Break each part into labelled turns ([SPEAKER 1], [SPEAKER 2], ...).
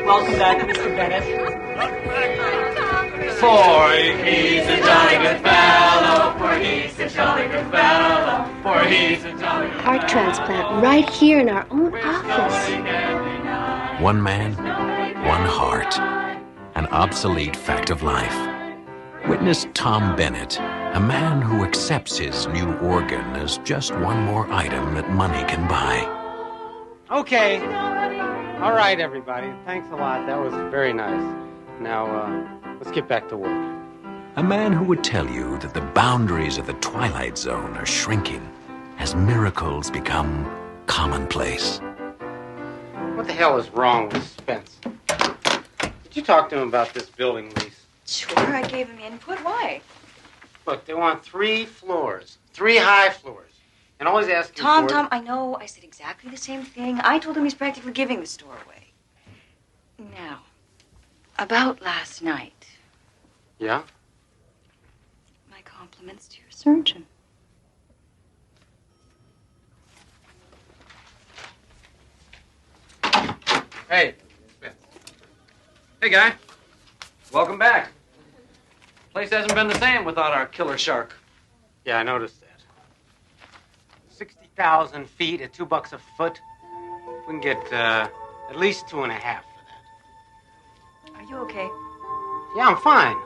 [SPEAKER 1] Welcome back, Mr. Bennett.
[SPEAKER 2] For he's a jolly good fellow, for he's a jolly good fellow, for he's a jolly good fellow.
[SPEAKER 3] Heart transplant right here in our own office.
[SPEAKER 4] One man, one heart. An obsolete fact of life. Witness Tom Bennett, a man who accepts his new organ as just one more item that money can buy.
[SPEAKER 5] Okay. All right, everybody. Thanks a lot. That was very nice. Now, let's get back to work.
[SPEAKER 4] A man who would tell you that the boundaries of the Twilight Zone are shrinking as miracles become commonplace.
[SPEAKER 5] What the hell is wrong with Spence? Did you talk to him about this building lease?
[SPEAKER 6] Sure, I gave him input. Why?
[SPEAKER 5] Look, they want 3 floors, 3 high floors. And always asking
[SPEAKER 6] Tom,
[SPEAKER 5] for...
[SPEAKER 6] Tom, I know I said exactly the same thing. I told him he's practically giving the store away. Now, about last night.
[SPEAKER 5] Yeah?
[SPEAKER 6] My compliments to your surgeon.
[SPEAKER 5] Hey.
[SPEAKER 7] Hey, guy. Welcome back. Place hasn't been the same without our killer shark.
[SPEAKER 5] Yeah, I noticed that. 60,000 feet at $2 a foot. We can get at least 2.5 for that.
[SPEAKER 6] Are you okay?
[SPEAKER 5] Yeah, I'm fine.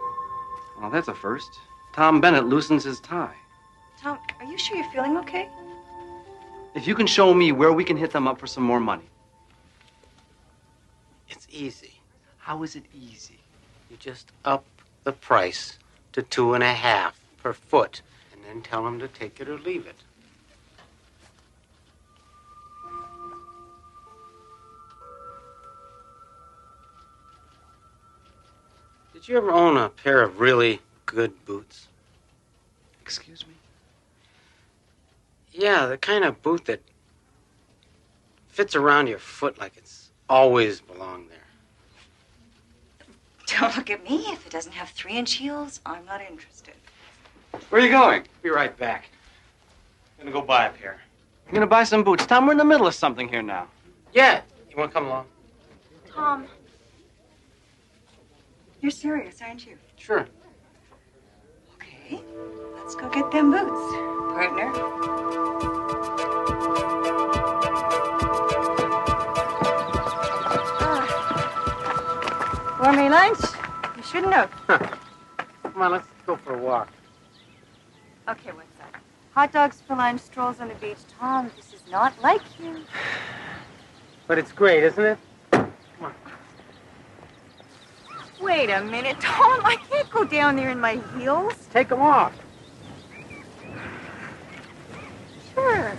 [SPEAKER 7] Well, that's a first. Tom Bennett loosens his tie.
[SPEAKER 6] Tom, are you sure you're feeling okay?
[SPEAKER 7] If you can show me where we can hit them up for some more money.
[SPEAKER 5] It's easy.
[SPEAKER 7] How is it easy?
[SPEAKER 5] You just up the price to 2.5 per foot, and then tell them to take it or leave it. Did you ever own a pair of really good boots?
[SPEAKER 7] Excuse me?
[SPEAKER 5] Yeah, the kind of boot that fits around your foot like it's always belonged there.
[SPEAKER 6] Don't look at me. If it doesn't have 3-inch heels, I'm not interested.
[SPEAKER 7] Where are you going?
[SPEAKER 5] Be right back. I'm gonna go buy a pair.
[SPEAKER 7] You're gonna buy some boots. Tom, we're in the middle of something here now.
[SPEAKER 5] Yeah. You wanna come along?
[SPEAKER 6] Tom. You're serious, aren't you?
[SPEAKER 5] Sure.
[SPEAKER 6] Okay. Let's go get them boots, partner. Gourmet lunch? You shouldn't have.
[SPEAKER 5] Come on, let's go for a walk.
[SPEAKER 6] Okay, what's that? Hot dogs for lunch, strolls on the beach. Tom, this is not like you.
[SPEAKER 5] But it's great, isn't it? Come on.
[SPEAKER 6] Wait a minute, Tom. I can't go down there in my heels.
[SPEAKER 5] Take them off.
[SPEAKER 6] Sure.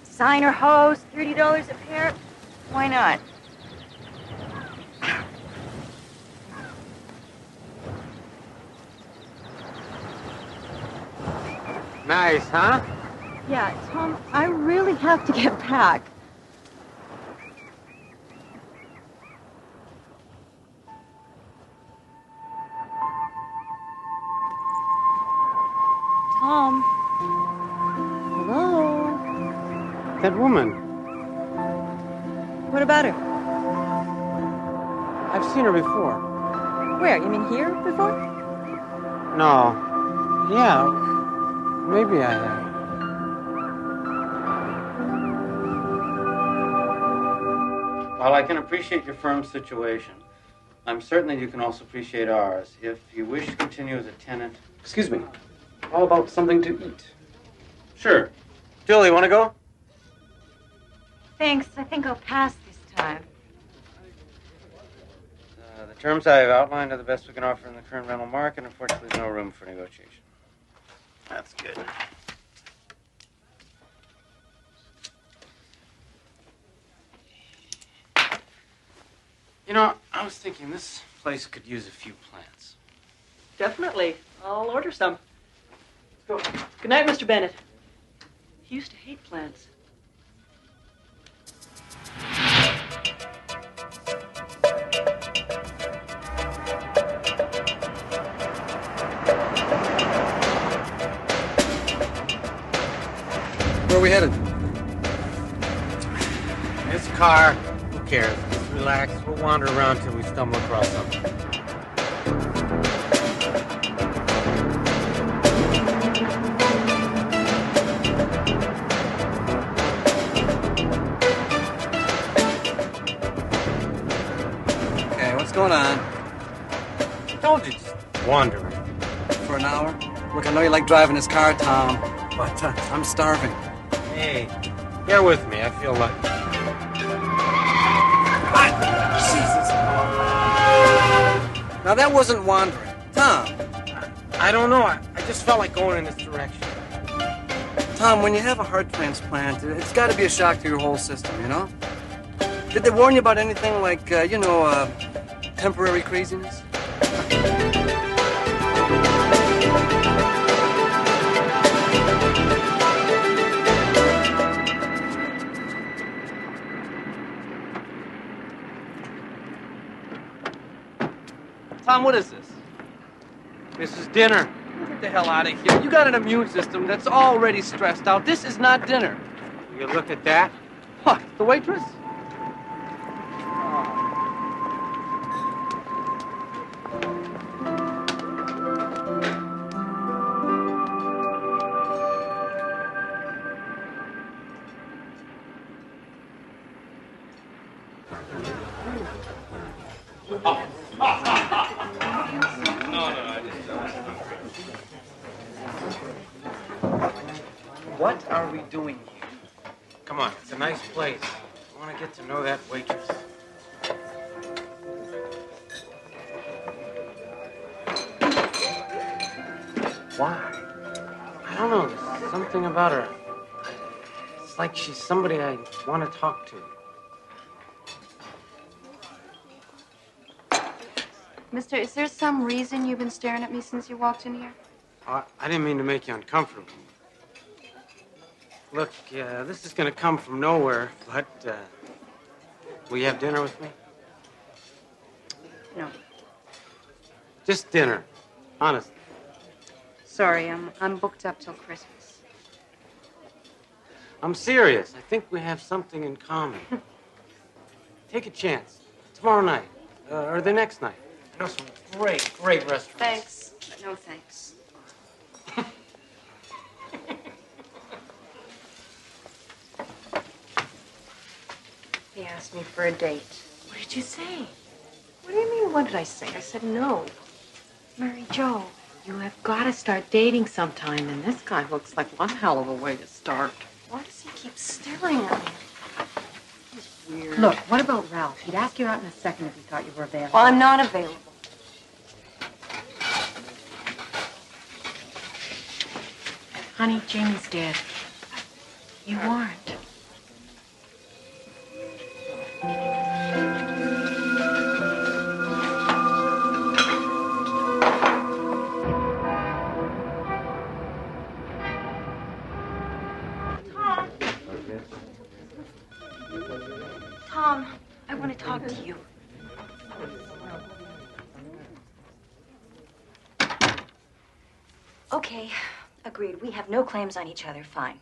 [SPEAKER 6] Designer hose, $30 a pair. Why not?
[SPEAKER 5] Nice, huh?
[SPEAKER 6] Yeah, Tom, I really have to get back. Tom. Hello?
[SPEAKER 5] That woman.
[SPEAKER 6] What about her?
[SPEAKER 5] I've seen her before.
[SPEAKER 6] Where? You mean here before?
[SPEAKER 5] No. Yeah. Maybe I have. While I can appreciate your firm's situation, I'm certain that you can also appreciate ours. If you wish to continue as a tenant...
[SPEAKER 7] Excuse me. How about something to eat?
[SPEAKER 5] Sure. Julie, want to go?
[SPEAKER 6] Thanks. I think I'll pass this time.
[SPEAKER 5] The terms I have outlined are the best we can offer in the current rental market. Unfortunately, there's no room for negotiation. That's good. You know, I was thinking this place could use a few plants.
[SPEAKER 1] Definitely. I'll order some. Let's go. Good night, Mr. Bennett. He used to hate plants.
[SPEAKER 7] Where are we headed?
[SPEAKER 5] This car, who cares? It's Relax. We'll wander around till we stumble across something.
[SPEAKER 7] Okay, what's going on?
[SPEAKER 5] I told you, just wandering.
[SPEAKER 7] For an hour? Look, I know you like driving this car, Tom, but I'm starving.
[SPEAKER 5] Hey, bear with me. I feel lucky.
[SPEAKER 7] Jesus. Now, that wasn't wandering. Tom.
[SPEAKER 5] I don't know. I just felt like going in this direction.
[SPEAKER 7] Tom, when you have a heart transplant, it's got to be a shock to your whole system, you know? Did they warn you about anything like, temporary craziness? Tom, what is this?
[SPEAKER 5] This is dinner.
[SPEAKER 7] Get the hell out of here. You got an immune system that's already stressed out. This is not dinner.
[SPEAKER 5] You look at that.
[SPEAKER 7] What, the waitress? What are we doing here?
[SPEAKER 5] Come on, it's a nice place. I want to get to know that waitress.
[SPEAKER 7] Why?
[SPEAKER 5] I don't know. There's something about her. It's like she's somebody I want to talk to.
[SPEAKER 8] Mister, is there some reason you've been staring at me since you walked in here?
[SPEAKER 5] I didn't mean to make you uncomfortable. Look, this is going to come from nowhere, but will you have dinner with me?
[SPEAKER 8] No.
[SPEAKER 5] Just dinner. Honest.
[SPEAKER 8] Sorry, I'm booked up till Christmas.
[SPEAKER 5] I'm serious. I think we have something in common. Take a chance. Tomorrow night. Or the next night. I know some great restaurants.
[SPEAKER 8] Thanks, but no thanks. He asked me for a date. What did you say? What do you mean, what did I say? I said no. Mary Jo, you have got to start dating sometime, and this guy looks like one hell of a way to start. Why does he keep staring at me? He's weird.
[SPEAKER 9] Look, what about Ralph? He'd ask you out in a second if he thought you were available.
[SPEAKER 6] Well, I'm not available.
[SPEAKER 9] Honey, Jamie's dead. You aren't.
[SPEAKER 6] Tom, I want to talk to you. Okay, agreed. We have no claims on each other, fine.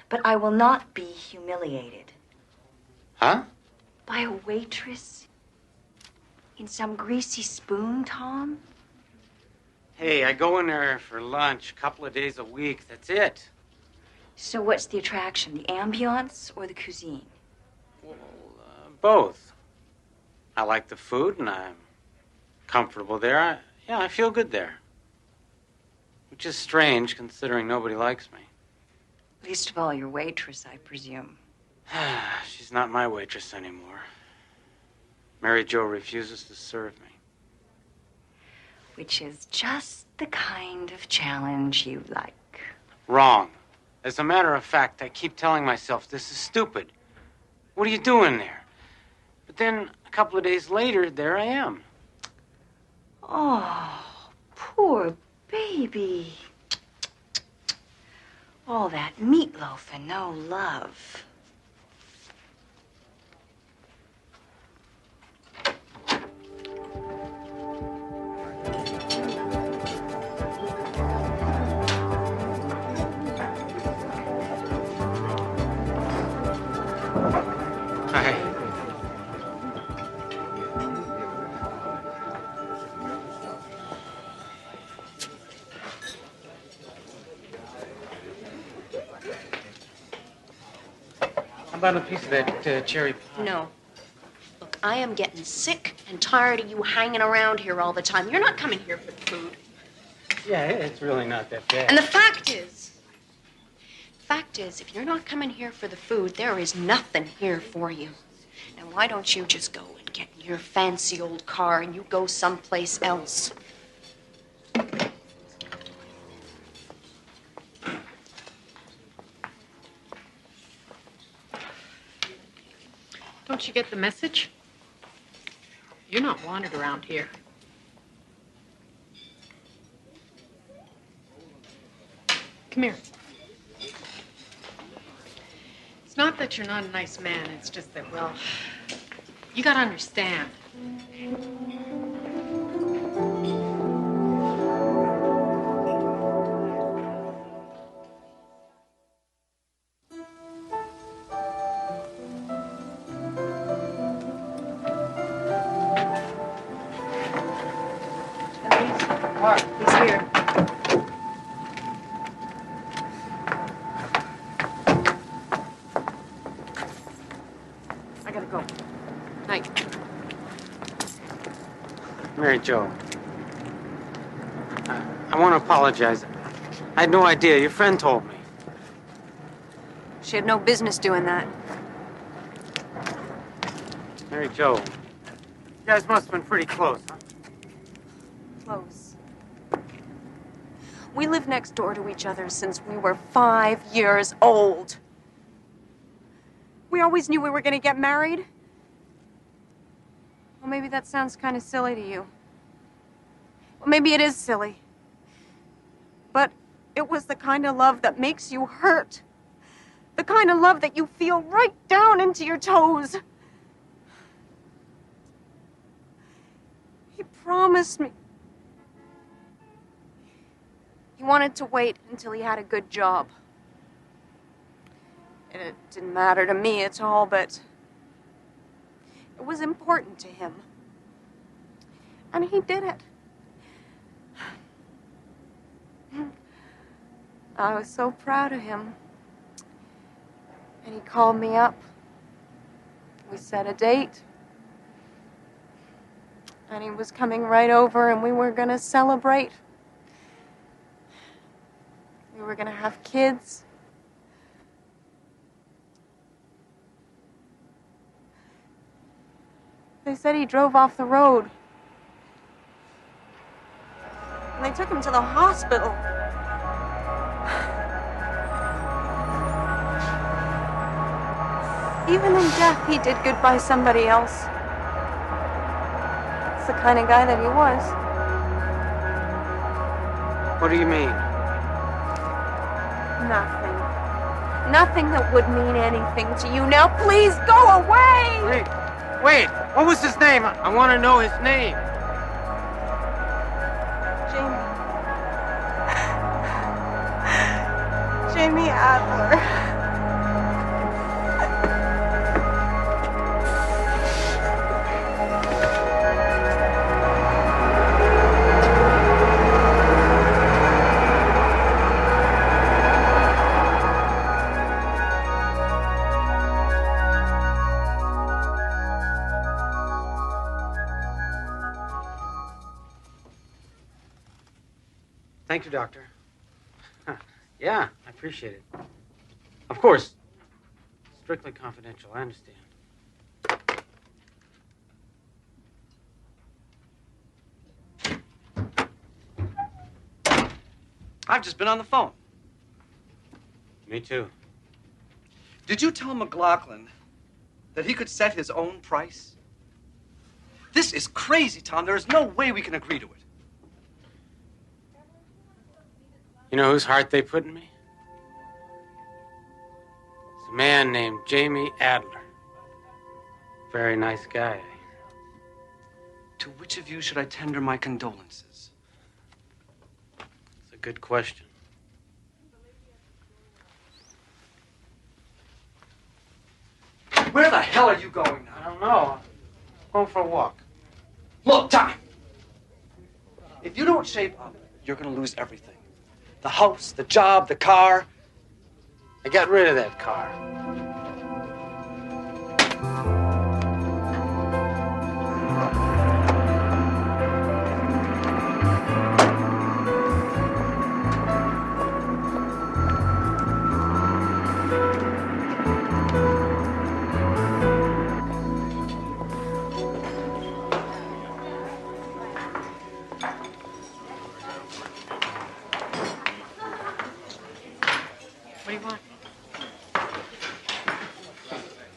[SPEAKER 6] But I will not be humiliated.
[SPEAKER 5] Huh?
[SPEAKER 6] By a waitress? In some greasy spoon, Tom?
[SPEAKER 5] Hey, I go in there for lunch a couple of days a week. That's it.
[SPEAKER 6] So what's the attraction, the ambiance or the cuisine?
[SPEAKER 5] Well, both. I like the food and I'm comfortable there. I feel good there. Which is strange considering nobody likes me.
[SPEAKER 6] Least of all your waitress, I presume.
[SPEAKER 5] She's not my waitress anymore. Mary Jo refuses to serve me.
[SPEAKER 6] Which is just the kind of challenge you like.
[SPEAKER 5] Wrong. As a matter of fact, I keep telling myself this is stupid. What are you doing there? But then a couple of days later, there I am.
[SPEAKER 6] Oh, poor baby. All that meatloaf and no love.
[SPEAKER 5] Hi. How about a piece of that cherry pie?
[SPEAKER 8] No. Look, I am getting sick and tired of you hanging around here all the time. You're not coming here for the food.
[SPEAKER 5] Yeah, it's really not that bad.
[SPEAKER 8] And the fact is, if you're not coming here for the food, there is nothing here for you. Now, why don't you just go and get in your fancy old car and you go someplace else?
[SPEAKER 9] Don't you get the message? You're not wanted around here. Come here. It's not that you're not a nice man. It's just that, well, you gotta understand.
[SPEAKER 8] Mark, he's here.
[SPEAKER 9] I gotta go. Night.
[SPEAKER 5] Mary Jo, I want to apologize. I had no idea. Your friend told me.
[SPEAKER 6] She had no business doing that.
[SPEAKER 5] Mary Jo, you guys must have been pretty close, huh?
[SPEAKER 6] Close. We lived next door to each other since we were 5 years old. We always knew we were going to get married. Well, maybe that sounds kind of silly to you. Well, maybe it is silly. But it was the kind of love that makes you hurt. The kind of love that you feel right down into your toes. He promised me. He wanted to wait until he had a good job. And it didn't matter to me at all, but it was important to him. And he did it. I was so proud of him. And he called me up. We set a date. And he was coming right over, and we were going to celebrate. We were going to have kids. They said he drove off the road. And they took him to the hospital. Even in death, he did good by somebody else. That's the kind of guy that he was.
[SPEAKER 5] What do you mean?
[SPEAKER 6] Nothing. Nothing that would mean anything to you. Now, please go away!
[SPEAKER 5] Wait, what was his name? I want to know his name.
[SPEAKER 6] Jamie Adler.
[SPEAKER 5] Thank you, Doctor. Yeah, I appreciate it. Of course. Strictly confidential, I understand.
[SPEAKER 7] I've just been on the phone.
[SPEAKER 5] Me too.
[SPEAKER 7] Did you tell McLaughlin that he could set his own price? This is crazy, Tom. There is no way we can agree to it.
[SPEAKER 5] You know whose heart they put in me? It's a man named Jamie Adler. Very nice guy.
[SPEAKER 7] To which of you should I tender my condolences?
[SPEAKER 5] It's a good question.
[SPEAKER 7] Where the hell are you going now?
[SPEAKER 5] I don't know. Going for a walk.
[SPEAKER 7] Look, Tom. If you don't shape up, you're going to lose everything. The house, the job, the car.
[SPEAKER 5] I got rid of that car.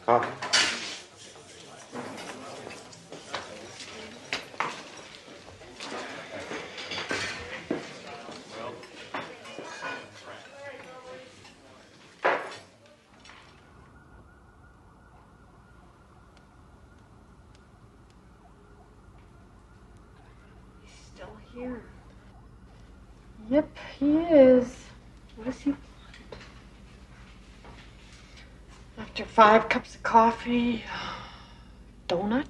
[SPEAKER 5] Coffee?
[SPEAKER 8] Still here. Yep, he is. What does he want? After 5 cups of coffee, donut?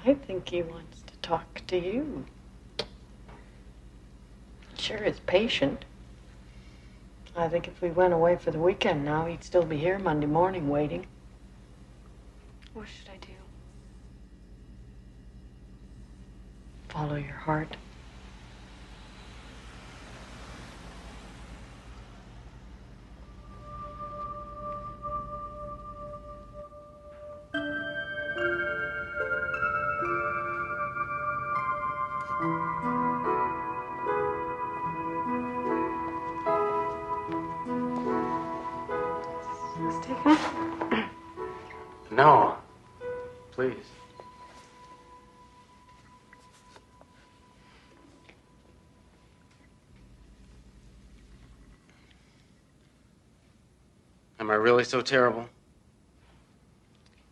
[SPEAKER 8] I think he wants to talk to you. Sure is patient. I think if we went away for the weekend now, he'd still be here Monday morning waiting.
[SPEAKER 6] What should I do?
[SPEAKER 8] Follow your heart. Let's take it.
[SPEAKER 5] No. Please. Am I really so terrible?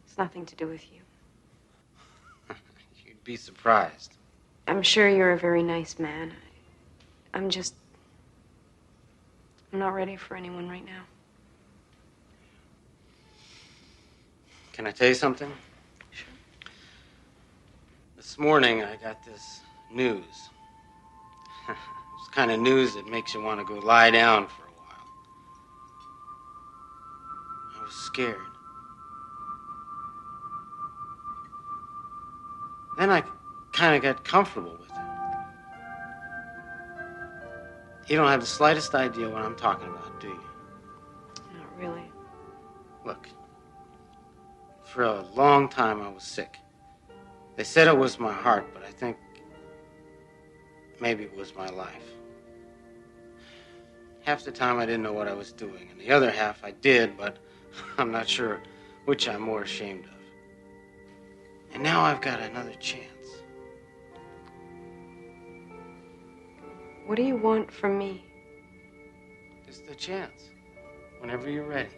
[SPEAKER 6] It's nothing to do with you.
[SPEAKER 5] You'd be surprised.
[SPEAKER 6] I'm sure you're a very nice man. I'm not ready for anyone right now.
[SPEAKER 5] Can I tell you something?
[SPEAKER 6] Sure.
[SPEAKER 5] This morning, I got this news. It's the kind of news that makes you want to go lie down for a while. I was scared. Then I kind of got comfortable with it. You don't have the slightest idea what I'm talking about, do you?
[SPEAKER 6] Not really.
[SPEAKER 5] Look, for a long time I was sick. They said it was my heart, but I think maybe it was my life. Half the time I didn't know what I was doing, and the other half I did, but I'm not sure which I'm more ashamed of. And now I've got another chance.
[SPEAKER 6] What do you want from me?
[SPEAKER 5] Just a chance, whenever you're ready.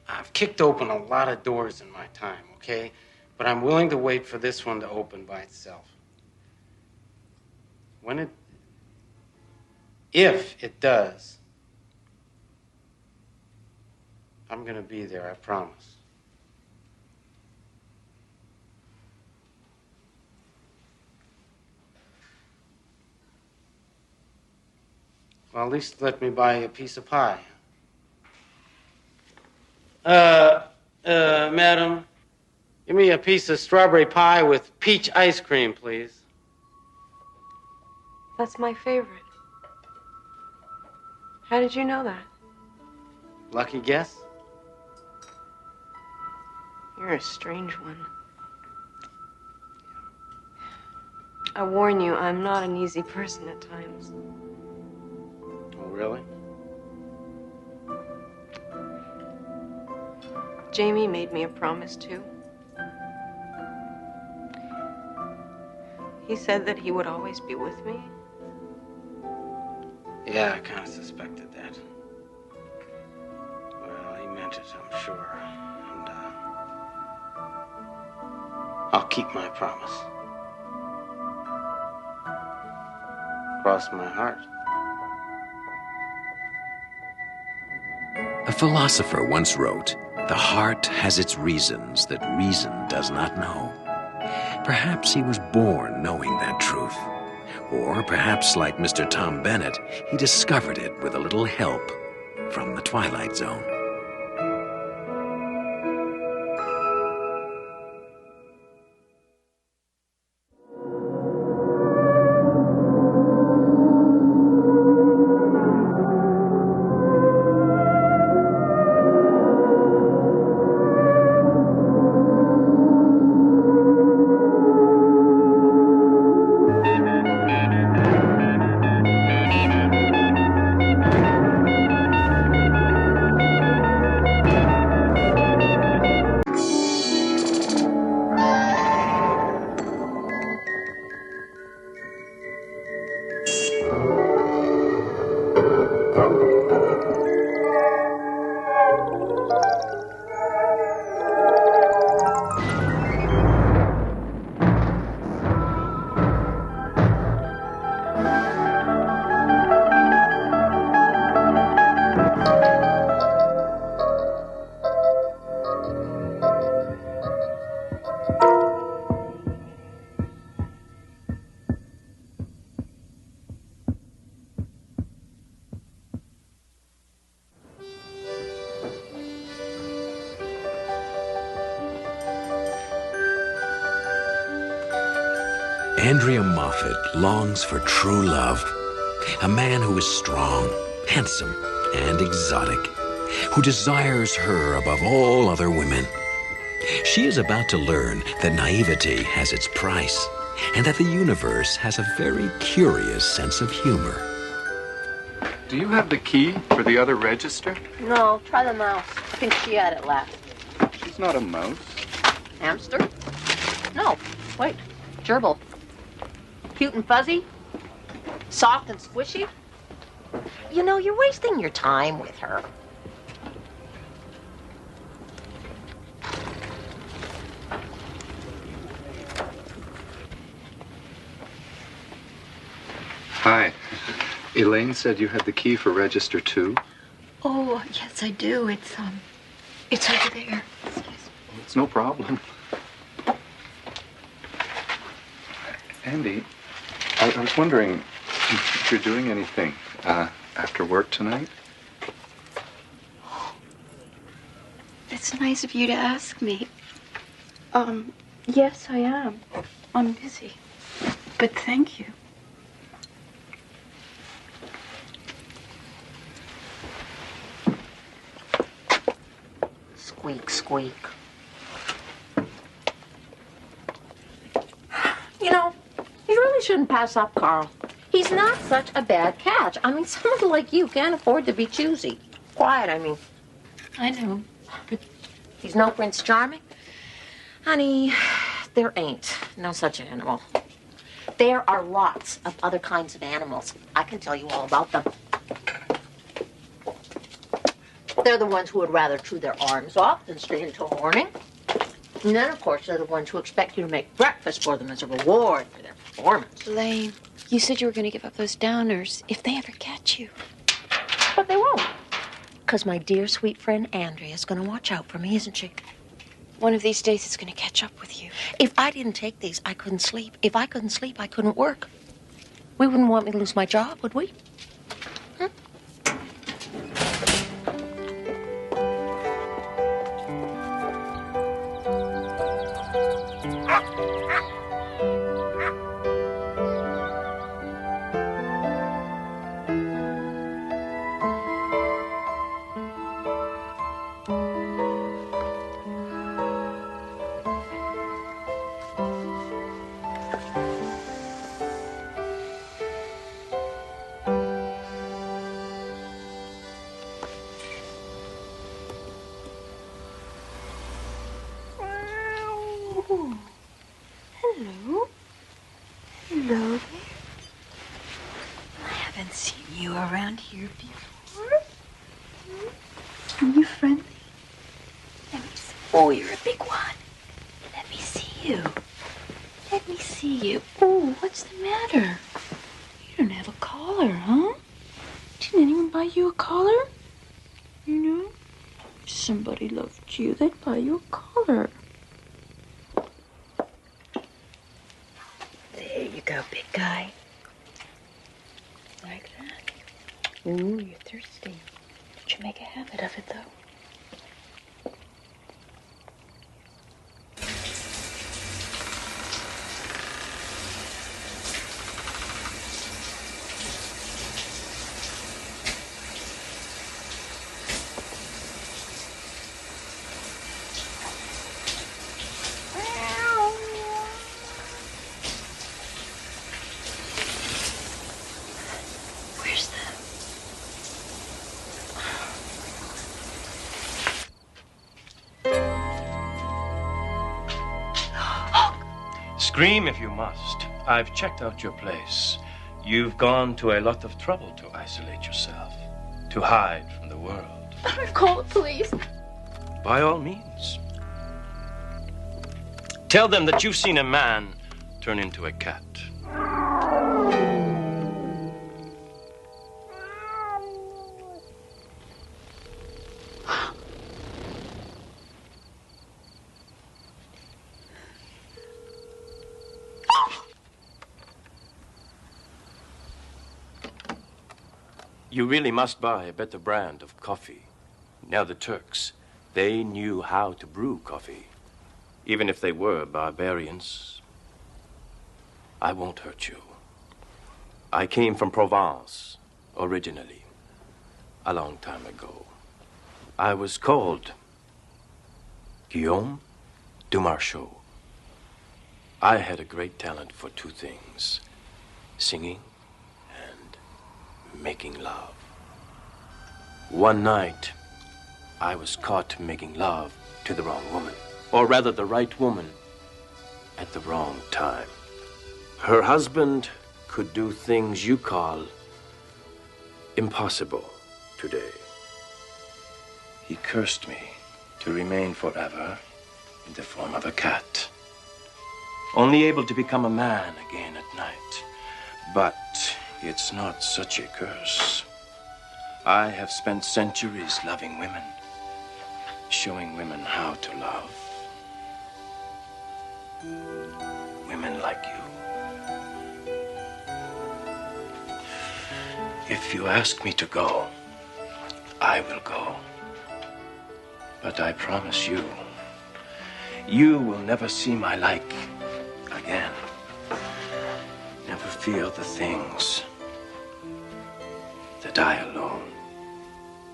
[SPEAKER 5] I've kicked open a lot of doors in my time, okay? But I'm willing to wait for this one to open by itself. If it does, I'm gonna be there, I promise. Well, at least let me buy you a piece of pie. Madam, give me a piece of strawberry pie with peach ice cream, please.
[SPEAKER 6] That's my favorite. How did you know that?
[SPEAKER 5] Lucky guess?
[SPEAKER 6] You're a strange one. I warn you, I'm not an easy person at times.
[SPEAKER 5] Oh, really?
[SPEAKER 6] Jamie made me a promise, too. He said that he would always be with me.
[SPEAKER 5] Yeah, I kind of suspected that. Well, he meant it, I'm sure. And, I'll keep my promise. Cross my heart.
[SPEAKER 4] A philosopher once wrote, "The heart has its reasons that reason does not know." Perhaps he was born knowing that truth. Or perhaps, like Mr. Tom Bennett, he discovered it with a little help from the Twilight Zone. Andrea Moffat longs for true love. A man who is strong, handsome, and exotic, who desires her above all other women. She is about to learn that naivety has its price, and that the universe has a very curious sense of humor.
[SPEAKER 10] Do you have the key for the other register?
[SPEAKER 8] No, try the mouse. I think she had it last.
[SPEAKER 10] She's not a mouse.
[SPEAKER 8] Hamster? No. Wait. Gerbil. Cute and fuzzy? Soft and squishy? You know, you're wasting your time with her.
[SPEAKER 10] Hi. Elaine said you had the key for register 2.
[SPEAKER 11] Oh, yes, I do. It's over there.
[SPEAKER 10] It's no problem. Andy, I was wondering if you're doing anything after work tonight?
[SPEAKER 11] It's nice of you to ask me. Yes, I am. I'm busy. But thank you.
[SPEAKER 8] Squeak, squeak. You know, you really shouldn't pass up Carl. He's not such a bad catch. I mean, someone like you can't afford to be choosy. Quiet, I mean.
[SPEAKER 11] I know, but
[SPEAKER 8] he's no Prince Charming. Honey, there ain't no such animal. There are lots of other kinds of animals. I can tell you all about them. They're the ones who would rather chew their arms off than stay until morning. And then, of course, they're the ones who expect you to make breakfast for them as a reward for their performance.
[SPEAKER 11] Elaine, you said you were going to give up those downers if they ever catch you.
[SPEAKER 8] But they won't. Because my dear, sweet friend Andrea is going to watch out for me, isn't she?
[SPEAKER 11] One of these days it's going to catch up with you.
[SPEAKER 8] If I didn't take these, I couldn't sleep. If I couldn't sleep, I couldn't work. We wouldn't want me to lose my job, would we?
[SPEAKER 11] Hello. Hello there. I haven't seen you around here before. Are you friendly? Let me see. Oh, you're a big one. Let me see you. Let me see you. Oh, what's the matter? You don't have a collar, huh? Didn't anyone buy you a collar? You know? If somebody loved you, they'd buy you a collar. There you go, big guy. Like that. Ooh, you're thirsty. Don't you make a habit of it, though.
[SPEAKER 12] Scream if you must. I've checked out your place. You've gone to a lot of trouble to isolate yourself, to hide from the world.
[SPEAKER 11] Call the police.
[SPEAKER 12] By all means. Tell them that you've seen a man turn into a cat. You really must buy a better brand of coffee. Now the Turks, they knew how to brew coffee, even if they were barbarians. I won't hurt you. I came from Provence, originally, a long time ago. I was called Guillaume de Marchaux. I had a great talent for two things, singing and making love. One night, I was caught making love to the wrong woman, or rather the right woman at the wrong time. Her husband could do things you call impossible today. He cursed me to remain forever in the form of a cat, only able to become a man again at night. But it's not such a curse. I have spent centuries loving women, showing women how to love. Women like you. If you ask me to go, I will go. But I promise you, you will never see my like again. Never feel the things that I alone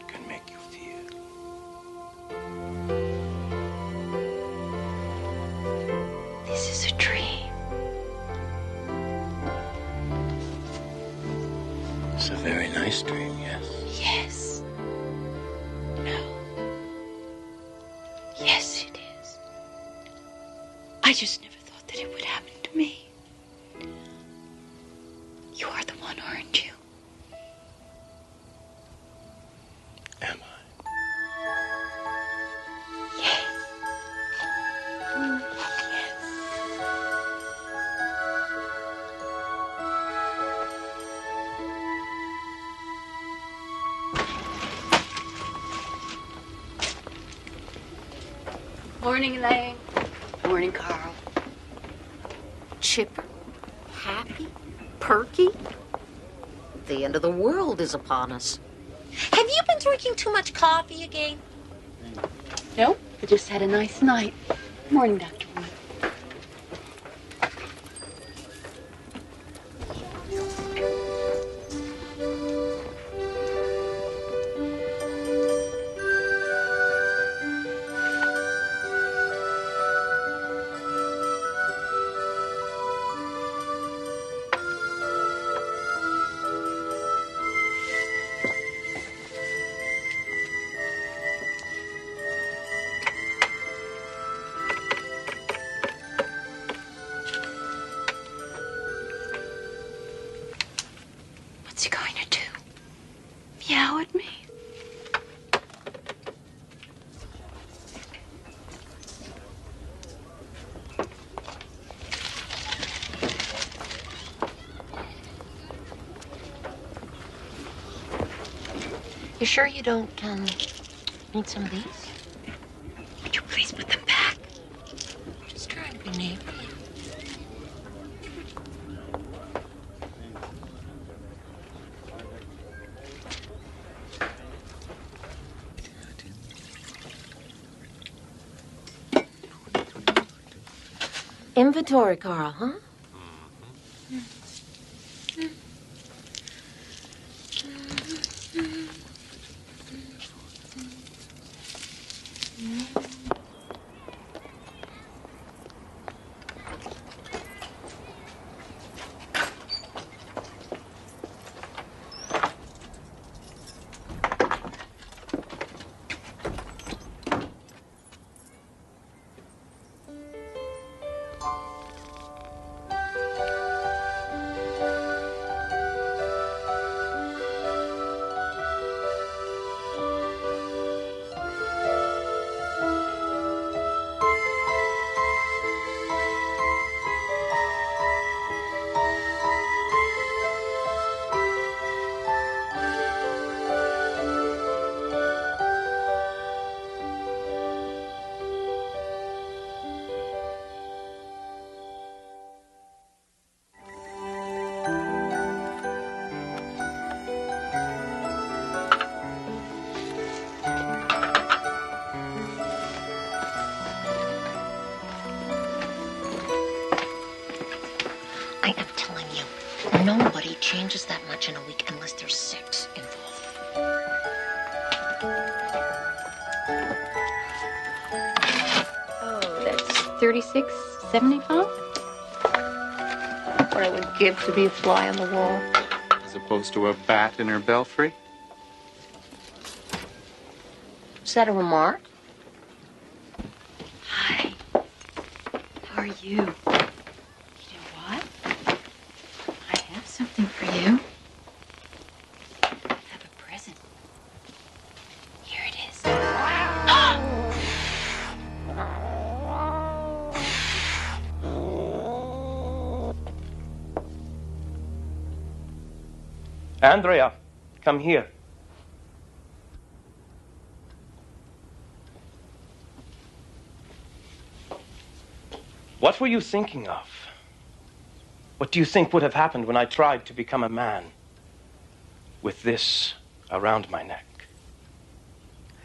[SPEAKER 12] can make you feel.
[SPEAKER 11] This is a dream.
[SPEAKER 12] It's a very nice dream, yes?
[SPEAKER 11] Yes. No. Yes, it is. I just never thought that it would happen to me. You are the one, aren't you?
[SPEAKER 12] Am
[SPEAKER 11] Yes.
[SPEAKER 8] Morning, Elaine. Morning, Carl. Chipper, happy, perky. The end of the world is upon us.
[SPEAKER 13] Have you been drinking too much coffee again?
[SPEAKER 8] Nope, I just had a nice night. Morning, Dr. Wood.
[SPEAKER 11] What's he going to do? Meow at me?
[SPEAKER 13] You sure you don't, need some of these?
[SPEAKER 11] Would you please put them back?
[SPEAKER 13] Just trying to be neighborly. Inventory, Carl, huh? telling you, nobody changes that much in a week unless there's sex involved.
[SPEAKER 11] Oh, that's $36.75.
[SPEAKER 13] What I would give to be a fly on the wall.
[SPEAKER 10] As opposed to a bat in her belfry?
[SPEAKER 13] Is that a remark?
[SPEAKER 11] Hi. How are you? You know what? I have something for you. I have a present. Here it is.
[SPEAKER 12] Andrea, come here. What were you thinking of? What do you think would have happened when I tried to become a man with this around my neck?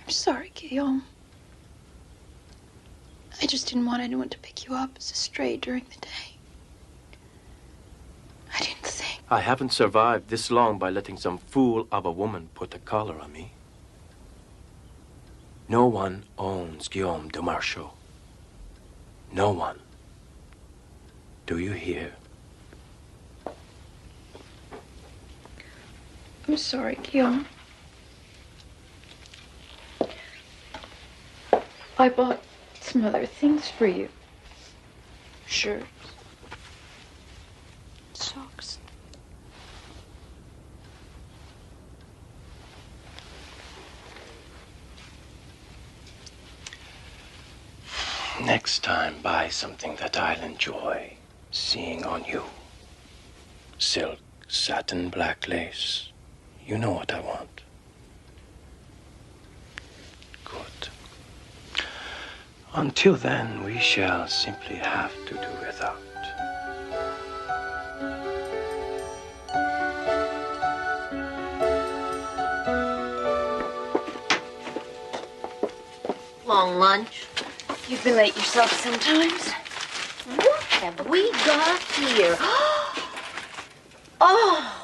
[SPEAKER 14] I'm sorry, Guillaume. I just didn't want anyone to pick you up as a stray during the day. I didn't think.
[SPEAKER 12] I haven't survived this long by letting some fool of a woman put a collar on me. No one owns Guillaume de Marchaux. No one. Do you hear?
[SPEAKER 14] I'm sorry, Guillaume. I bought some other things for you. Shirts. Socks.
[SPEAKER 12] Next time, buy something that I'll enjoy seeing on you. Silk, satin, black lace. You know what I want. Good. Until then, we shall simply have to do without.
[SPEAKER 13] Long lunch.
[SPEAKER 11] You've been late yourself sometimes.
[SPEAKER 13] What have we got here? Oh,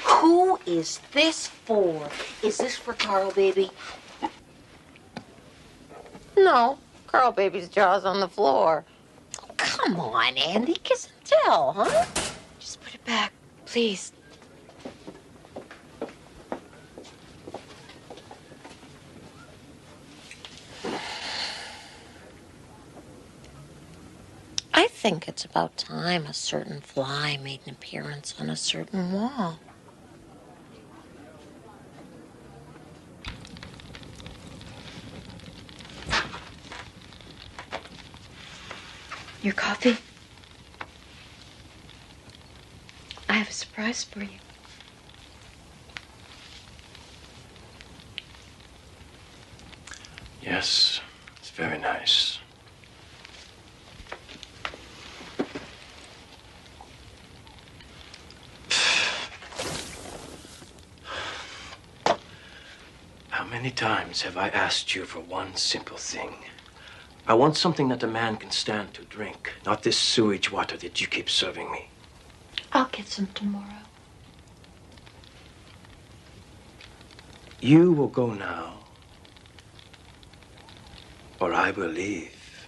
[SPEAKER 13] who is this for? Is this for Carl, baby? No, Carl, baby's jaw's on the floor. Come on, Andy, kiss and tell, huh?
[SPEAKER 11] Just put it back, please.
[SPEAKER 13] I think it's about time a certain fly made an appearance on a certain wall.
[SPEAKER 11] Your coffee? I have a surprise for you.
[SPEAKER 12] Yes, it's very nice. How many times have I asked you for one simple thing? I want something that a man can stand to drink, not this sewage water that you keep serving me.
[SPEAKER 11] I'll get some tomorrow.
[SPEAKER 12] You will go now, or I will leave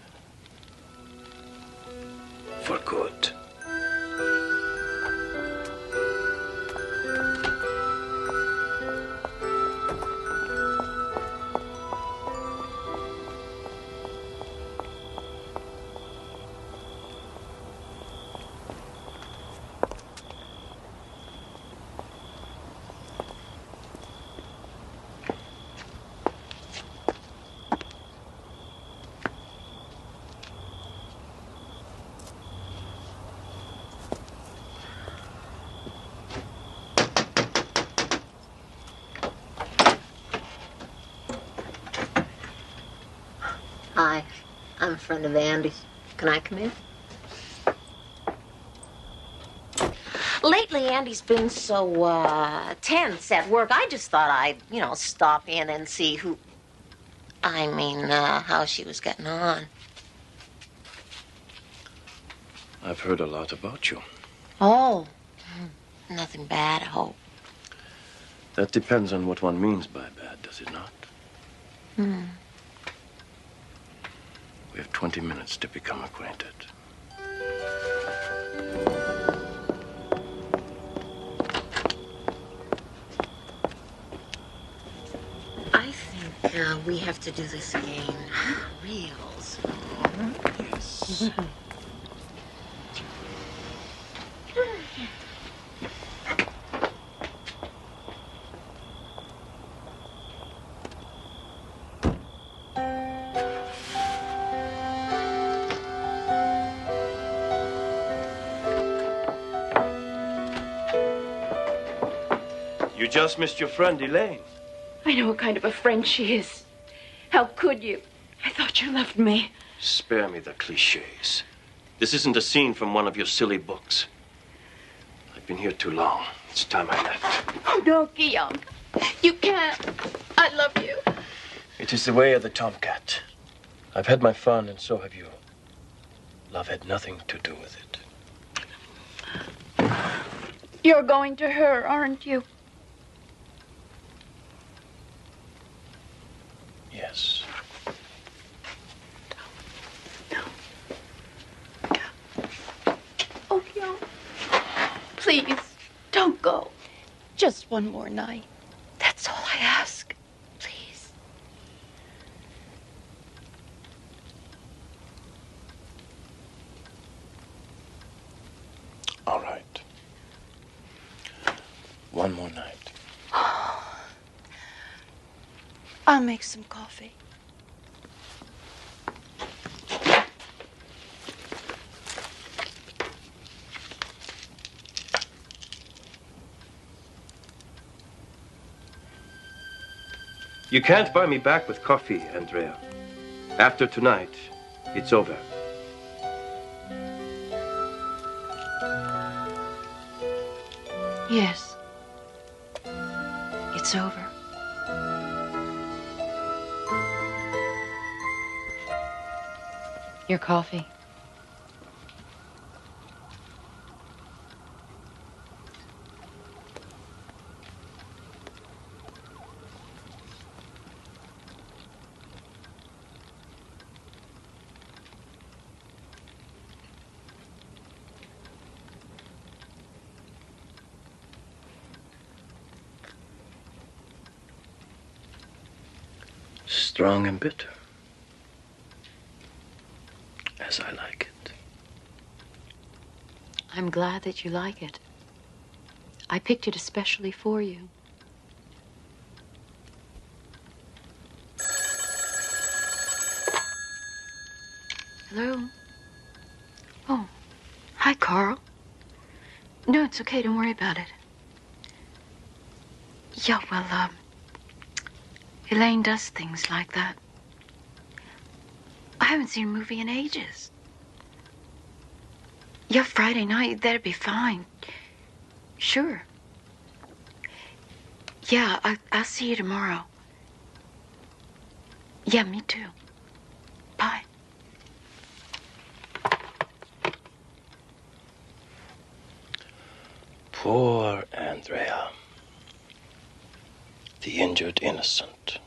[SPEAKER 12] for good.
[SPEAKER 13] Hi, I'm a friend of Andy's. Can I come in? Lately, Andy's been so, tense at work. I just thought I'd, stop in and see how she was getting on.
[SPEAKER 12] I've heard a lot about you.
[SPEAKER 13] Oh, nothing bad, I hope.
[SPEAKER 12] That depends on what one means by bad, does it not?
[SPEAKER 13] Hmm.
[SPEAKER 12] We have 20 minutes to become acquainted.
[SPEAKER 13] I think we have to do this again. Real slow.
[SPEAKER 12] Yes. You just missed your friend, Elaine.
[SPEAKER 14] I know what kind of a friend she is. How could you? I thought you loved me.
[SPEAKER 12] Spare me the cliches. This isn't a scene from one of your silly books. I've been here too long. It's time I left.
[SPEAKER 14] Oh, no, Guillaume. You can't. I love you.
[SPEAKER 12] It is the way of the tomcat. I've had my fun, and so have you. Love had nothing to do with it.
[SPEAKER 14] You're going to her, aren't you?
[SPEAKER 12] Yes.
[SPEAKER 14] Oh, Guillaume. Please, don't go. Just one more night. That's all I ask. Please.
[SPEAKER 12] All right. One more night.
[SPEAKER 14] I'll make some coffee.
[SPEAKER 12] You can't buy me back with coffee, Andrea. After tonight, it's over.
[SPEAKER 8] Yes. It's over. Your coffee.
[SPEAKER 12] Strong and bitter. As I like it.
[SPEAKER 8] I'm glad that you like it. I picked it especially for you. Hello? Oh, hi, Carl. No, it's okay. Don't worry about it. Yeah, well, Elaine does things like that. I haven't seen a movie in ages. Yeah, Friday night, that'd be fine. Sure. Yeah, I'll see you tomorrow. Yeah, me too. Bye.
[SPEAKER 12] Poor Andrea. The injured innocent.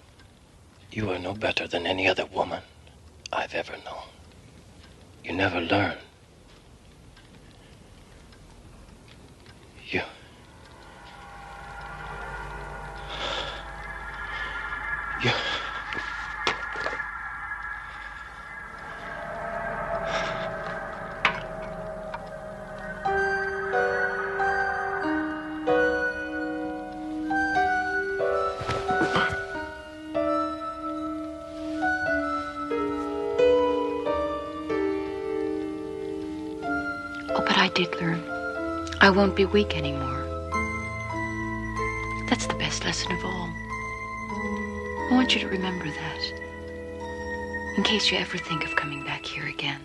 [SPEAKER 12] You are no better than any other woman I've ever known. You never learn. You...
[SPEAKER 8] Oh, but I did learn. I won't be weak anymore. That's the best lesson of all. I want you to remember that. In case you ever think of coming back here again.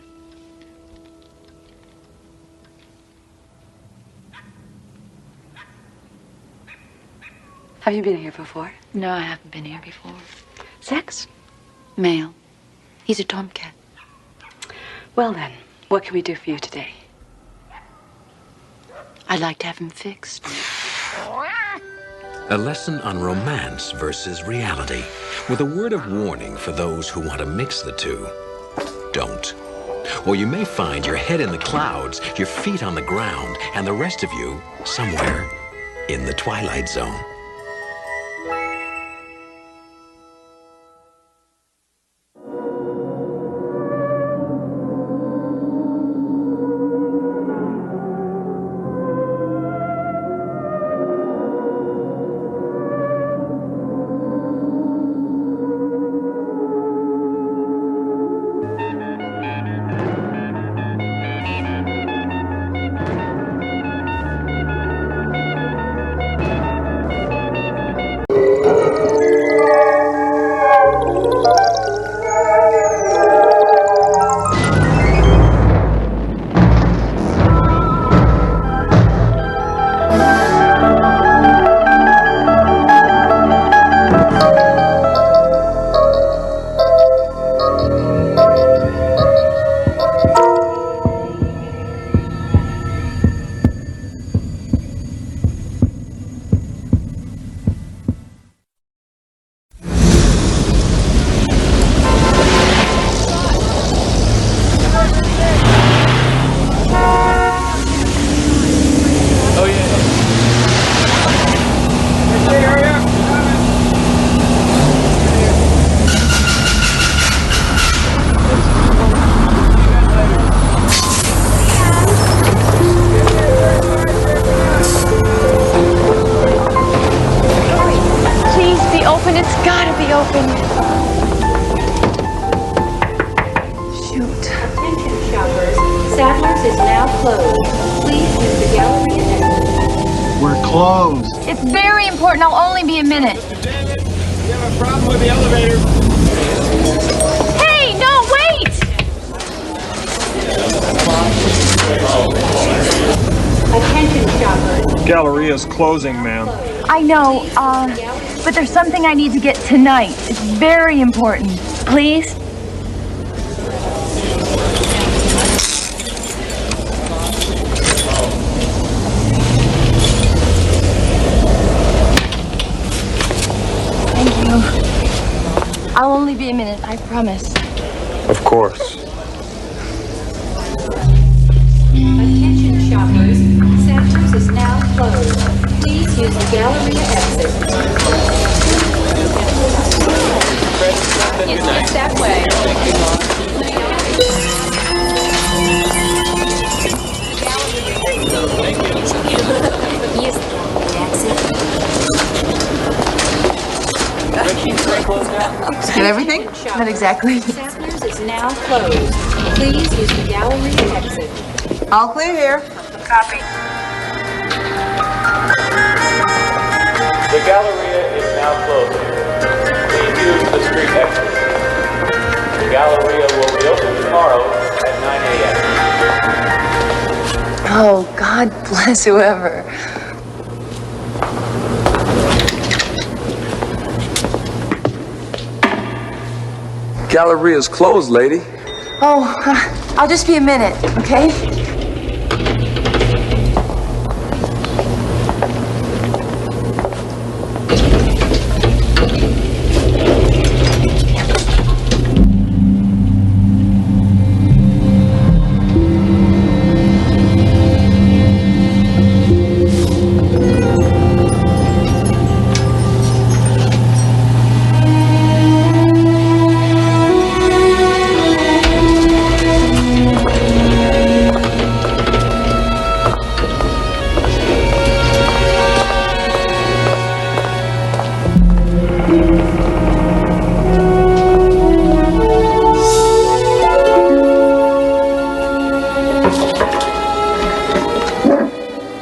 [SPEAKER 15] Have you been here before?
[SPEAKER 8] No, I haven't been here before.
[SPEAKER 15] Sex?
[SPEAKER 8] Male. He's a tomcat.
[SPEAKER 15] Well then, what can we do for you today? I'd like to have him fixed.
[SPEAKER 4] A lesson on romance versus reality, with a word of warning for those who want to mix the two. Don't. Or you may find your head in the clouds, your feet on the ground, and the rest of you somewhere in the Twilight Zone.
[SPEAKER 3] is now closed. Please use the gallery and exit.
[SPEAKER 16] We're closed.
[SPEAKER 17] It's very important. I'll only be a minute.
[SPEAKER 16] David, we have a problem with the elevator.
[SPEAKER 17] Hey, no, wait!
[SPEAKER 3] Attention, shoppers.
[SPEAKER 16] Galleria's closing, ma'am.
[SPEAKER 17] I know, but there's something I need to get tonight. It's very important. Please? Thank you. I'll only be a minute, I promise.
[SPEAKER 16] Of course.
[SPEAKER 3] Attention, shoppers. Santos is now closed. Please use the gallery exit. It's that way. Use
[SPEAKER 17] Get everything? Not exactly.
[SPEAKER 3] Santos is now closed. Please use the gallery exit.
[SPEAKER 6] All clear here. Copy.
[SPEAKER 18] The Galleria is now closing. Please use the street exit. The Galleria will reopen tomorrow at 9 a.m.
[SPEAKER 17] Oh, God bless whoever.
[SPEAKER 16] Galleria's closed, lady.
[SPEAKER 17] Oh, I'll just be a minute, okay?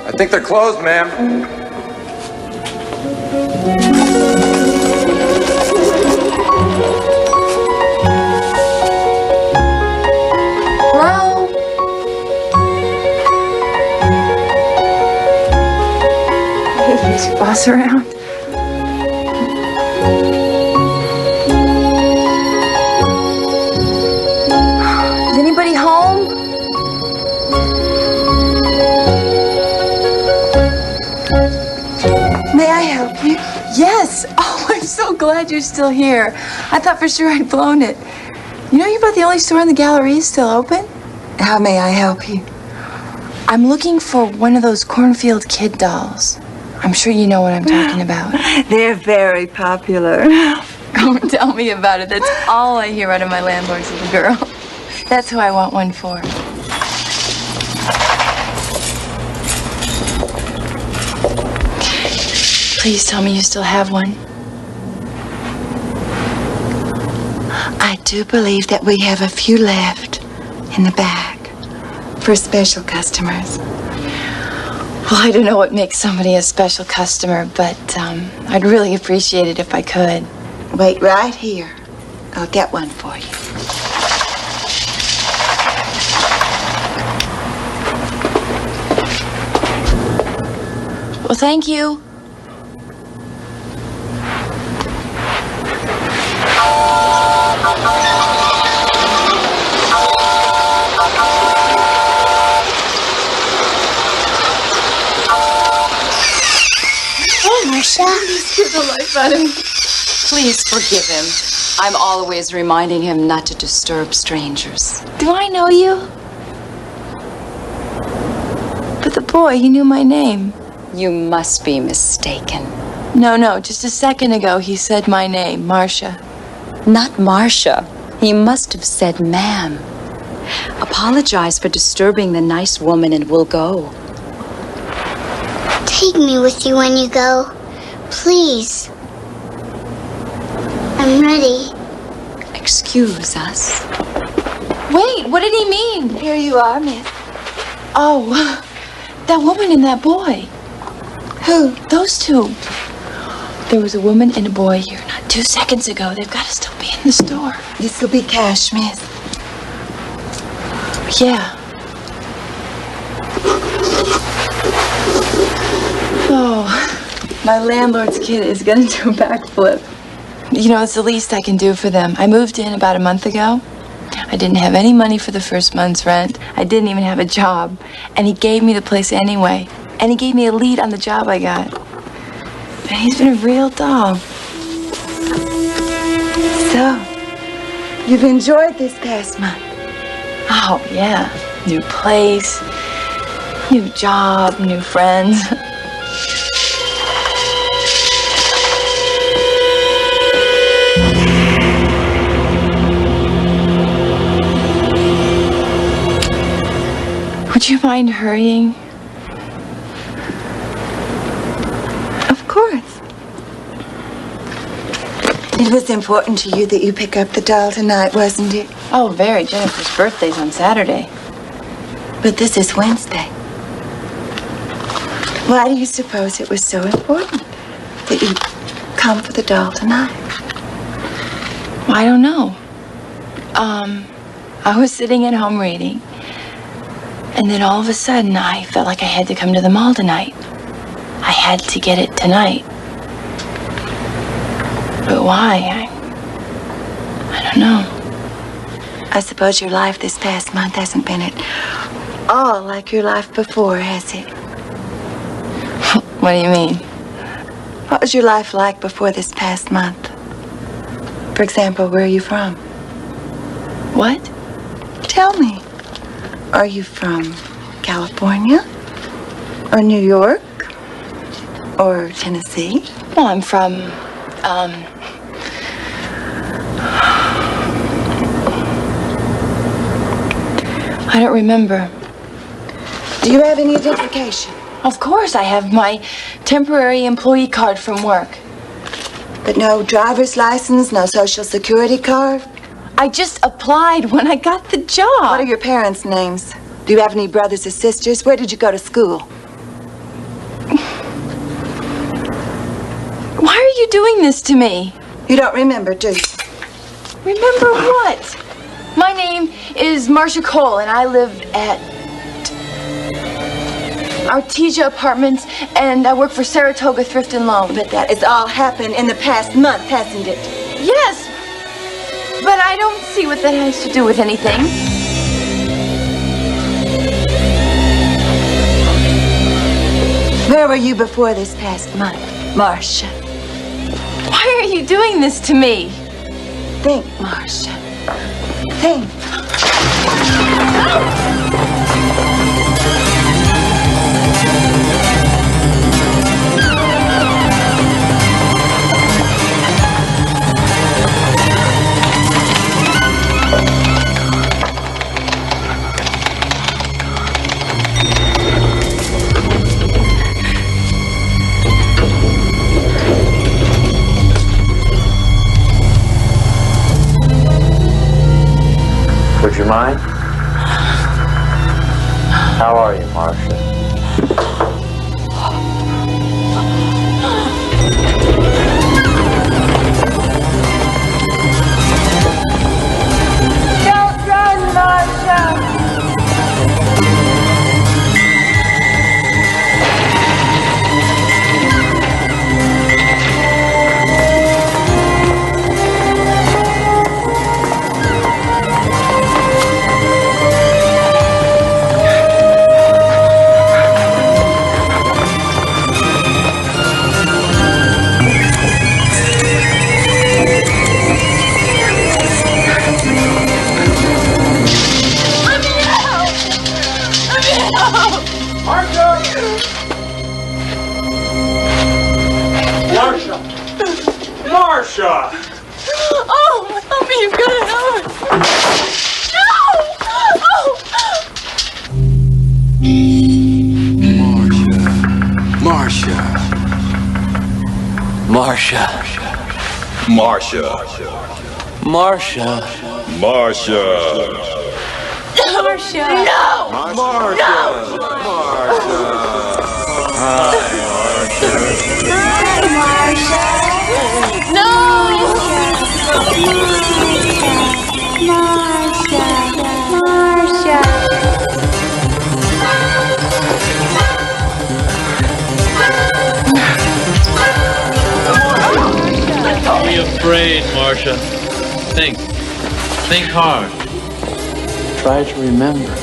[SPEAKER 16] I think they're closed, ma'am.
[SPEAKER 17] Hello? Hey, is your boss around? Is anybody home? glad you're still here. I thought for sure I'd blown it. You know, you're about the only store in the Galleria still open? How may I help you? I'm looking for one of those cornfield kid dolls. I'm sure you know what I'm talking about.
[SPEAKER 11] They're very popular.
[SPEAKER 17] Don't tell me about it. That's all I hear out of my landlord's little girl. That's who I want one for. Please tell me you still have one.
[SPEAKER 11] I do believe that we have a few left in the back for special customers.
[SPEAKER 17] Well, I don't know what makes somebody a special customer, but I'd really appreciate it if I could.
[SPEAKER 11] Wait right here. I'll get one for you.
[SPEAKER 17] Well, thank you.
[SPEAKER 11] Marcia.
[SPEAKER 17] Scared the life out of me. Please forgive him. I'm always reminding him not to disturb strangers. Do I know you? But the boy, he knew my name.
[SPEAKER 15] You must be mistaken.
[SPEAKER 17] No, just a second ago he said my name, Marcia.
[SPEAKER 15] Not Marcia. He must have said ma'am. Apologize for disturbing the nice woman and we'll go.
[SPEAKER 19] Take me with you when you go. Please. I'm ready.
[SPEAKER 15] Excuse us.
[SPEAKER 17] Wait, what did he mean?
[SPEAKER 11] Here you are, miss.
[SPEAKER 17] Oh, that woman and that boy.
[SPEAKER 11] Who?
[SPEAKER 17] Those two. There was a woman and a boy here not 2 seconds ago. They've got to still be in the store.
[SPEAKER 11] This will be cash, miss.
[SPEAKER 17] Yeah. Oh, my landlord's kid is gonna do a backflip. You know, it's the least I can do for them. I moved in about a month ago. I didn't have any money for the first month's rent. I didn't even have a job. And he gave me the place anyway. And he gave me a lead on the job I got. And he's been a real doll.
[SPEAKER 11] So, you've enjoyed this past month?
[SPEAKER 17] Oh, yeah. New place, new job, new friends. Would you mind hurrying?
[SPEAKER 11] Of course. It was important to you that you pick up the doll tonight, wasn't it?
[SPEAKER 17] Oh, very. Jennifer's birthday's on Saturday.
[SPEAKER 11] But this is Wednesday. Why do you suppose it was so important that you come for the doll tonight?
[SPEAKER 17] Well, I don't know. I was sitting at home reading. And then all of a sudden, I felt like I had to come to the mall tonight. I had to get it tonight. But why? I don't know.
[SPEAKER 11] I suppose your life this past month hasn't been at all like your life before, has it?
[SPEAKER 17] What do you mean?
[SPEAKER 11] What was your life like before this past month? For example, where are you from?
[SPEAKER 17] What?
[SPEAKER 11] Tell me. Are you from California? Or New York? Or Tennessee?
[SPEAKER 17] Well, I'm from, I don't remember.
[SPEAKER 11] Do you have any identification?
[SPEAKER 17] Of course, I have my temporary employee card from work.
[SPEAKER 11] But no driver's license, no social security card?
[SPEAKER 17] I just applied when I got the job.
[SPEAKER 11] What are your parents' names? Do you have any brothers or sisters? Where did you go to school?
[SPEAKER 17] Why are you doing this to me?
[SPEAKER 11] You don't remember, do you?
[SPEAKER 17] Remember what? My name is Marcia Cole, and I live at Artesia Apartments, and I work for Saratoga Thrift and Loan.
[SPEAKER 11] But that has all happened in the past month, hasn't it?
[SPEAKER 17] Yes, but I don't see what that has to do with anything.
[SPEAKER 11] Where were you before this past month, Marcia?
[SPEAKER 17] Why are you doing this to me? Think, Marcia. Think.
[SPEAKER 18] Would you mind? How are you, Marcia?
[SPEAKER 17] Don't run, Marcia!
[SPEAKER 16] Marcia!
[SPEAKER 17] Oh, help me, you've got to help me. No! Oh!
[SPEAKER 12] Marcia. Marcia.
[SPEAKER 16] Marcia.
[SPEAKER 12] Marcia.
[SPEAKER 16] Marcia.
[SPEAKER 17] Marcia.
[SPEAKER 16] No!
[SPEAKER 17] Marcia.
[SPEAKER 16] No! Marcia.
[SPEAKER 17] Hi, Marcia.
[SPEAKER 18] Don't be afraid, Marcia. Think. Think hard. Try to remember.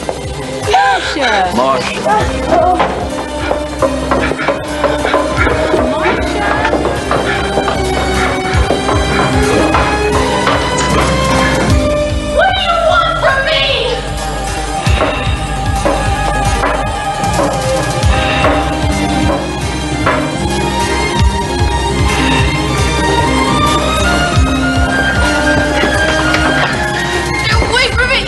[SPEAKER 17] Marcia.
[SPEAKER 18] Marcia.
[SPEAKER 14] What do you want from me?
[SPEAKER 17] Wait for me!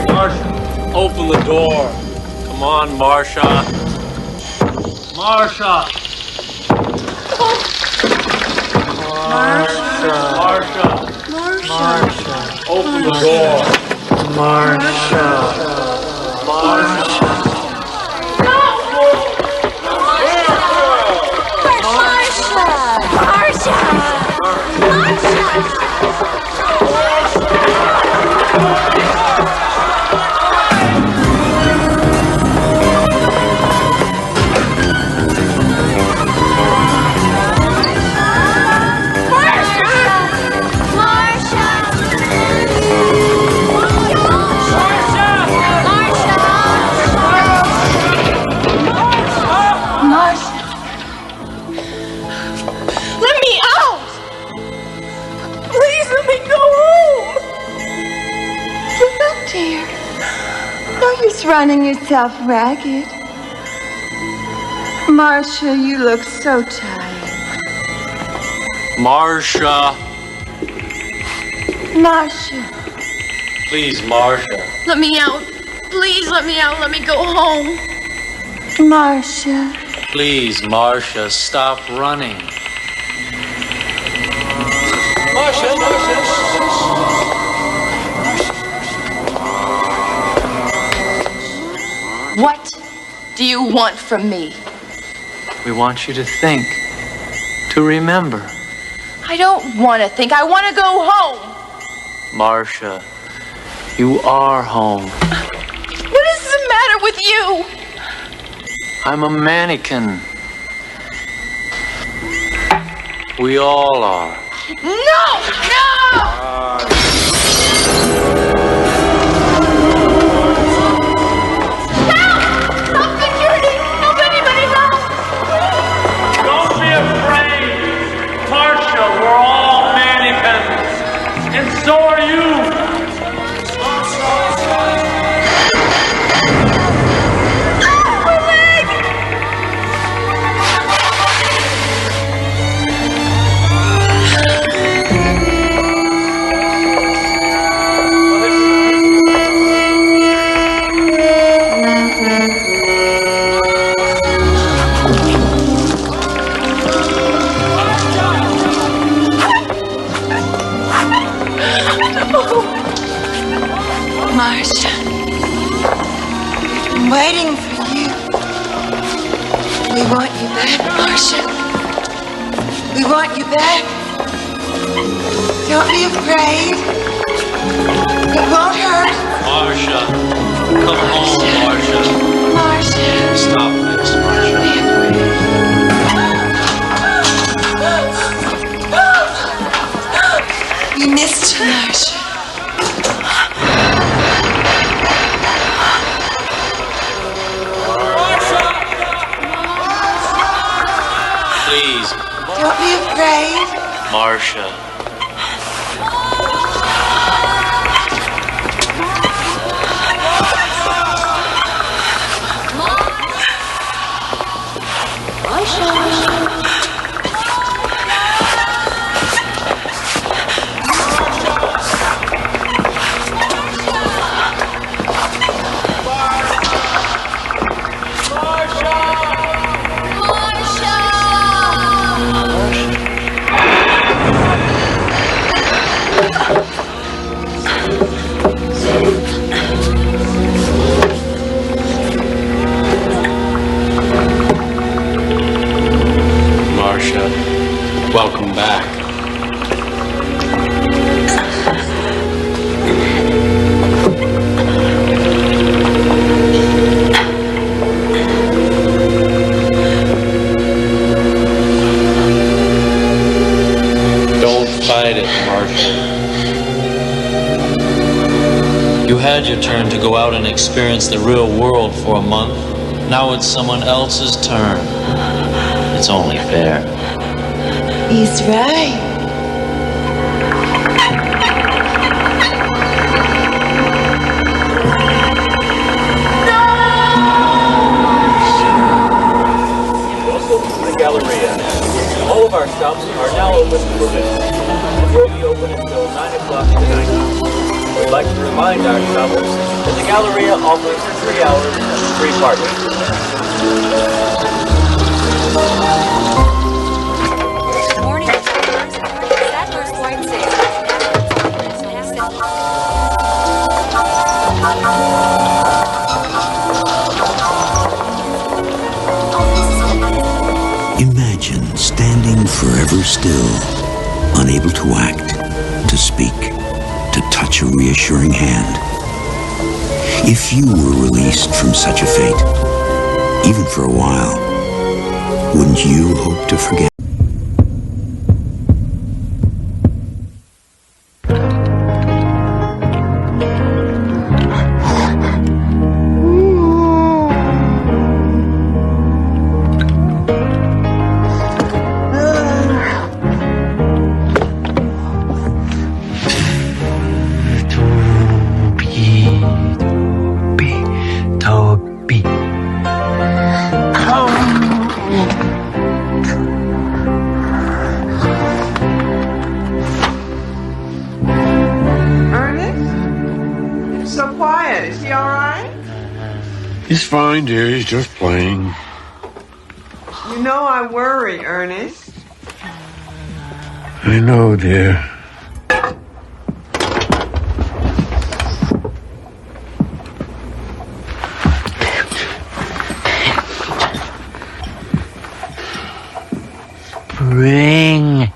[SPEAKER 18] Marcia, open the door. Come on, Marcia. Marcia. Marcia. Marcia. Open the door. Marcia. Marcia.
[SPEAKER 17] Running yourself ragged. Marcia, you look so tired.
[SPEAKER 18] Marcia.
[SPEAKER 17] Marcia.
[SPEAKER 18] Please, Marcia.
[SPEAKER 14] Let me out. Please let me out. Let me go home.
[SPEAKER 17] Marcia.
[SPEAKER 18] Please, Marcia, stop running. Marcia.
[SPEAKER 17] What do you want from me?
[SPEAKER 18] We want you to think, to remember.
[SPEAKER 17] I don't want to think. I want to go home.
[SPEAKER 18] Marcia, you are home.
[SPEAKER 17] What is the matter with you?
[SPEAKER 18] I'm a mannequin. We all are.
[SPEAKER 17] No! waiting for you. We want you back, Marcia. We want you back. Don't be afraid. It won't hurt.
[SPEAKER 18] Marcia, come home, Marcia.
[SPEAKER 17] Marcia.
[SPEAKER 18] Stop this, Marcia.
[SPEAKER 17] We missed you, Marcia.
[SPEAKER 18] Please,
[SPEAKER 17] Don't be afraid.
[SPEAKER 18] Marcia. Marcia, welcome back. Don't fight it, Marcia. You had your turn to go out and experience the real world for a month. Now it's someone else's turn. It's only fair.
[SPEAKER 17] He's right.
[SPEAKER 18] Welcome to the Galleria. All of our shops are now open for business. We'll be open until 9 o'clock tonight. We'd like to remind our shoppers that the Galleria offers 3 hours of free parking.
[SPEAKER 3] Morning, Sadler's White
[SPEAKER 4] Imagine standing forever still, unable to act, to speak, to touch a reassuring hand. If you were released from such a fate, even for a while, wouldn't you hope to forget?
[SPEAKER 20] He's fine, dear. He's just playing.
[SPEAKER 21] You know I worry, Ernest.
[SPEAKER 20] I know, dear.
[SPEAKER 21] Bring.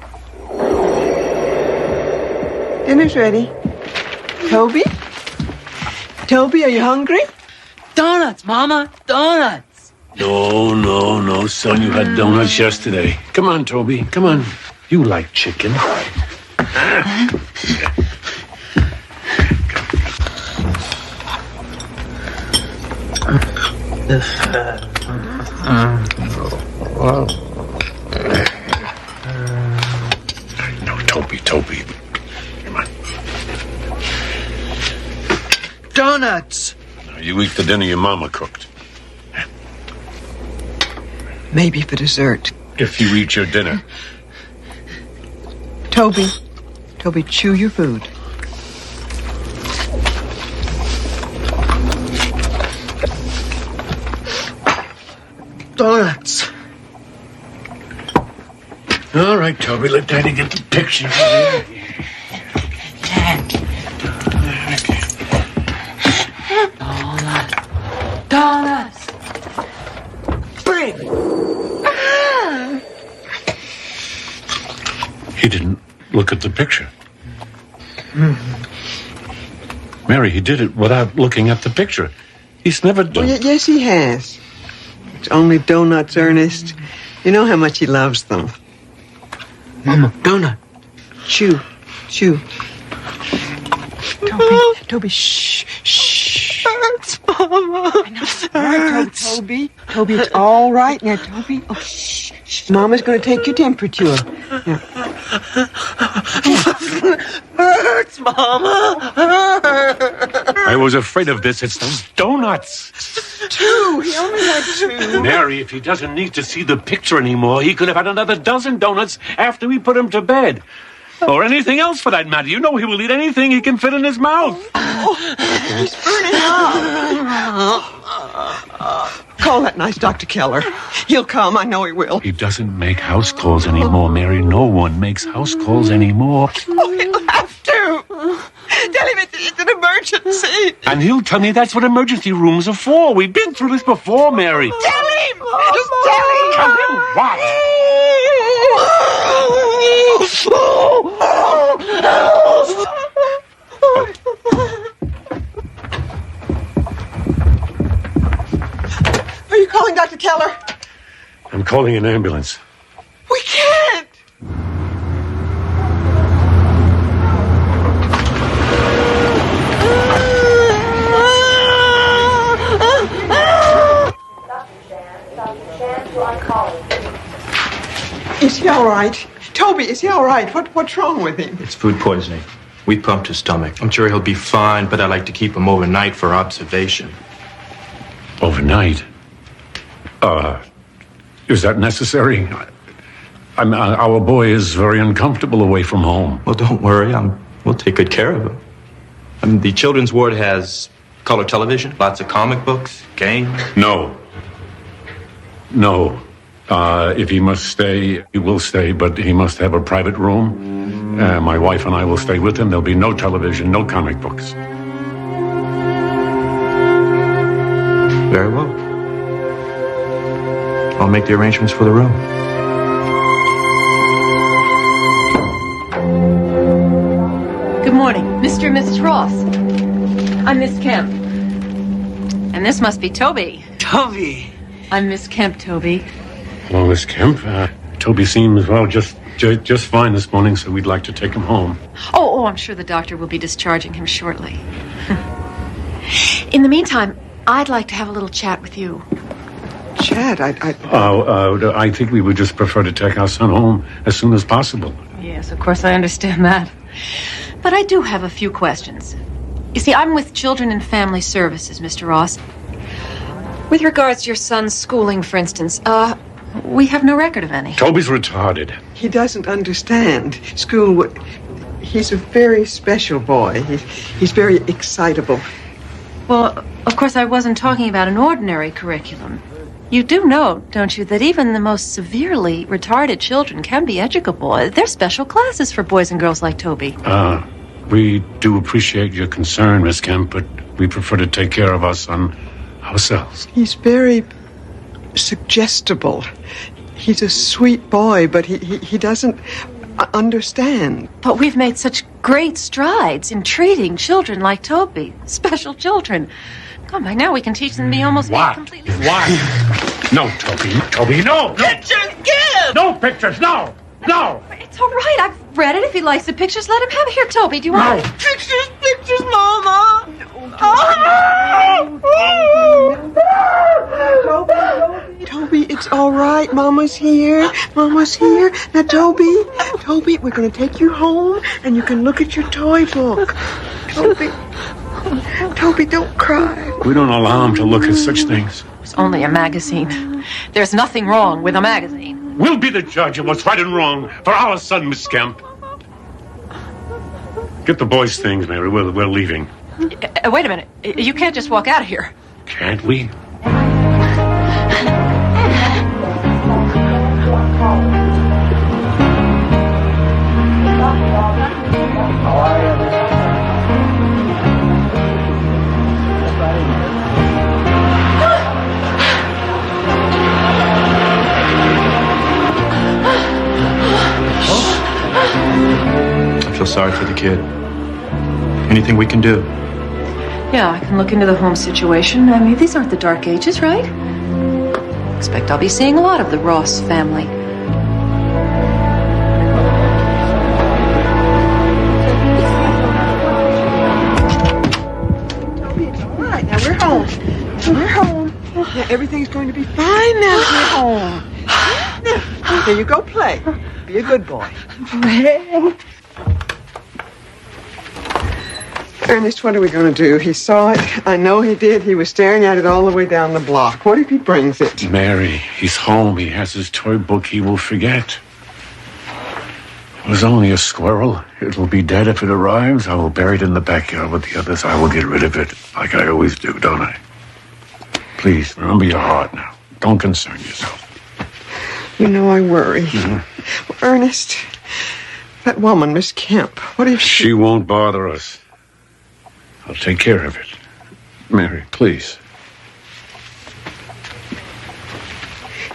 [SPEAKER 21] Dinner's ready. Toby? Toby, are you hungry?
[SPEAKER 1] Donuts, Mama. Donuts.
[SPEAKER 20] No, son. You had donuts yesterday. Come on, Toby. Come on. You like chicken. No, Toby. Come on.
[SPEAKER 21] Donuts.
[SPEAKER 20] You eat the dinner your mama cooked.
[SPEAKER 21] Maybe for dessert.
[SPEAKER 20] If you eat your dinner.
[SPEAKER 21] Toby, chew your food. Donuts.
[SPEAKER 20] All right, Toby, let Daddy get the picture.
[SPEAKER 1] Donuts.
[SPEAKER 20] look at the picture. Mary, he did it without looking at the picture. He's never done it.
[SPEAKER 21] Yes, he has. It's only donuts, Ernest. You know how much he loves them. Mama, donut. Chew. Chew. Toby, shh, shh. Hurts, Mama. I know. Hurts. Toby, it's all right now, Toby. Oh, shh, shh. Mama's going to take your temperature. Now. Hurts, Mama. Hurts.
[SPEAKER 20] I was afraid of this. It's those donuts.
[SPEAKER 21] 2. He only had 2.
[SPEAKER 20] Mary, if he doesn't need to see the picture anymore, he could have had another dozen donuts after we put him to bed. Or anything else for that matter. You know he will eat anything he can fit in his mouth.
[SPEAKER 21] He's burning up. Call that nice Dr. Keller. He'll come. I know he will.
[SPEAKER 20] He doesn't make house calls anymore, Mary. No one makes house calls anymore.
[SPEAKER 21] Oh, he'll have to. Tell him it's an emergency.
[SPEAKER 20] And he'll tell me that's what emergency rooms are for. We've been through this before, Mary.
[SPEAKER 21] Tell him. Just tell him.
[SPEAKER 20] Tell him what?
[SPEAKER 21] Are you calling Dr. Keller?
[SPEAKER 20] I'm calling an ambulance.
[SPEAKER 21] We can't. Is he all right? Toby, is he all right? What's wrong with him?
[SPEAKER 2] It's food poisoning. We pumped his stomach. I'm sure he'll be fine, but I like to keep him overnight for observation.
[SPEAKER 20] Overnight? Is that necessary? Our boy is very uncomfortable away from home.
[SPEAKER 2] Well, don't worry. We'll take good care of him. The children's ward has color television, lots of comic books, games.
[SPEAKER 20] No. If he must stay, he will stay, but he must have a private room. My wife and I will stay with him. There'll be no television, no comic books.
[SPEAKER 2] Very well. I'll make the arrangements for the room.
[SPEAKER 8] Good morning, Mr. and Mrs. Ross. I'm Miss Kemp. And this must be Toby.
[SPEAKER 21] Toby.
[SPEAKER 8] I'm Miss Kemp, Toby.
[SPEAKER 20] Hello, Miss Kemp. Toby seems, well, just fine this morning, so we'd like to take him home.
[SPEAKER 8] Oh, I'm sure the doctor will be discharging him shortly. In the meantime, I'd like to have a little chat with you.
[SPEAKER 21] Chat?
[SPEAKER 20] I think we would just prefer to take our son home as soon as possible.
[SPEAKER 8] Yes, of course, I understand that. But I do have a few questions. You see, I'm with Children and Family Services, Mr. Ross. With regards to your son's schooling, for instance, we have no record of any.
[SPEAKER 20] Toby's retarded.
[SPEAKER 21] He doesn't understand school. He's a very special boy. He's very excitable.
[SPEAKER 8] Well, of course, I wasn't talking about an ordinary curriculum. You do know, don't you, that even the most severely retarded children can be educable. There's special classes for boys and girls like Toby.
[SPEAKER 20] We do appreciate your concern, Miss Kemp, but we prefer to take care of our son ourselves.
[SPEAKER 21] He's very suggestible. He's a sweet boy, but he doesn't understand.
[SPEAKER 8] But we've made such great strides in treating children like Toby, special children. Come by now, we can teach them to be almost completely.
[SPEAKER 20] Why? No, Toby, no!
[SPEAKER 21] Pictures, give!
[SPEAKER 20] No pictures, no!
[SPEAKER 8] It's all right. I've read it. If he likes the pictures, let him have it. Here, Toby, do you want it?
[SPEAKER 21] Pictures, Mama! Toby, it's all right. Mama's here. Now, Toby, we're going to take you home, and you can look at your toy book. Toby, don't cry.
[SPEAKER 20] We don't allow him to look at such things.
[SPEAKER 8] It's only a magazine. There's nothing wrong with a magazine.
[SPEAKER 20] We'll be the judge of what's right and wrong for our son, Miss Kemp. Get the boys' things, Mary. We're leaving.
[SPEAKER 8] Wait a minute. You can't just walk out of here.
[SPEAKER 20] Can't we?
[SPEAKER 2] sorry for the kid. Anything we can do?
[SPEAKER 8] Yeah, I can look into the home situation. I mean, these aren't the dark ages, right? Expect I'll be seeing a lot of the Ross family.
[SPEAKER 21] All right, now we're home. We're home. Now everything's going to be fine now. We're home. Now, here you go play. Be a good boy. Ernest, what are we going to do? He saw it. I know he did. He was staring at it all the way down the block. What if he brings it?
[SPEAKER 20] Mary, he's home. He has his toy book. He will forget. It was only a squirrel. It will be dead if it arrives. I will bury it in the backyard with the others. I will get rid of it, like I always do, don't I? Please, remember your heart now. Don't concern yourself.
[SPEAKER 21] You know I worry. Well, Ernest, that woman, Miss Kemp, what if
[SPEAKER 20] She won't bother us. I'll take care of it. Mary, please.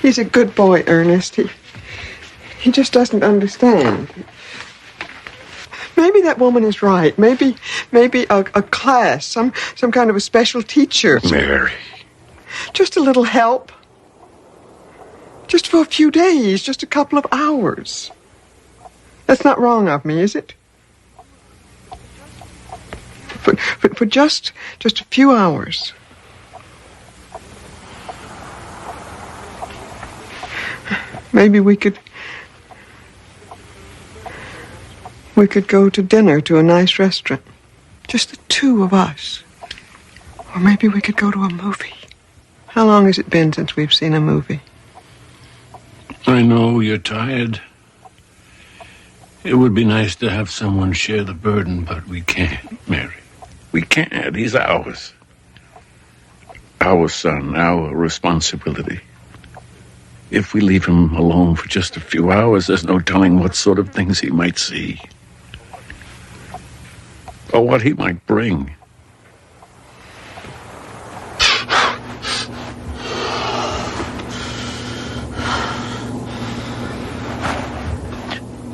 [SPEAKER 21] He's a good boy, Ernest. He just doesn't understand. Maybe that woman is right. Maybe a class, some kind of a special teacher.
[SPEAKER 20] Mary.
[SPEAKER 21] Just a little help. Just for a few days, just a couple of hours. That's not wrong of me, is it? For just a few hours. Maybe we could go to dinner to a nice restaurant. Just the two of us. Or maybe we could go to a movie. How long has it been since we've seen a movie?
[SPEAKER 20] I know you're tired. It would be nice to have someone share the burden, but we can't, Mary. We can't. He's ours. Our son, our responsibility. If we leave him alone for just a few hours, there's no telling what sort of things he might see. Or what he might bring.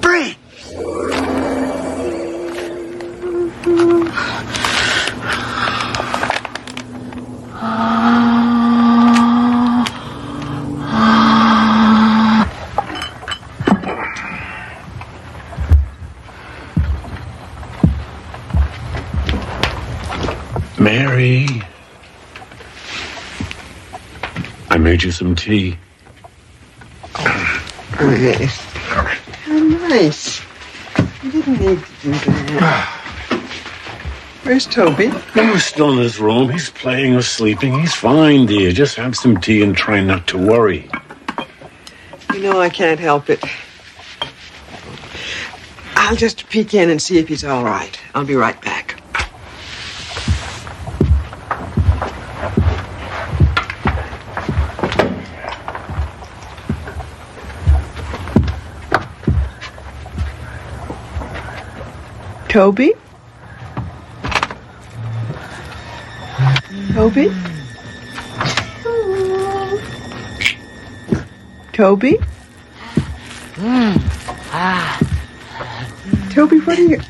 [SPEAKER 21] Bree!
[SPEAKER 20] Mary, I made you some tea.
[SPEAKER 21] Ernest. How nice. You didn't need to do that. Where's Toby?
[SPEAKER 20] He's still in his room. He's playing or sleeping. He's fine, dear. Just have some tea and try not to worry.
[SPEAKER 21] You know I can't help it. I'll just peek in and see if he's all right. I'll be right back. Toby? Toby? Toby? Toby, what are you...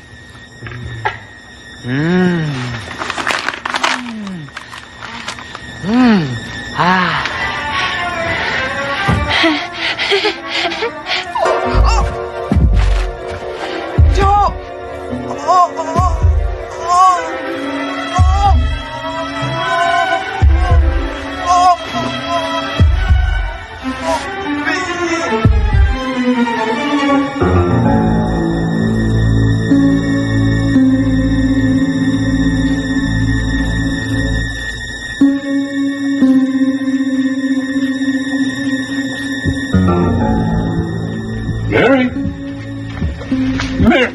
[SPEAKER 20] Mary? Mary?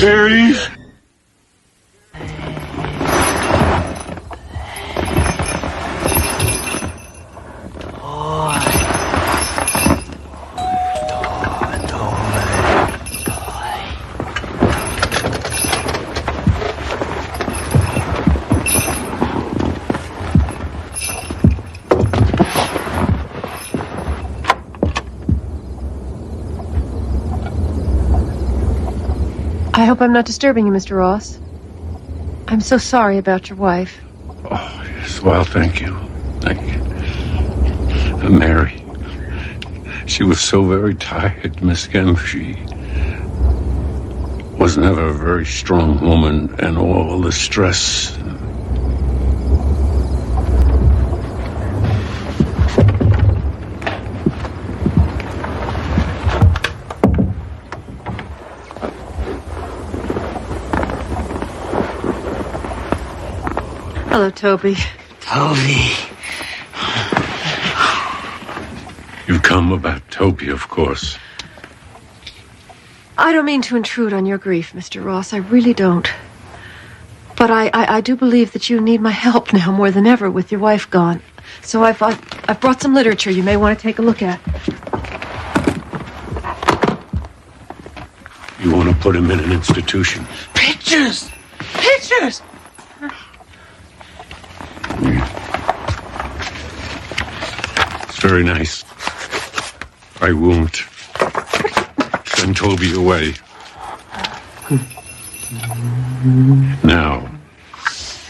[SPEAKER 20] Mary?
[SPEAKER 8] I hope I'm not disturbing you, Mr. Ross. I'm so sorry about your wife.
[SPEAKER 20] Oh, yes. Well, thank you. Thank you. Mary. She was so very tired, Miss Kemp. She was never a very strong woman, and all the stress.
[SPEAKER 8] Hello, Toby.
[SPEAKER 20] Toby. You've come about Toby, of course.
[SPEAKER 8] I don't mean to intrude on your grief, Mr. Ross. I really don't. But I do believe that you need my help now more than ever with your wife gone. So I've brought some literature you may want to take a look at.
[SPEAKER 20] You want to put him in an institution?
[SPEAKER 21] Pictures! Pictures!
[SPEAKER 20] It's very nice. I won't send Toby away. Now,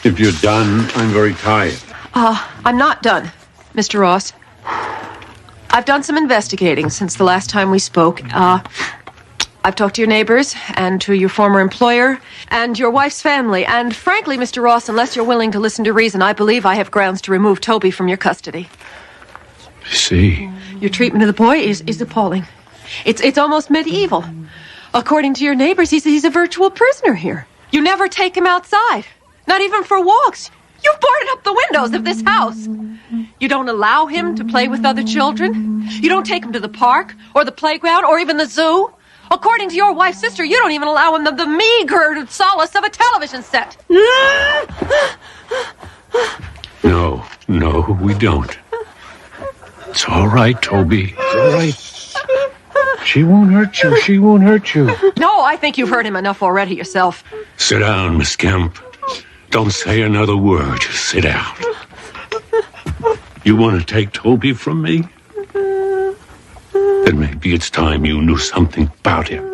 [SPEAKER 20] if you're done, I'm very tired.
[SPEAKER 8] I'm not done, Mr. Ross. I've done some investigating since the last time we spoke. I've talked to your neighbors and to your former employer and your wife's family. And frankly, Mr. Ross, unless you're willing to listen to reason, I believe I have grounds to remove Toby from your custody.
[SPEAKER 20] I see.
[SPEAKER 8] Your treatment of the boy is appalling. It's almost medieval. According to your neighbors, he's a virtual prisoner here. You never take him outside, not even for walks. You've boarded up the windows of this house. You don't allow him to play with other children. You don't take him to the park or the playground or even the zoo. According to your wife's sister, you don't even allow him the meager solace of a television set.
[SPEAKER 20] No, we don't. It's all right, Toby. It's all right. She won't hurt you. She won't hurt you.
[SPEAKER 8] No, I think you've hurt him enough already yourself.
[SPEAKER 20] Sit down, Miss Kemp. Don't say another word. Just sit down. You want to take Toby from me? Then maybe it's time you knew something about him.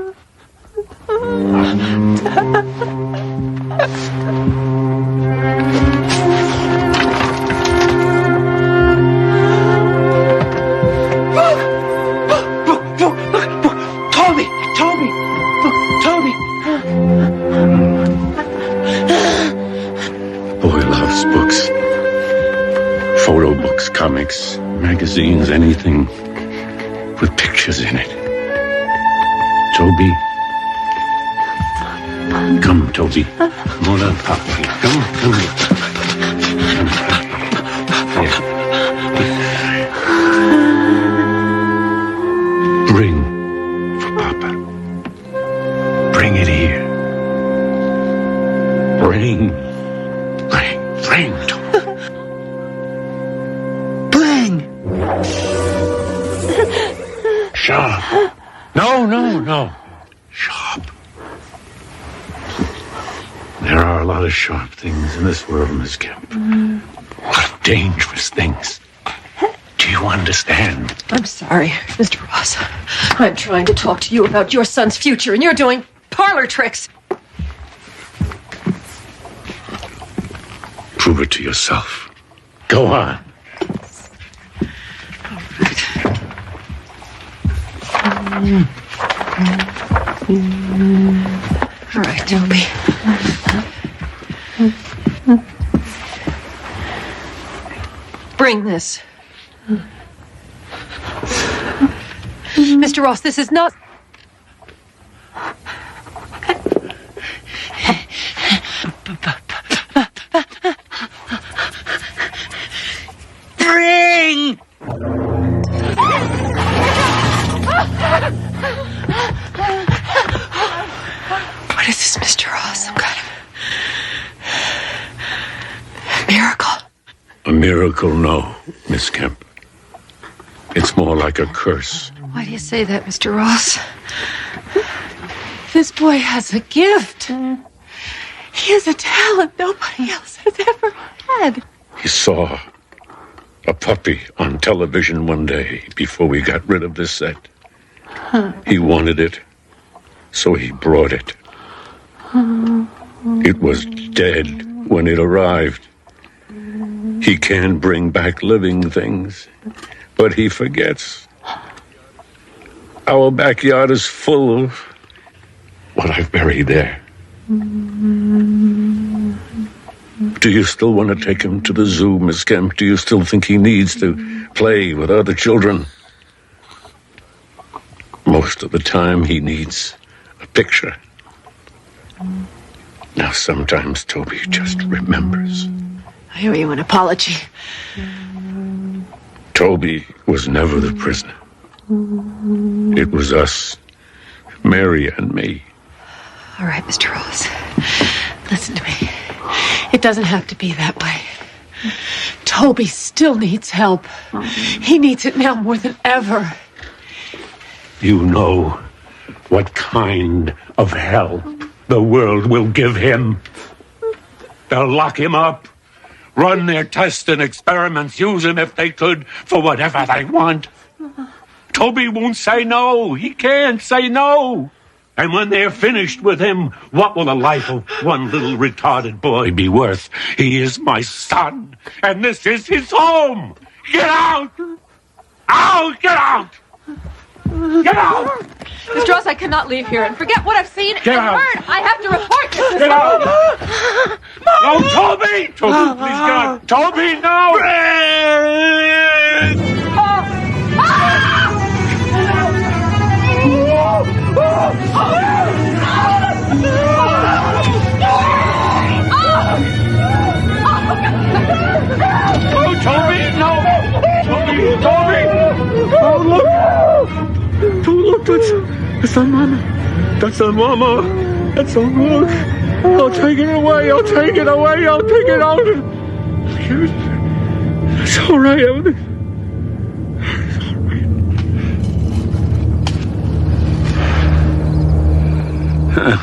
[SPEAKER 20] Boy loves books. Photo books, comics, magazines, anything with pictures in it. Toby. Come, Toby. Come on, Papa. Come here. Bring for Papa. Bring it here. Bring. Sharp. No. Sharp. There are a lot of sharp things in this world, Miss Kemp. A lot of dangerous things. Do you understand?
[SPEAKER 8] I'm sorry, Mr. Ross. I'm trying to talk to you about your son's future, and you're doing parlor tricks.
[SPEAKER 20] Prove it to yourself. Go on.
[SPEAKER 8] All right, Toby. Bring this. Mr. Ross, this is not...
[SPEAKER 21] Bring!
[SPEAKER 8] What is this, Mr. Ross? Some kind of miracle?
[SPEAKER 20] A miracle, no, Miss Kemp. It's more like a curse.
[SPEAKER 8] Why do you say that, Mr. Ross? This boy has a gift. He has a talent nobody else has ever had.
[SPEAKER 20] He saw a puppy on television one day before we got rid of this set. He wanted it, so he brought it. It was dead when it arrived. He can bring back living things, but he forgets. Our backyard is full of what I've buried there. Do you still want to take him to the zoo, Miss Kemp? Do you still think he needs to play with other children? Most of the time, he needs a picture. Now, sometimes Toby just remembers.
[SPEAKER 8] I owe you an apology.
[SPEAKER 20] Toby was never the prisoner. It was us, Mary and me.
[SPEAKER 8] All right, Mr. Ross. Listen to me. It doesn't have to be that way. Toby still needs help. He needs it now more than ever.
[SPEAKER 20] You know what kind of help the world will give him. They'll lock him up, run their tests and experiments, use him if they could for whatever they want. Toby won't say no. He can't say no. And when they're finished with him, what will the life of one little retarded boy be worth? He is my son, and this is his home. Get out! Out! Get out! Get out!
[SPEAKER 6] Mr. Ross, I cannot leave here and forget what I've seen
[SPEAKER 20] Get
[SPEAKER 6] and
[SPEAKER 20] out.
[SPEAKER 6] heard. I have to report this.
[SPEAKER 20] Get out! No, Toby! Toby, please get out! Toby, no! Oh, Toby, no! Toby! Oh, look! Oh, look, that's our mama. That's our mama. That's our mama. I'll take it away. I'll take it away. I'll take it out. It's all right, Evan.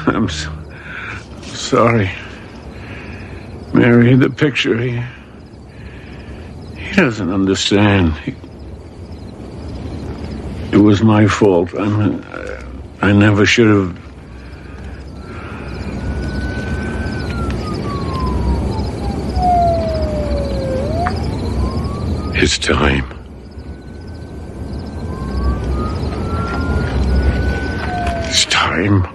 [SPEAKER 20] I'm sorry. Mary, the picture, he doesn't understand. It was my fault. I never should have. It's time. It's time.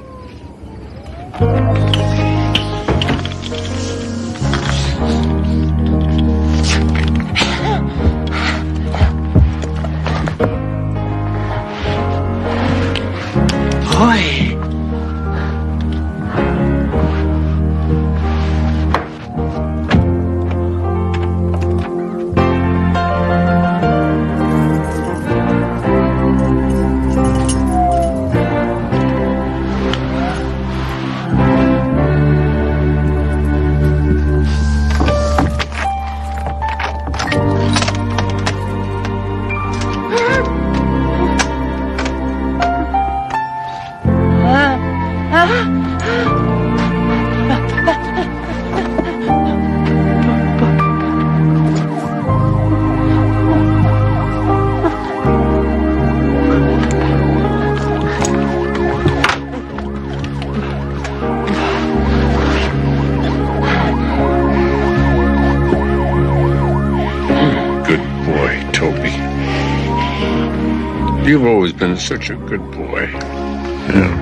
[SPEAKER 20] You've always been such a good boy. Yeah.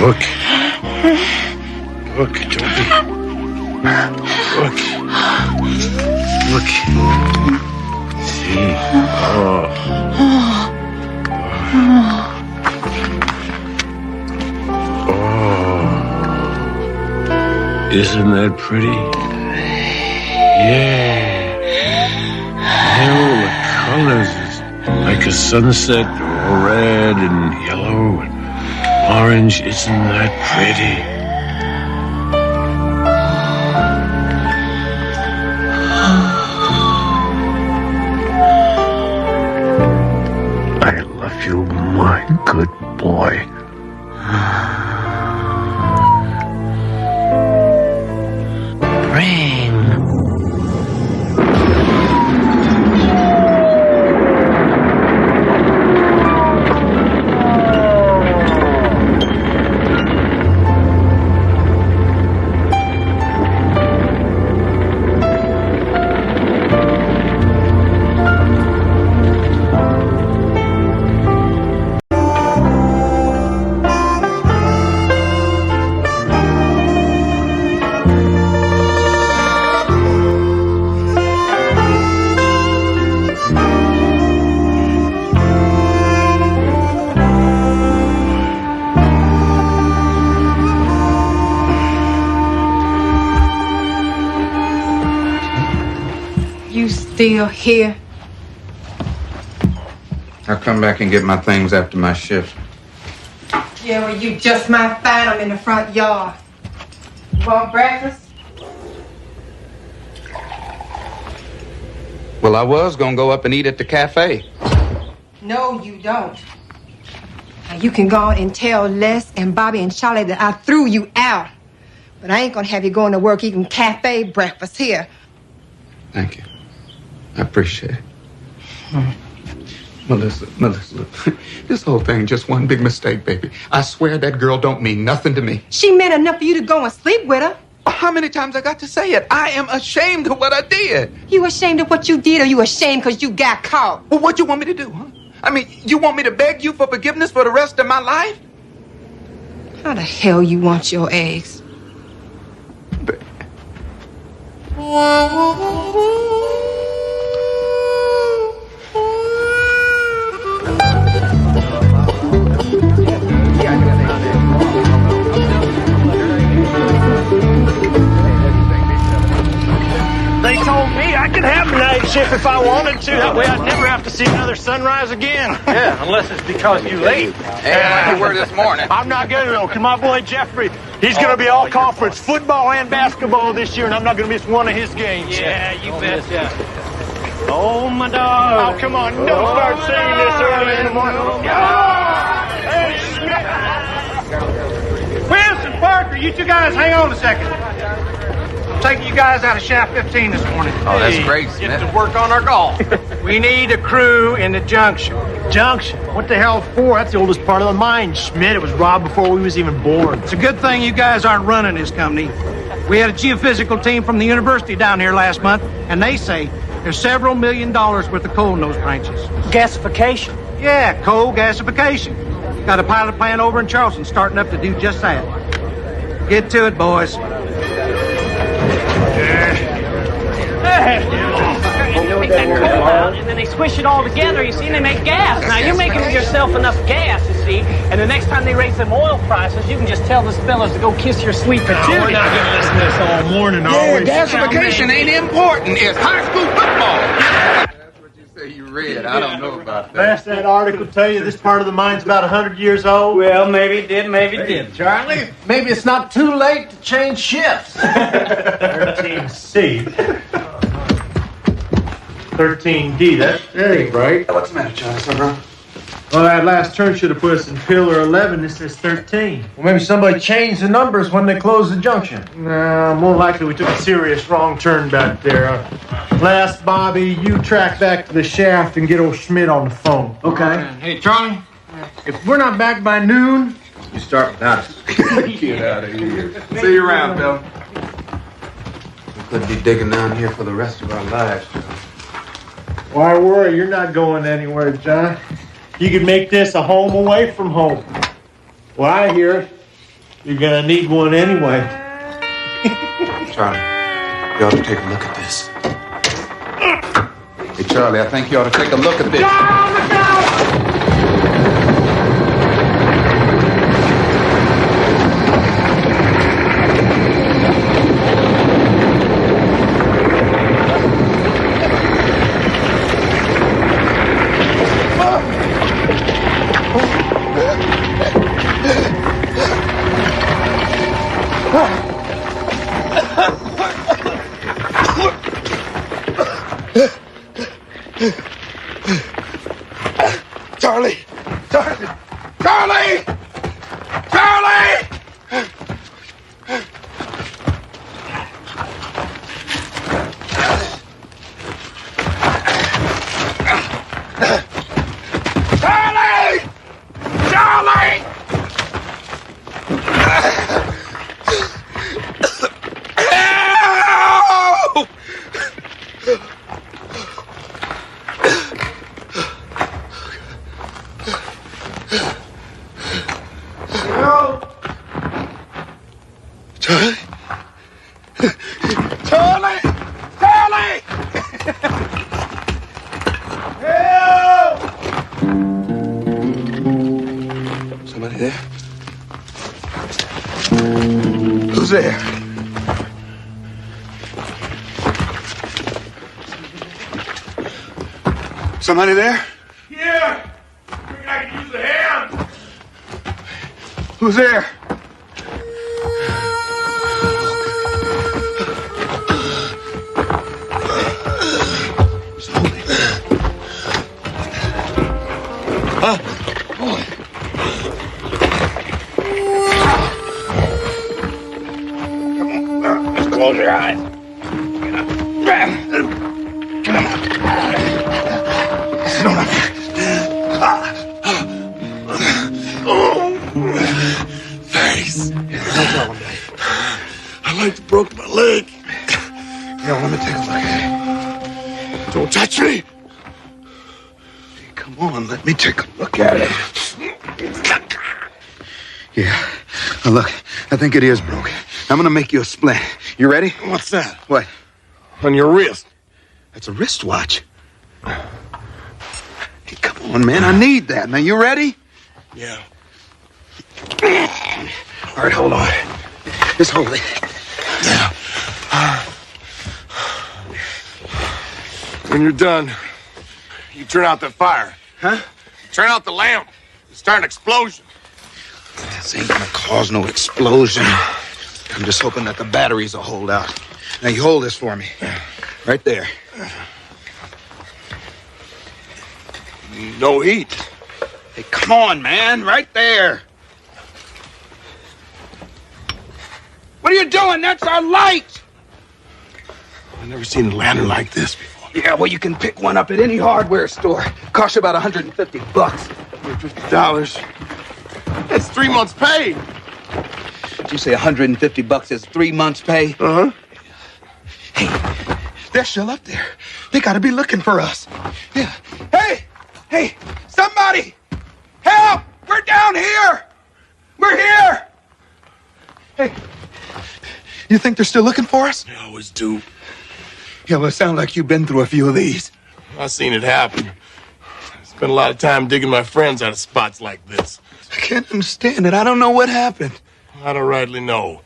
[SPEAKER 20] Look. Look, Toby. Look. Look. See? Oh. Oh. Isn't that pretty? Yeah. Oh, the colors is like a sunset, red and yellow and orange. Isn't that pretty? I love you, my good boy.
[SPEAKER 21] still here?
[SPEAKER 9] I'll come back and get my things after my shift.
[SPEAKER 21] Yeah, well, you just might find them in the front yard. You want breakfast?
[SPEAKER 9] Well, I was gonna go up and eat at the cafe.
[SPEAKER 21] No, you don't. Now, you can go on and tell Les and Bobby and Charlie that I threw you out. But I ain't gonna have you going to work eating cafe breakfast here.
[SPEAKER 9] Thank you. I appreciate it. Melissa, look, this whole thing just one big mistake, baby. I swear that girl don't mean nothing to me.
[SPEAKER 21] She meant enough for you to go and sleep with her.
[SPEAKER 9] How many times I got to say it? I am ashamed of what I did.
[SPEAKER 21] You ashamed of what you did, or you ashamed because you got caught?
[SPEAKER 9] Well, what you want me to do, huh? I mean, you want me to beg you for forgiveness for the rest of my life?
[SPEAKER 21] How the hell you want your eggs?
[SPEAKER 18] They told me I could have a night shift if I wanted to. That way I'd never have to see another sunrise again. Yeah, unless it's because you late.
[SPEAKER 9] Yeah, you were this morning.
[SPEAKER 18] I'm not going to, though, because my boy Jeffrey, he's going to be all conference football and basketball this year, and I'm not going to miss one of his games. Yeah, you bet. Oh, my dog. Oh, come on. Don't start singing this early in the morning. Hey, Schmidt. Wilson, Parker, you two guys hang on a second. Taking you guys out of shaft 15 this morning.
[SPEAKER 9] Oh, that's great, Smith.
[SPEAKER 18] Get to work on our golf. We need a crew in the junction. Junction? What the hell for? That's the oldest part of the mine, Schmidt. It was robbed before we was even born.
[SPEAKER 22] It's a good thing you guys aren't running this company. We had a geophysical team from the university down here last month, and they say there's several $1 million worth of coal in those branches.
[SPEAKER 18] Gasification?
[SPEAKER 22] Yeah, coal gasification. Got a pilot plant over in Charleston starting up to do just that. Get to it, boys.
[SPEAKER 23] They take that coal out, and then they squish it all together, you see, and they make gas. Now, you're making yourself enough gas, you see, and the next time they raise them oil prices, you can just tell those fellas to go kiss your sweet patootie.
[SPEAKER 18] We're not going to listen to this all morning,
[SPEAKER 9] Yeah, gasification ain't important. It's high school football. That's what you say you read. I don't know about that.
[SPEAKER 18] That's that article tell you this part of the mine's about 100 years old?
[SPEAKER 5] Well, maybe it did, maybe it did. Charlie, maybe it's not too late to change shifts.
[SPEAKER 18] 13C. 13D, that ain't right.
[SPEAKER 9] What's the matter, Charlie? Bro?
[SPEAKER 18] Well, that last turn should have put us in pillar 11. This says 13.
[SPEAKER 5] Well, maybe somebody changed the numbers when they closed the junction.
[SPEAKER 18] Nah, more likely we took a serious wrong turn back there. Last, Bobby, you track back to the shaft and get old Schmidt on the phone.
[SPEAKER 5] Okay. Hey, Charlie,
[SPEAKER 18] if we're not back by noon,
[SPEAKER 9] You start without us. Get out of here. See you around, Bill. We could be digging down here for the rest of our lives, Joe.
[SPEAKER 18] why worry? You're not going anywhere, John. You could make this a home away from home. Well, I hear you're gonna need one anyway.
[SPEAKER 9] Charlie, you ought to take a look at this. Hey, Charlie, I think you ought to take a look at this. Charlie! Charlie! Charlie! Charlie! Charlie! Charlie! Help! Charlie? Charlie! Charlie! Help! Somebody there? Who's there? Somebody there?
[SPEAKER 16] Yeah! I can use a hand!
[SPEAKER 9] Who's there?
[SPEAKER 16] Close your eyes.
[SPEAKER 9] Come on. Sit on Thanks. No problem, buddy.
[SPEAKER 16] I like to broke my leg.
[SPEAKER 9] Yeah, let me take a look at it.
[SPEAKER 16] Don't touch me.
[SPEAKER 9] Come on, let me take a look at it. Yeah. Now look, I think it is broken. I'm gonna make you a splint. You ready?
[SPEAKER 16] What's that?
[SPEAKER 9] What?
[SPEAKER 16] On your wrist.
[SPEAKER 9] That's a wristwatch. Hey, come on, man. I need that. Now, you ready?
[SPEAKER 16] Yeah.
[SPEAKER 9] All right, hold on. Just hold it.
[SPEAKER 16] Yeah. When you're done, you turn out the fire.
[SPEAKER 9] Huh?
[SPEAKER 16] Turn out the lamp. Start an explosion.
[SPEAKER 9] This ain't gonna cause no explosion. I'm just hoping that the batteries will hold out. Now, you hold this for me. Right there.
[SPEAKER 16] No heat.
[SPEAKER 9] Hey, come on, man. Right there. What are you doing? That's our light.
[SPEAKER 16] I've never seen a lantern like this before.
[SPEAKER 9] Yeah, well, you can pick one up at any hardware store. Costs you about $150.
[SPEAKER 16] $50. That's 3 months' pay.
[SPEAKER 9] Did you say $150 is 3 months' pay?
[SPEAKER 16] Uh-huh.
[SPEAKER 9] Hey, they're still up there. They gotta be looking for us. Yeah. Hey, somebody! Help! We're down here! We're here! Hey, you think they're still looking for us?
[SPEAKER 16] They always do.
[SPEAKER 9] Yeah, well, it sounds like you've been through a few of these.
[SPEAKER 16] I've seen it happen. I spent a lot of time digging my friends out of spots like this.
[SPEAKER 9] I can't understand it. I don't know what happened.
[SPEAKER 16] I don't rightly know.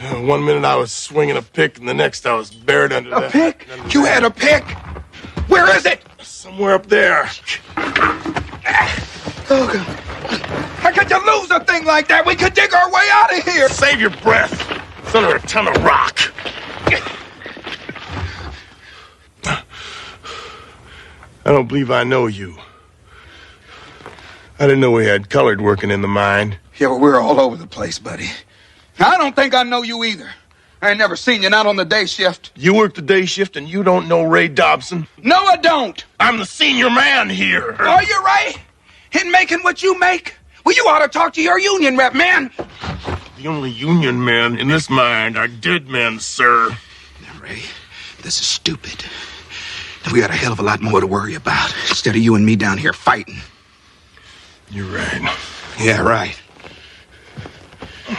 [SPEAKER 16] 1 minute I was swinging a pick, and the next I was buried under that.
[SPEAKER 9] A pick? You had a pick? Where is it?
[SPEAKER 16] Somewhere up there.
[SPEAKER 9] Oh, God. How could you lose a thing like that? We could dig our way out of here.
[SPEAKER 16] Save your breath. It's under a ton of rock. I don't believe I know you. I didn't know we had colored working in the mine.
[SPEAKER 9] Yeah, well, we're all over the place, buddy. I don't think I know you either. I ain't never seen you, not on the day shift.
[SPEAKER 16] You work the day shift and you don't know Ray Dobson?
[SPEAKER 9] No, I don't.
[SPEAKER 16] I'm the senior man here.
[SPEAKER 9] Are you right? In making what you make? Well, you ought to talk to your union rep, man.
[SPEAKER 16] The only union men in this mine are dead men, sir.
[SPEAKER 9] Now, Ray, this is stupid. We got a hell of a lot more to worry about instead of you and me down here fighting.
[SPEAKER 16] You're right.
[SPEAKER 9] Yeah, right.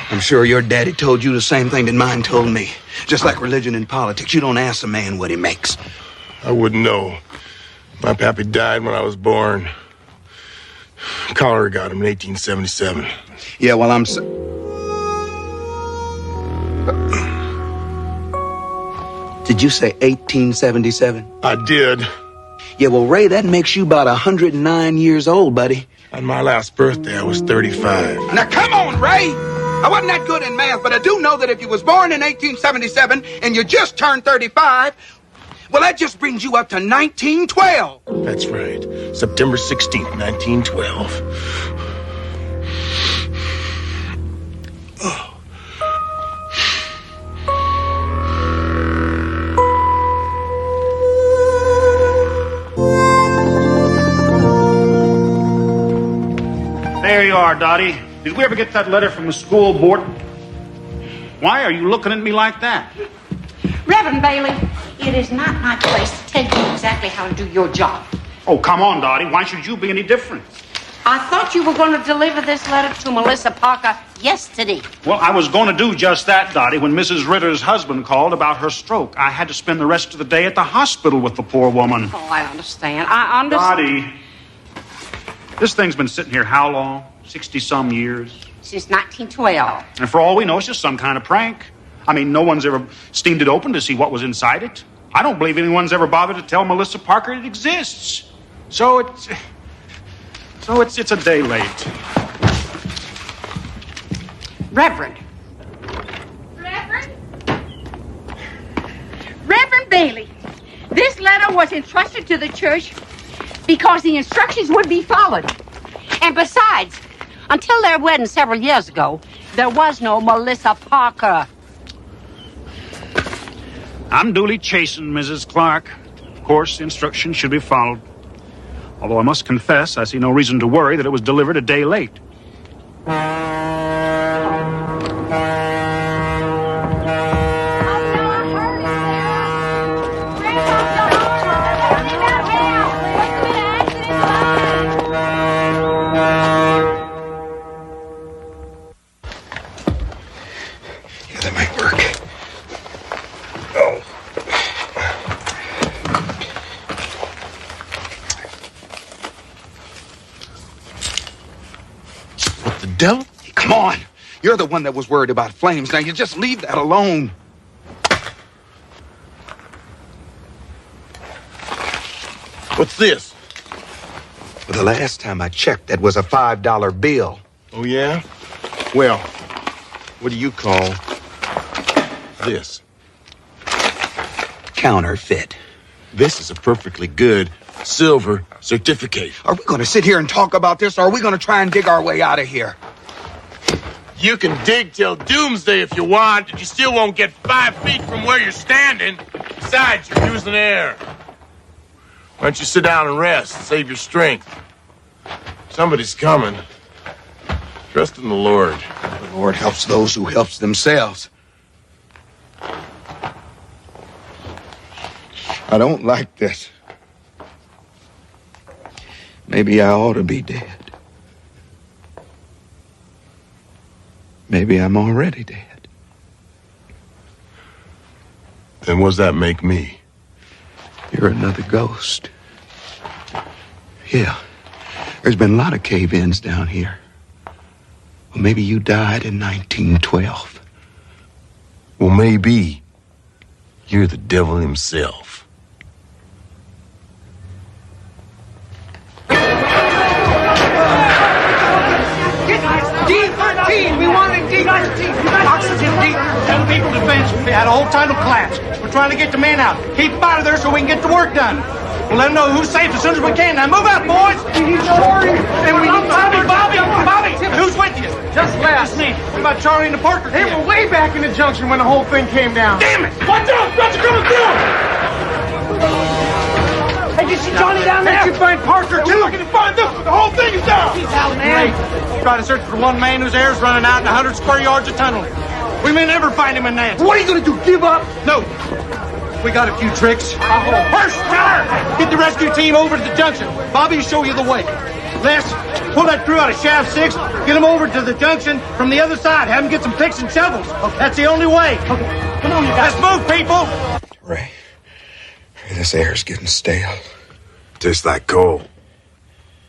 [SPEAKER 9] I'm sure your daddy told you the same thing that mine told me. Just like religion and politics, you don't ask a man what he makes.
[SPEAKER 16] I wouldn't know. My pappy died when I was born. Cholera got him in 1877.
[SPEAKER 9] Yeah, well, Did you say 1877?
[SPEAKER 16] I did.
[SPEAKER 9] Yeah, well, Ray, that makes you about 109 years old, buddy.
[SPEAKER 16] On my last birthday, I was 35.
[SPEAKER 9] Now, come on, Ray! I wasn't that good in math, but I do know that if you was born in 1877 and you just turned 35, well, that just brings you up to 1912.
[SPEAKER 16] That's right. September 16th, 1912. Oh.
[SPEAKER 22] There you are, Dottie. Did we ever get that letter from the school board? Why are you looking at me like that?
[SPEAKER 8] Reverend Bailey, it is not my place to tell you exactly how to do your job.
[SPEAKER 22] Oh, come on, Dottie. Why should you be any different?
[SPEAKER 8] I thought you were going to deliver this letter to Melissa Parker yesterday.
[SPEAKER 22] Well, I was going to do just that, Dottie, when Mrs. Ritter's husband called about her stroke. I had to spend the rest of the day at the hospital with the poor woman.
[SPEAKER 8] Oh, I understand. I understand.
[SPEAKER 22] Dottie, this thing's been sitting here how long? 60-some years?
[SPEAKER 8] Since 1912.
[SPEAKER 22] And for all we know, it's just some kind of prank. I mean, no one's ever steamed it open to see what was inside it. I don't believe anyone's ever bothered to tell Melissa Parker it exists. So it's a day late.
[SPEAKER 7] Reverend Bailey, this letter was entrusted to the church because the instructions would be followed. And besides, until their wedding several years ago, there was no Melissa Parker.
[SPEAKER 22] I'm duly chastened, Mrs. Clark. Of course, the instructions should be followed. Although I must confess, I see no reason to worry that it was delivered a day late.
[SPEAKER 9] Yeah, that might work. Oh.
[SPEAKER 16] What the devil?
[SPEAKER 9] Come on. You're the one that was worried about flames. Now, you just leave that alone.
[SPEAKER 16] What's this?
[SPEAKER 9] Well, the last time I checked, that was a $5 bill.
[SPEAKER 16] Oh, yeah? Well, what do you call this?
[SPEAKER 9] Counterfeit.
[SPEAKER 16] This is a perfectly good silver certificate.
[SPEAKER 9] Are we going to sit here and talk about this, or are we going to try and dig our way out of here?
[SPEAKER 16] You can dig till doomsday if you want, but you still won't get 5 feet from where you're standing. Besides, you're using air. Why don't you sit down and rest, save your strength? Somebody's coming. Trust in the Lord.
[SPEAKER 9] The Lord helps those who helps themselves. I don't like this. Maybe I ought to be dead. Maybe I'm already dead.
[SPEAKER 16] Then what does that make me?
[SPEAKER 9] You're another ghost. Yeah. There's been a lot of cave-ins down here. Well, maybe you died in 1912.
[SPEAKER 16] Well, maybe you're the devil himself.
[SPEAKER 22] D13! We wanted D13! Oxygen D. Tell people defense. We had a whole title class. We're trying to get the men out. Keep them out of there so we can get the work done. We'll let them know who's safe as soon as we can. Now move out, boys! We need Charlie! And we need Bobby! Who's with you? Just last. Just me. What about Charlie and the Parker kid? They were way back in the junction when the whole thing came down. Damn it! Watch out! Got you coming through! Hey, did you see Johnny down there? Did you find Parker, too? We're looking to find them, but the whole thing is down! He's out, man. Try to search for one man whose air's running out in 100 square yards of tunnel. We may never find him in that. What are you going to do, give up? No. We got a few tricks. First, Tyler, get the rescue team over to the junction. Bobby will show you the way. Les, pull that crew out of Shaft 6. Get them over to the junction from the other side. Have them get some picks and shovels. Okay. That's the only way. Okay. Come on, you guys. Let's move, people.
[SPEAKER 9] Ray, this air's getting stale.
[SPEAKER 16] Tastes like coal.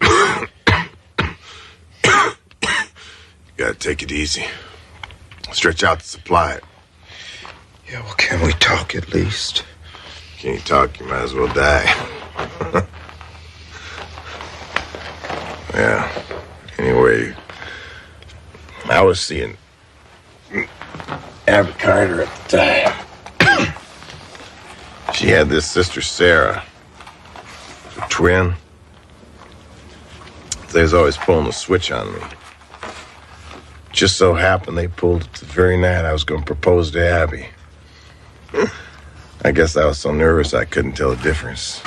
[SPEAKER 16] You gotta take it easy. Stretch out to supply it.
[SPEAKER 9] Yeah, well, can we talk at least?
[SPEAKER 16] Can't talk, you might as well die. Yeah. Anyway, I was seeing Abby Carter at the time. She had this sister, Sarah. A twin. They was always pulling the switch on me. Just so happened they pulled it the very night I was going to propose to Abby. I guess I was so nervous I couldn't tell the difference.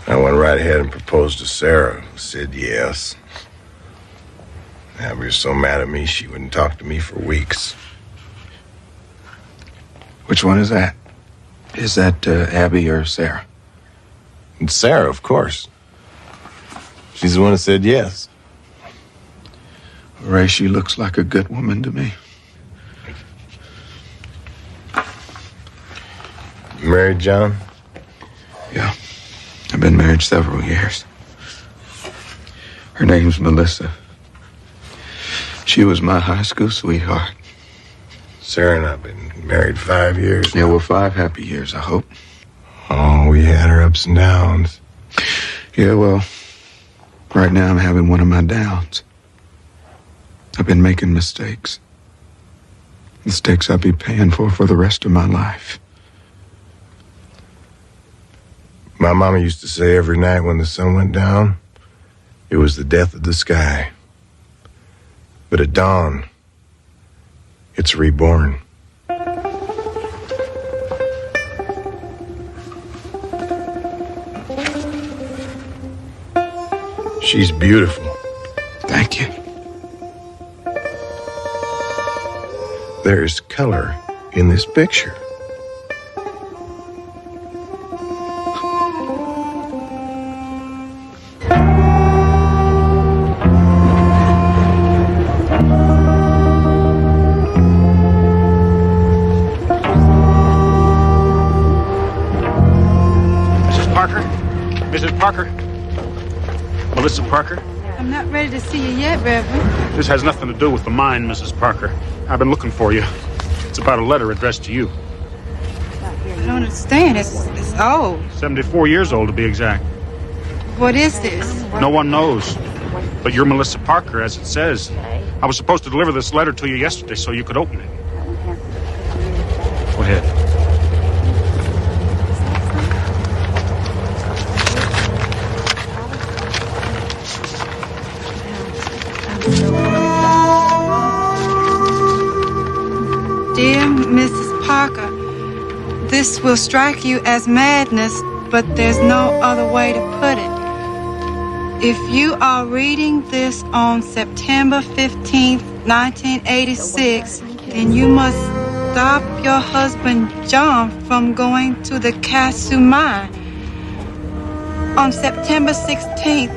[SPEAKER 16] I went right ahead and proposed to Sarah, who said yes. Abby was so mad at me she wouldn't talk to me for weeks.
[SPEAKER 9] Which one is that? Is that Abby or Sarah?
[SPEAKER 16] It's Sarah, of course. She's the one that said yes.
[SPEAKER 9] Ray, she looks like a good woman to me.
[SPEAKER 16] You married, John?
[SPEAKER 9] Yeah. I've been married several years. Her name's Melissa. She was my high school sweetheart.
[SPEAKER 16] Sarah and I have been married 5 years.
[SPEAKER 9] Yeah, well, 5 happy years, I hope.
[SPEAKER 16] Oh, we had our ups and downs.
[SPEAKER 9] Yeah, well, right now I'm having one of my downs. I've been making mistakes. Mistakes I'll be paying for the rest of my life.
[SPEAKER 16] My mama used to say every night when the sun went down, it was the death of the sky. But at dawn, it's reborn. She's beautiful.
[SPEAKER 9] Thank you.
[SPEAKER 16] There's color in this picture.
[SPEAKER 22] Mrs. Parker? Melissa Parker?
[SPEAKER 10] I'm not ready to see you yet, Reverend.
[SPEAKER 22] This has nothing to do with the mine, Mrs. Parker. I've been looking for you. It's about a letter addressed to you.
[SPEAKER 10] I don't understand. It's old.
[SPEAKER 22] 74 years old, to be exact.
[SPEAKER 10] What is this?
[SPEAKER 22] No one knows. But you're Melissa Parker, as it says. I was supposed to deliver this letter to you yesterday so you could open it. Go ahead.
[SPEAKER 10] Dear Mrs. Parker, this will strike you as madness, but there's no other way to put it. If you are reading this on September 15th, 1986, then you must stop your husband John from going to the Casu mine. On September 16th,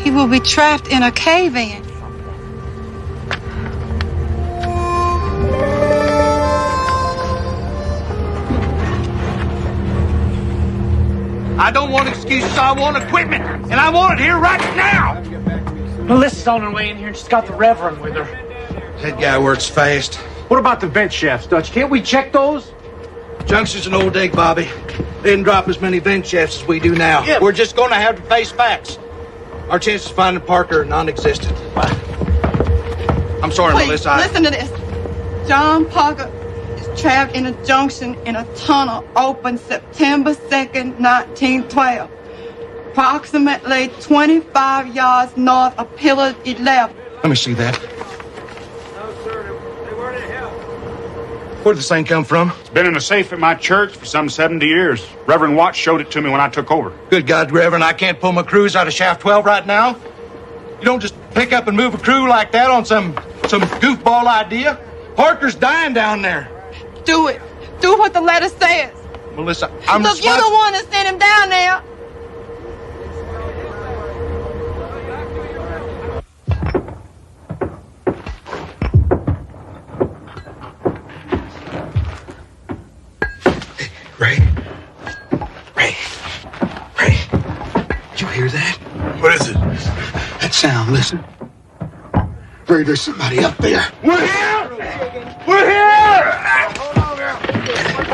[SPEAKER 10] he will be trapped in a cave-in.
[SPEAKER 22] I don't want excuses. I want equipment. And I want it here right now.
[SPEAKER 23] Melissa's on her way in here and she's got the Reverend with her.
[SPEAKER 22] That guy works fast.
[SPEAKER 23] What about the vent shafts, Dutch? Can't we check those?
[SPEAKER 22] Junction's an old egg, Bobby. They didn't drop as many vent shafts as we do now.
[SPEAKER 23] Yeah.
[SPEAKER 22] We're just going to have to face facts. Our chances of finding Parker are non-existent. I'm sorry,
[SPEAKER 10] Please,
[SPEAKER 22] Melissa.
[SPEAKER 10] listen to this. John Parker is trapped in a junction in a tunnel opened September 2nd, 1912. Approximately 25 yards north of Pillar 11.
[SPEAKER 22] Let me see that. Where did this thing come from? It's been in a safe at my church for some 70 years. Reverend Watts showed it to me when I took over.
[SPEAKER 9] Good God, Reverend, I can't pull my crews out of shaft 12 right now. You don't just pick up and move a crew like that on some goofball idea. Parker's dying down there.
[SPEAKER 10] Do it. Do what the letter says.
[SPEAKER 9] Melissa, I'm
[SPEAKER 10] Look, you're the one that sent him down there.
[SPEAKER 9] Did you hear that?
[SPEAKER 16] What is it?
[SPEAKER 9] That sound, listen. Ray, there's somebody up there.
[SPEAKER 16] We're here! We're here!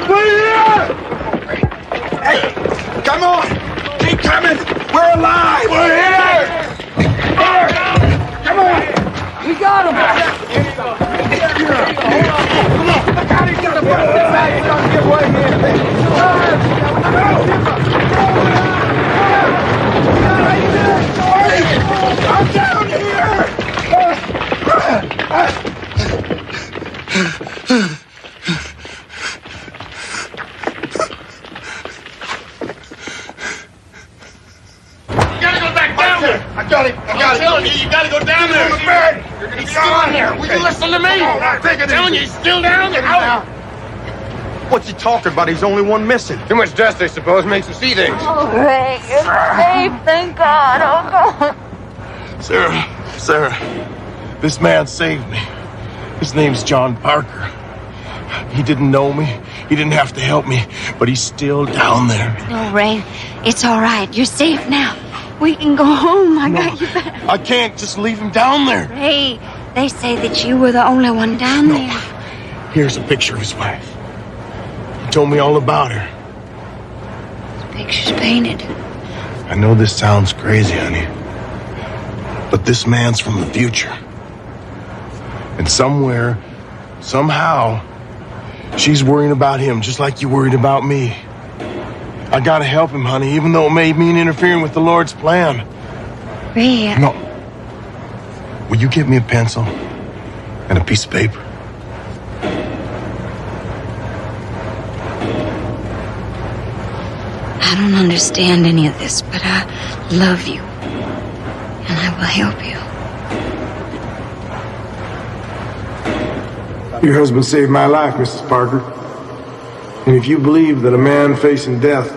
[SPEAKER 16] We're here!
[SPEAKER 9] Hey, come on! Keep coming! We're alive!
[SPEAKER 16] We're here!
[SPEAKER 9] Come on!
[SPEAKER 23] We got him!
[SPEAKER 9] Come on! Look out, he's got a bullet in his back! Don't get away I'm down here!
[SPEAKER 16] I got him. I'm telling you, you gotta go down there. You're gonna be down there. Will you listen to me? I'm telling you, he's still down there. Out.
[SPEAKER 9] What's he talking about? He's only one missing.
[SPEAKER 16] Too much dust, I suppose, makes him see things.
[SPEAKER 11] Oh, Ray, you're safe, thank God. Oh, God.
[SPEAKER 16] Sarah, this man saved me. His name's John Parker. He didn't know me. He didn't have to help me, but he's still down there.
[SPEAKER 11] No, Ray, it's all right. You're safe now. We can go home. I got you back.
[SPEAKER 16] I can't just leave him down there.
[SPEAKER 11] Ray, they say that you were the only one down there.
[SPEAKER 16] Here's a picture of his wife. He told me all about her.
[SPEAKER 11] The picture's painted.
[SPEAKER 16] I know this sounds crazy, honey, but this man's from the future. And somewhere, somehow, she's worrying about him just like you worried about me. I gotta help him, honey, even though it may mean interfering with the Lord's plan.
[SPEAKER 11] Ray.
[SPEAKER 16] No. Will you get me a pencil and a piece of paper?
[SPEAKER 11] I don't understand any of this, but I love you. And I will help you.
[SPEAKER 9] Your husband saved my life, Mrs. Parker. And if you believe that a man facing death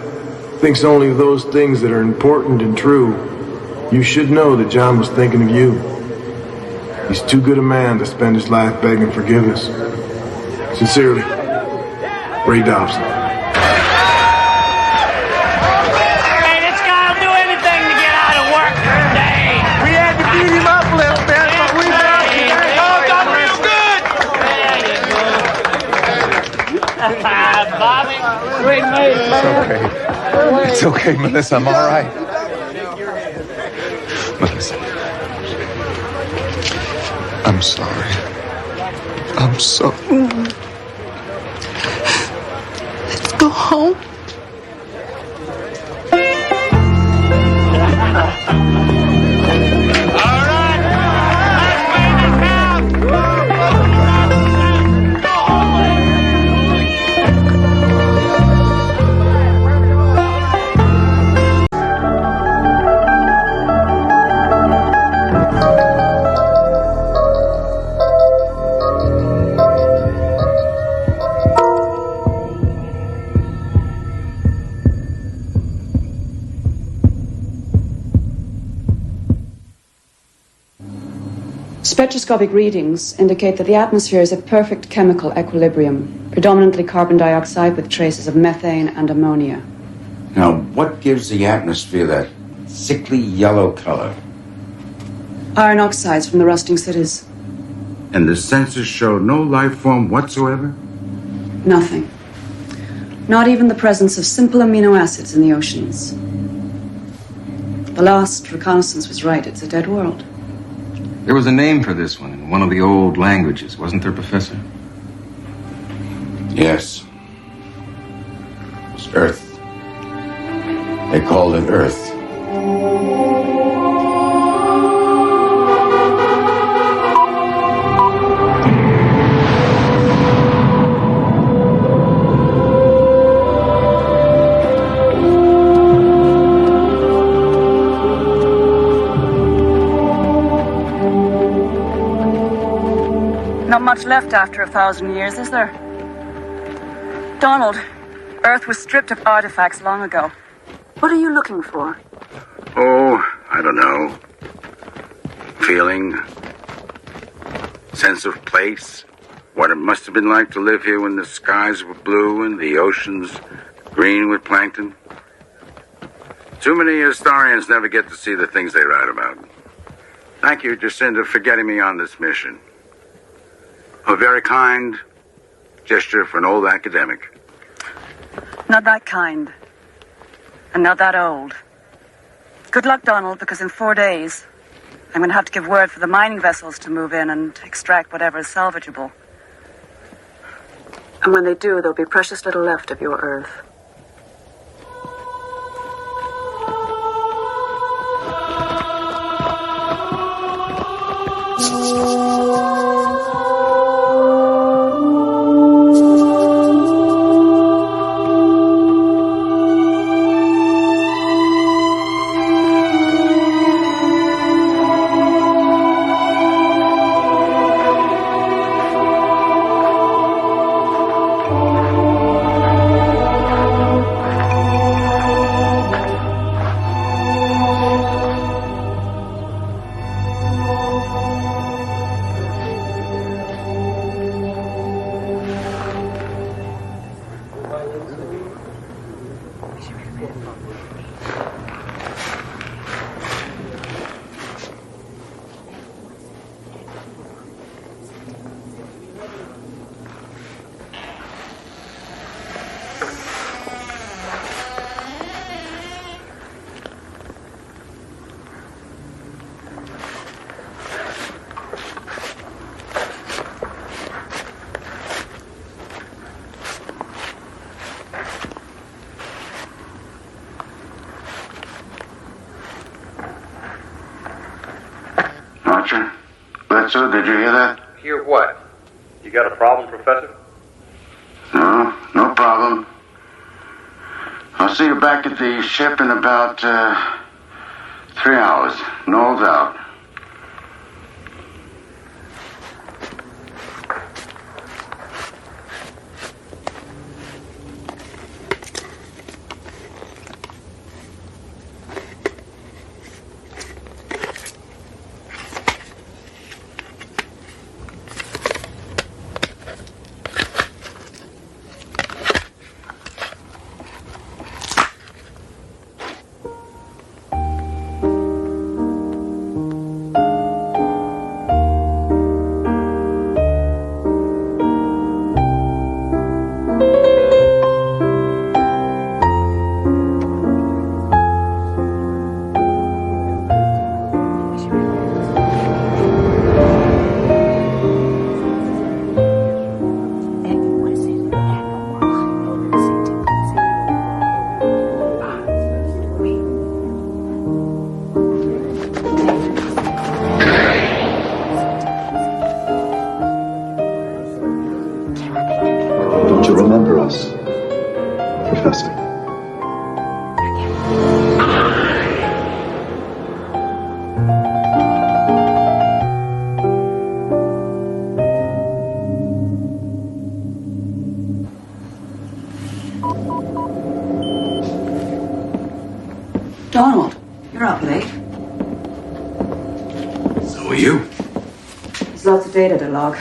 [SPEAKER 9] thinks only of those things that are important and true, you should know that John was thinking of you. He's too good a man to spend his life begging forgiveness. Sincerely, Ray Dobson.
[SPEAKER 23] Hey, this guy'll do anything to get out of work for a day.
[SPEAKER 22] We had to beat him up a little bit, but we got it. Oh, done real good.
[SPEAKER 23] Bobby, sweet mate.
[SPEAKER 9] It's okay, Melissa. I'm all right. Melissa. I'm sorry. I'm so...
[SPEAKER 11] Let's go home.
[SPEAKER 13] Spectroscopic readings indicate that the atmosphere is at perfect chemical equilibrium, predominantly carbon dioxide with traces of methane and ammonia.
[SPEAKER 15] Now, what gives the atmosphere that sickly yellow color?
[SPEAKER 13] Iron oxides from the rusting cities.
[SPEAKER 15] And the sensors show no life form whatsoever?
[SPEAKER 13] Nothing. Not even the presence of simple amino acids in the oceans. The last reconnaissance was right. It's a dead world.
[SPEAKER 19] There was a name for this one in one of the old languages, wasn't there, Professor?
[SPEAKER 15] Yes. It's Earth. They called it Earth.
[SPEAKER 13] Not much left after 1,000 years, is there? Donald, Earth was stripped of artifacts long ago. What are you looking for?
[SPEAKER 15] Oh, I don't know. Feeling. Sense of place. What it must have been like to live here when the skies were blue and the oceans green with plankton. Too many historians never get to see the things they write about. Thank you, Jacinta, for getting me on this mission. A very kind gesture for an old academic.
[SPEAKER 13] Not that kind. And not that old. Good luck, Donald, because in 4 days, I'm going to have to give word for the mining vessels to move in and extract whatever is salvageable. And when they do, there'll be precious little left of your Earth.
[SPEAKER 15] Sue, did you hear that?
[SPEAKER 12] Hear what? You got a problem, Professor?
[SPEAKER 15] No, no problem. I'll see you back at the ship in about 3 hours. No doubt.
[SPEAKER 14] Don't you remember us, Professor?
[SPEAKER 17] Donald, you're up late.
[SPEAKER 15] So are you?
[SPEAKER 17] There's lots of data to log.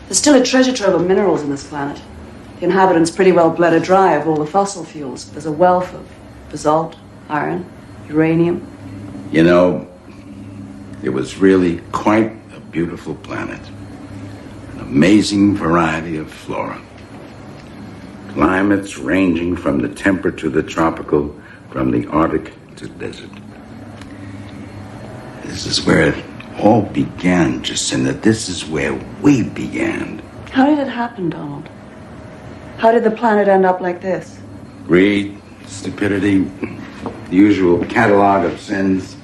[SPEAKER 17] There's still a treasure trove of minerals on this planet. The inhabitants pretty well bled her dry of all the fossil fuels. There's a wealth of basalt, iron, uranium.
[SPEAKER 15] You know, it was really quite a beautiful planet. An amazing variety of flora. Climates ranging from the temperate to the tropical, from the Arctic to desert. This is where it all began, Jacinta. This is where we began.
[SPEAKER 17] How did it happen, Donald? How did the planet end up like this?
[SPEAKER 15] Greed, stupidity, the usual catalog of sins.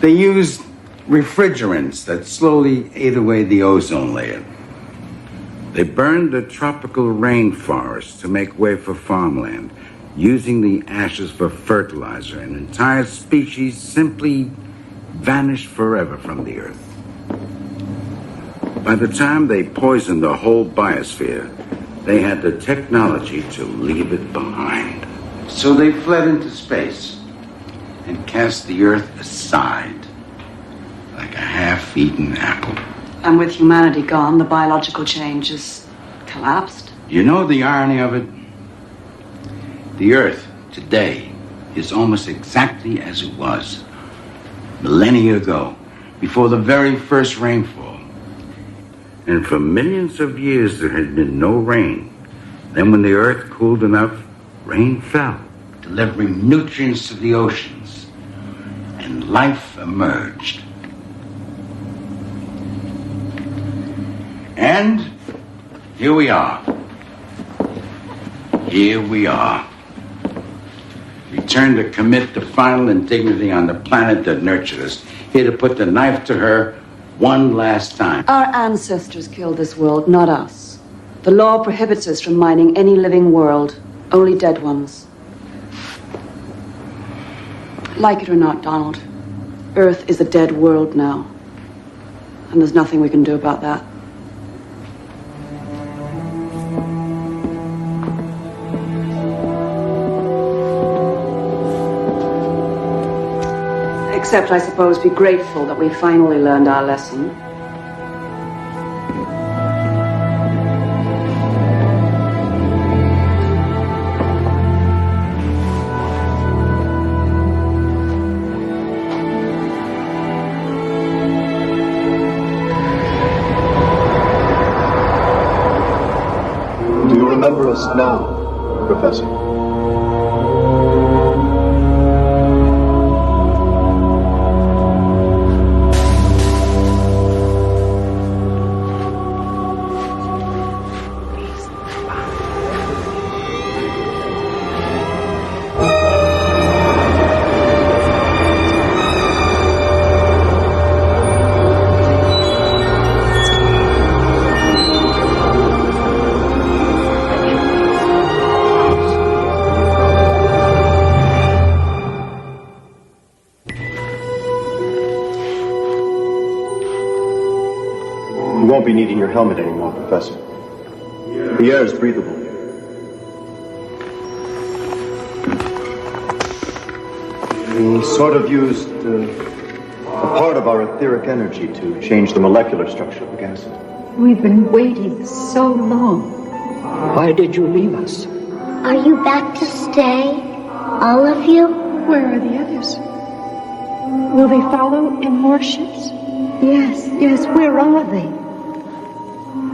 [SPEAKER 15] They used refrigerants that slowly ate away the ozone layer. They burned the tropical rainforests to make way for farmland, using the ashes for fertilizer, and entire species simply vanished forever from the earth. By the time they poisoned the whole biosphere, they had the technology to leave it behind. So they fled into space and cast the earth aside like a half-eaten apple.
[SPEAKER 17] And with humanity gone, the biological chain just collapsed.
[SPEAKER 15] You know the irony of it? The Earth today is almost exactly as it was millennia ago, before the very first rainfall. And for millions of years there had been no rain. Then when the Earth cooled enough, rain fell, delivering nutrients to the oceans, and life emerged. And here we are. Here we are. Returned to commit the final indignity on the planet that nurtured us. Here to put the knife to her one last time.
[SPEAKER 17] Our ancestors killed this world, not us. The law prohibits us from mining any living world, only dead ones. Like it or not, Donald, Earth is a dead world now. And there's nothing we can do about that. Except, I suppose, be grateful that we finally learned our lesson.
[SPEAKER 14] Do you remember us now, Professor? You won't be needing your helmet anymore, Professor. The air is breathable. We sort of used a part of our etheric energy to change the molecular structure of the gas.
[SPEAKER 11] We've been waiting so long.
[SPEAKER 1] Why did you leave us?
[SPEAKER 3] Are you back to stay? All of you?
[SPEAKER 11] Where are the others? Will they follow in more ships? Yes, where are they?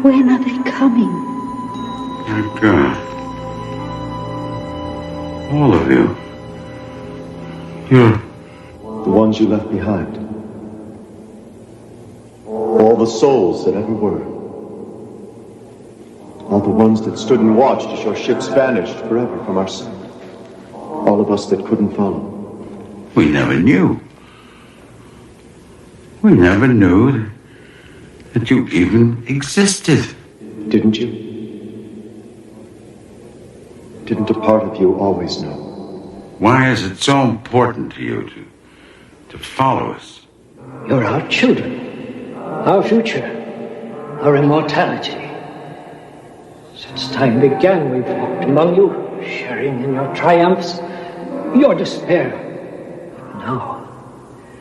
[SPEAKER 11] When are they coming?
[SPEAKER 15] My God. All of you. You're...
[SPEAKER 14] The ones you left behind. All the souls that ever were. All the ones that stood and watched as your ships vanished forever from our sight. All of us that couldn't follow.
[SPEAKER 15] We never knew. We never knew that you even existed.
[SPEAKER 14] Didn't you? Didn't a part of you always know?
[SPEAKER 15] Why is it so important to you to follow us?
[SPEAKER 1] You're our children, our future, our immortality. Since time began, we've walked among you, sharing in your triumphs, your despair.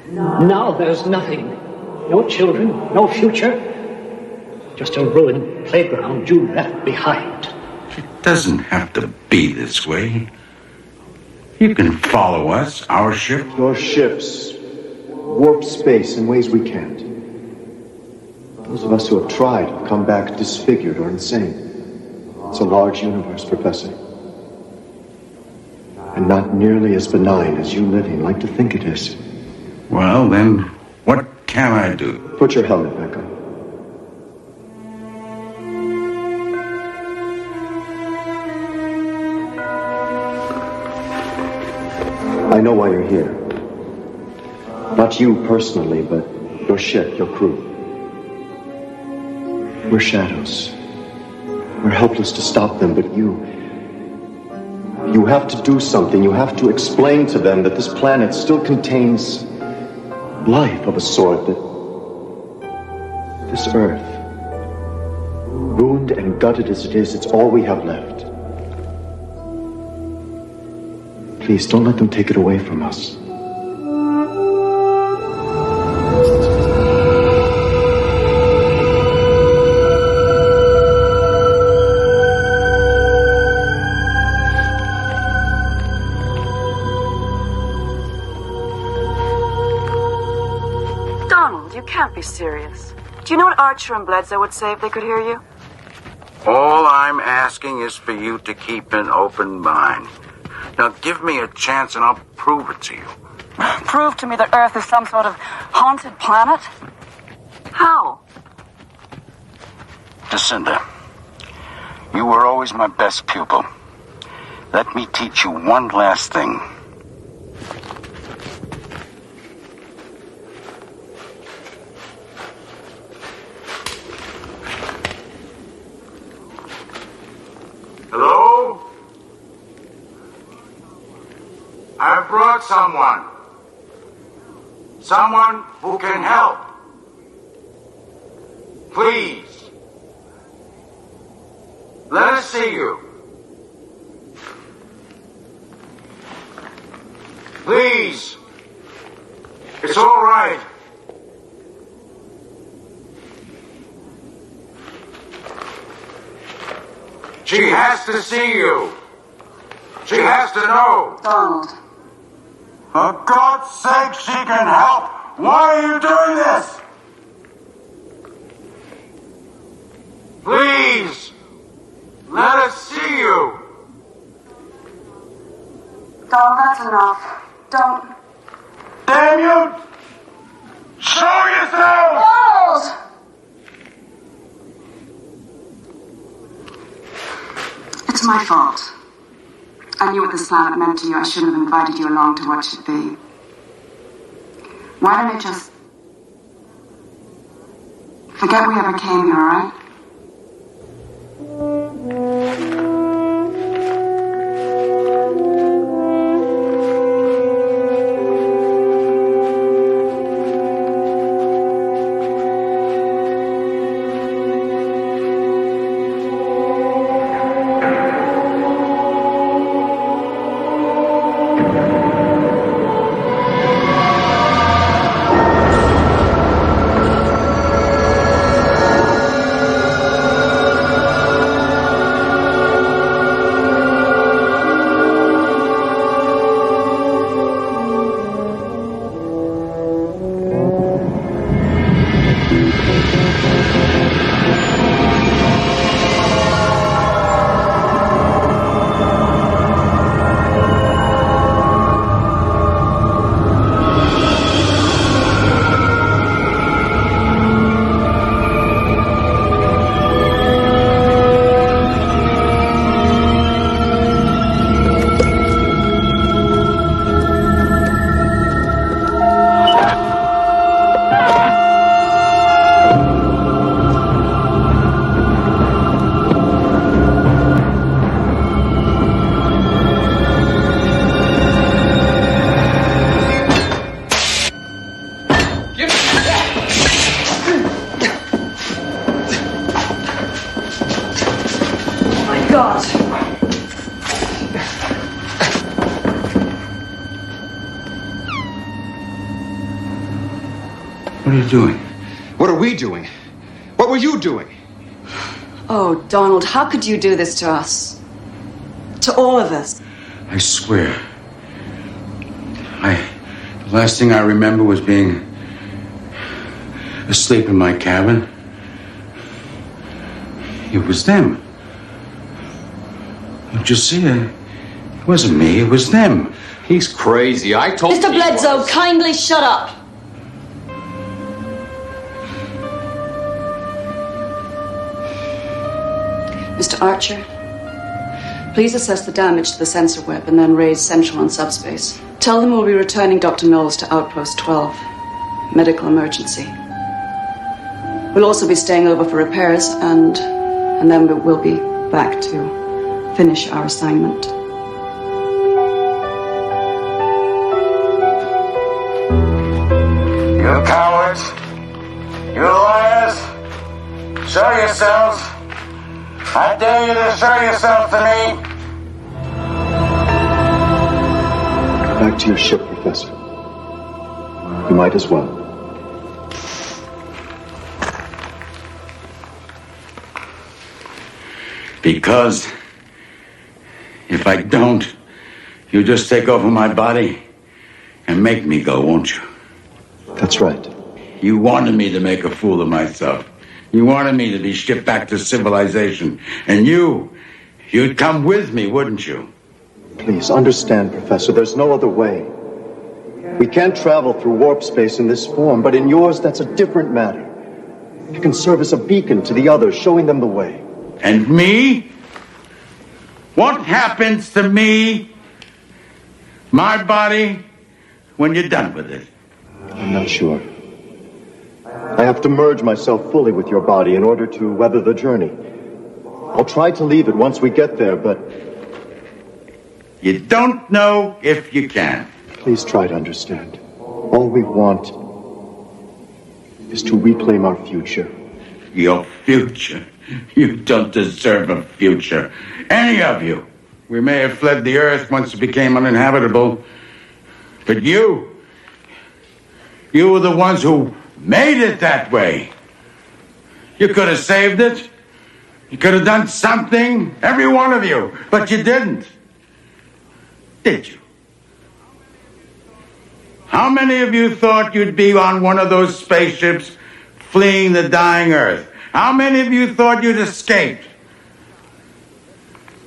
[SPEAKER 1] Now there's nothing. No children, no future. Just a ruined playground you left behind.
[SPEAKER 15] It doesn't have to be this way. You can follow us, our ship.
[SPEAKER 14] Your ships warp space in ways we can't. Those of us who have tried have come back disfigured or insane. It's a large universe, Professor. And not nearly as benign as you living like to think it is.
[SPEAKER 15] Well, then, what can I do?
[SPEAKER 14] Put your helmet back on. I know why you're here. Not you personally, but your ship, your crew. We're shadows. We're helpless to stop them, but you have to do something. You have to explain to them that this planet still contains life of a sort, that this Earth, ruined and gutted as it is, it's all we have left. Please, don't let them take it away from us.
[SPEAKER 13] Donald, you can't be serious. Do you know what Archer and Bledsoe would say if they could hear you?
[SPEAKER 15] All I'm asking is for you to keep an open mind. Now, give me a chance and I'll prove it to you.
[SPEAKER 13] Prove to me that Earth is some sort of haunted planet? How?
[SPEAKER 15] Jacinda, you were always my best pupil. Let me teach you one last thing. Hello? I've brought someone. Someone who can help. Please. Let us see you. Please. It's all right. She has to see you. She has to know.
[SPEAKER 13] Donald.
[SPEAKER 15] For God's sake, she can help. Why are you doing this? Please. Let us see you.
[SPEAKER 13] Donald, that's enough. Don't.
[SPEAKER 15] Damn you! Show yourself!
[SPEAKER 13] Donald! It's my fault. I knew what this planet meant to you. I shouldn't have invited you along to watch it be. Why don't I just forget we ever came here, all right?
[SPEAKER 17] God!
[SPEAKER 19] What are you doing?
[SPEAKER 14] What are we doing? What were you doing?
[SPEAKER 17] Oh, Donald, how could you do this to us? To all of us?
[SPEAKER 19] I swear. The last thing I remember was being asleep in my cabin. It was them. Don't you see? It wasn't me, it was them.
[SPEAKER 14] He's crazy. I told
[SPEAKER 17] Mr. Bledsoe, kindly shut up. Mr. Archer, please assess the damage to the sensor web and then raise Central on subspace. Tell them we'll be returning Dr. Knowles to Outpost 12. Medical emergency. We'll also be staying over for repairs and then we'll be back to finish our assignment.
[SPEAKER 15] You cowards! You liars! Show yourselves! I dare you to show yourself to me!
[SPEAKER 14] Back to your ship, Professor. You might as well.
[SPEAKER 15] Because if I don't, you just take over my body and make me go, won't you?
[SPEAKER 14] That's right.
[SPEAKER 15] You wanted me to make a fool of myself. You wanted me to be shipped back to civilization. And you'd come with me, wouldn't you?
[SPEAKER 14] Please understand, Professor, there's no other way. We can't travel through warp space in this form, but in yours, that's a different matter. You can serve as a beacon to the others, showing them the way.
[SPEAKER 15] And me? What happens to me, my body, when you're done with it?
[SPEAKER 14] I'm not sure. I have to merge myself fully with your body in order to weather the journey. I'll try to leave it once we get there, but...
[SPEAKER 15] You don't know if you can.
[SPEAKER 14] Please try to understand. All we want is to reclaim our future.
[SPEAKER 15] Your future? You don't deserve a future. Any of you. We may have fled the Earth once it became uninhabitable. But you were the ones who made it that way. You could have saved it. You could have done something, every one of you. But you didn't. Did you? How many of you thought you'd be on one of those spaceships fleeing the dying Earth? How many of you thought you'd escaped,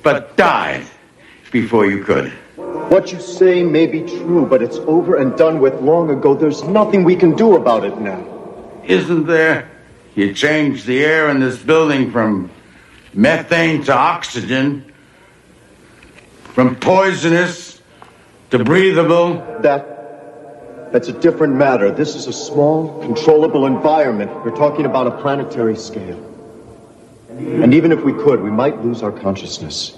[SPEAKER 15] but died before you could?
[SPEAKER 14] What you say may be true, but it's over and done with long ago. There's nothing we can do about it now.
[SPEAKER 15] Isn't there? You changed the air in this building from methane to oxygen, from poisonous to breathable.
[SPEAKER 14] That's a different matter. This is a small, controllable environment. We're talking about a planetary scale. And even if we could, we might lose our consciousness,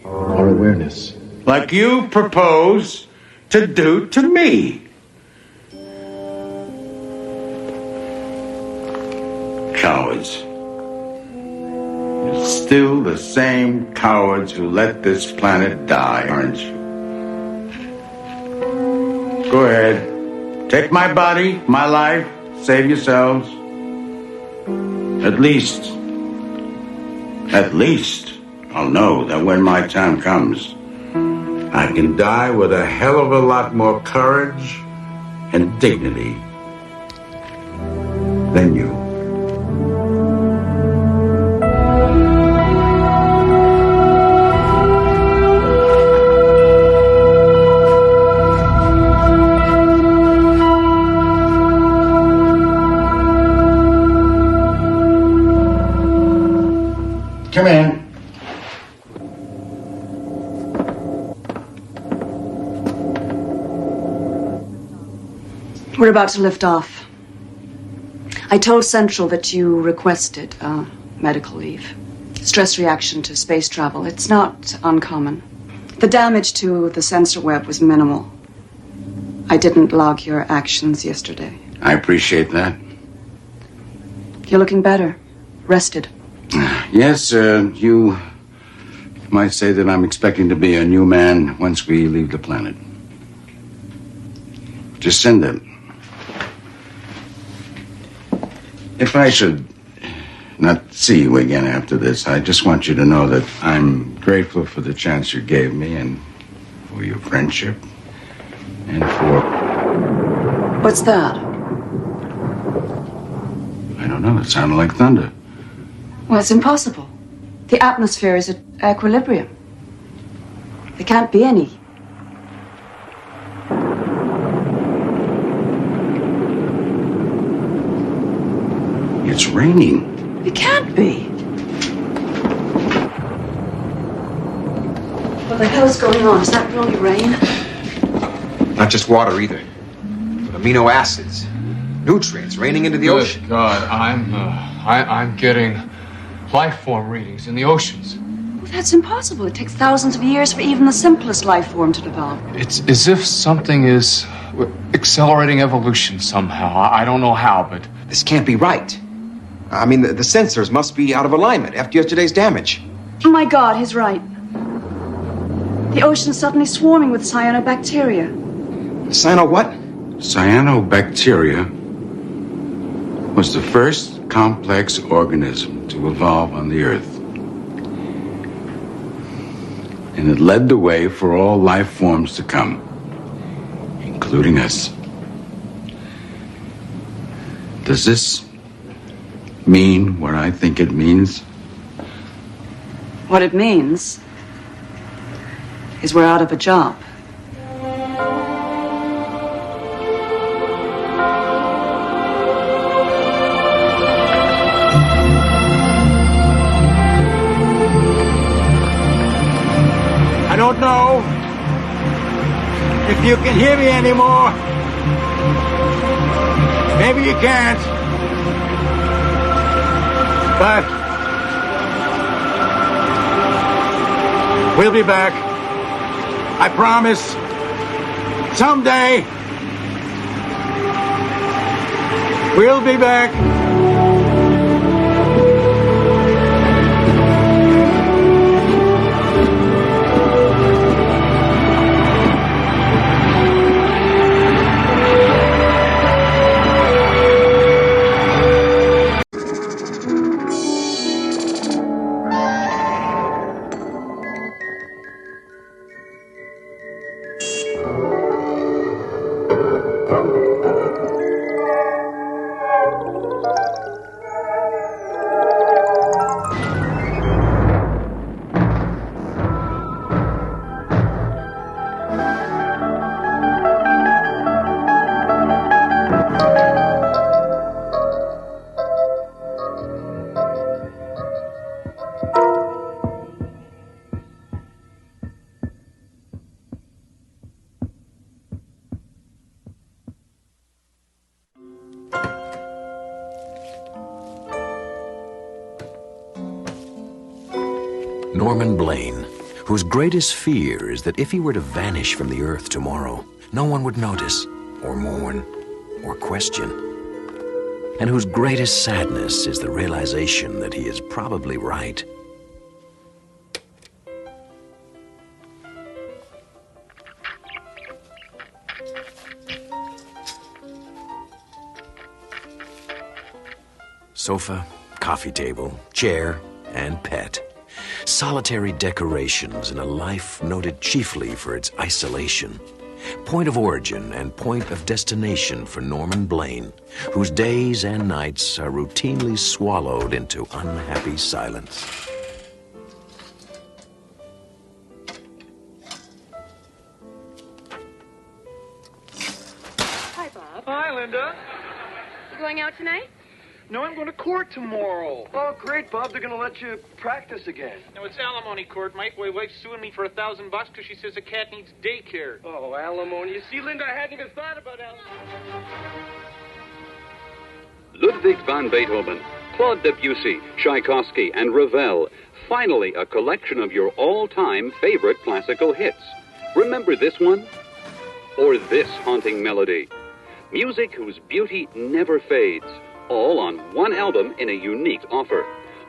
[SPEAKER 14] our awareness.
[SPEAKER 15] Like you propose to do to me. Cowards. You're still the same cowards who let this planet die, aren't you? Go ahead. Take my body, my life, save yourselves. At least, I'll know that when my time comes, I can die with a hell of a lot more courage and dignity than you. Come in.
[SPEAKER 17] We're about to lift off. I told Central that you requested medical leave. Stress reaction to space travel. It's not uncommon. The damage to the sensor web was minimal. I didn't log your actions yesterday.
[SPEAKER 15] I appreciate that.
[SPEAKER 17] You're looking better. Rested.
[SPEAKER 15] Yes, you might say that I'm expecting to be a new man once we leave the planet. Jacinda, if I should not see you again after this, I just want you to know that I'm grateful for the chance you gave me and for your friendship and for...
[SPEAKER 17] What's that?
[SPEAKER 15] I don't know. It sounded like thunder.
[SPEAKER 17] Well, it's impossible. The atmosphere is at equilibrium. There can't be any.
[SPEAKER 15] It's raining.
[SPEAKER 17] It can't be. What the hell is going on? Is that really rain?
[SPEAKER 2] Not just water either. But amino acids, nutrients raining into the ocean.
[SPEAKER 4] Good God, I'm getting life form readings in the oceans.
[SPEAKER 17] Well, that's impossible. It takes thousands of years for even the simplest life form to develop.
[SPEAKER 4] It's as if something is accelerating evolution somehow. I don't know how, but...
[SPEAKER 2] This can't be right. I mean, the sensors must be out of alignment after yesterday's damage.
[SPEAKER 17] Oh my God, he's right. The ocean's suddenly swarming with cyanobacteria.
[SPEAKER 2] Cyano what?
[SPEAKER 15] Cyanobacteria was the first complex organism to evolve on the Earth. And it led the way for all life forms to come, including us. Does this mean what I think it means?
[SPEAKER 17] What it means is we're out of a job.
[SPEAKER 22] I don't know if you can hear me anymore. Maybe you can't. But we'll be back. I promise. Someday we'll be back.
[SPEAKER 6] Norman Blaine, whose greatest fear is that if he were to vanish from the earth tomorrow, no one would notice, or mourn, or question. And whose greatest sadness is the realization that he is probably right. Sofa, coffee table, chair, and pet. Solitary decorations in a life noted chiefly for its isolation. Point of origin and point of destination for Norman Blaine, whose days and nights are routinely swallowed into unhappy silence.
[SPEAKER 24] Hi, Bob.
[SPEAKER 22] Hi, Linda.
[SPEAKER 24] You going out tonight?
[SPEAKER 22] No, I'm going to court tomorrow.
[SPEAKER 25] Oh, great, Bob. They're going to let you practice again.
[SPEAKER 23] No, it's alimony court, Mike. My wife's suing me for $1,000 because she says the cat needs daycare.
[SPEAKER 25] Oh, alimony. You see, Linda, I hadn't even thought about alimony.
[SPEAKER 26] Ludwig van Beethoven, Claude Debussy, Tchaikovsky, and Ravel. Finally, a collection of your all-time favorite classical hits. Remember this one? Or this haunting melody? Music whose beauty never fades. All on one album in a unique offer.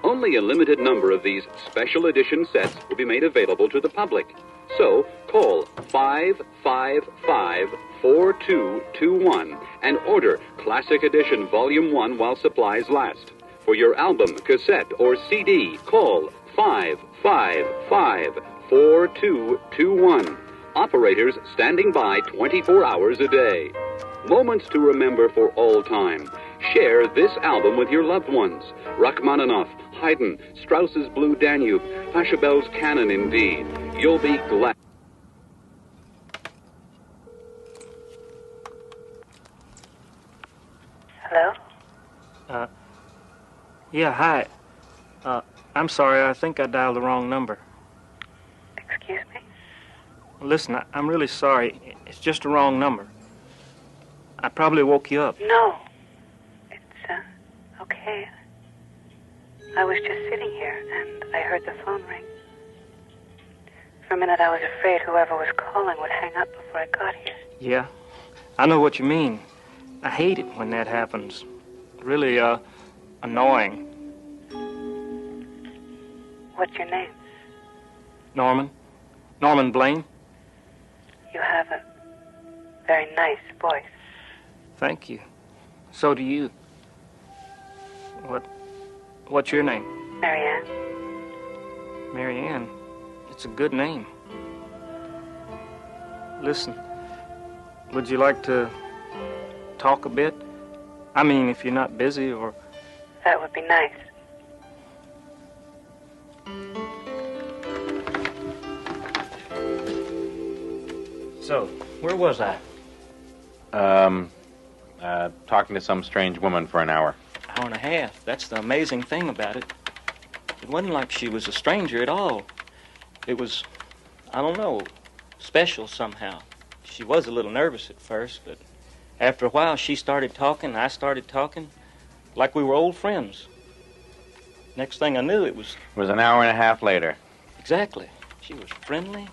[SPEAKER 26] Only a limited number of these special edition sets will be made available to the public. So call 555-4221 and order Classic Edition Volume 1 while supplies last. For your album, cassette, or CD, call 555-4221. Operators standing by 24 hours a day. Moments to remember for all time. Share this album with your loved ones. Rachmaninoff, Haydn, Strauss's Blue Danube, Pachelbel's Canon, indeed. You'll be glad.
[SPEAKER 5] Hello?
[SPEAKER 23] Yeah, hi. I'm sorry, I think I dialed the wrong number.
[SPEAKER 5] Excuse me?
[SPEAKER 23] Listen, I'm really sorry. It's just a wrong number. I probably woke you up.
[SPEAKER 5] No. It's, okay. I was just sitting here, and I heard the phone ring. For a minute, I was afraid whoever was calling would hang up before I got here.
[SPEAKER 23] Yeah, I know what you mean. I hate it when that happens. Really, annoying.
[SPEAKER 5] What's your name?
[SPEAKER 23] Norman? Norman Blaine?
[SPEAKER 5] You have a very nice voice.
[SPEAKER 23] Thank you. So do you. What's your name?
[SPEAKER 5] Marianne.
[SPEAKER 23] Marianne. It's a good name. Listen, would you like to talk a bit? I mean, if you're not busy or...
[SPEAKER 5] That would be nice.
[SPEAKER 23] So, where was I?
[SPEAKER 19] Talking to some strange woman for an hour.
[SPEAKER 23] Hour and a half. That's the amazing thing about it. It wasn't like she was a stranger at all. It was, I don't know, special somehow. She was a little nervous at first, but after a while she started talking, I started talking, like we were old friends. Next thing I knew, it was...
[SPEAKER 19] It was an hour and a half later.
[SPEAKER 23] Exactly. She was friendly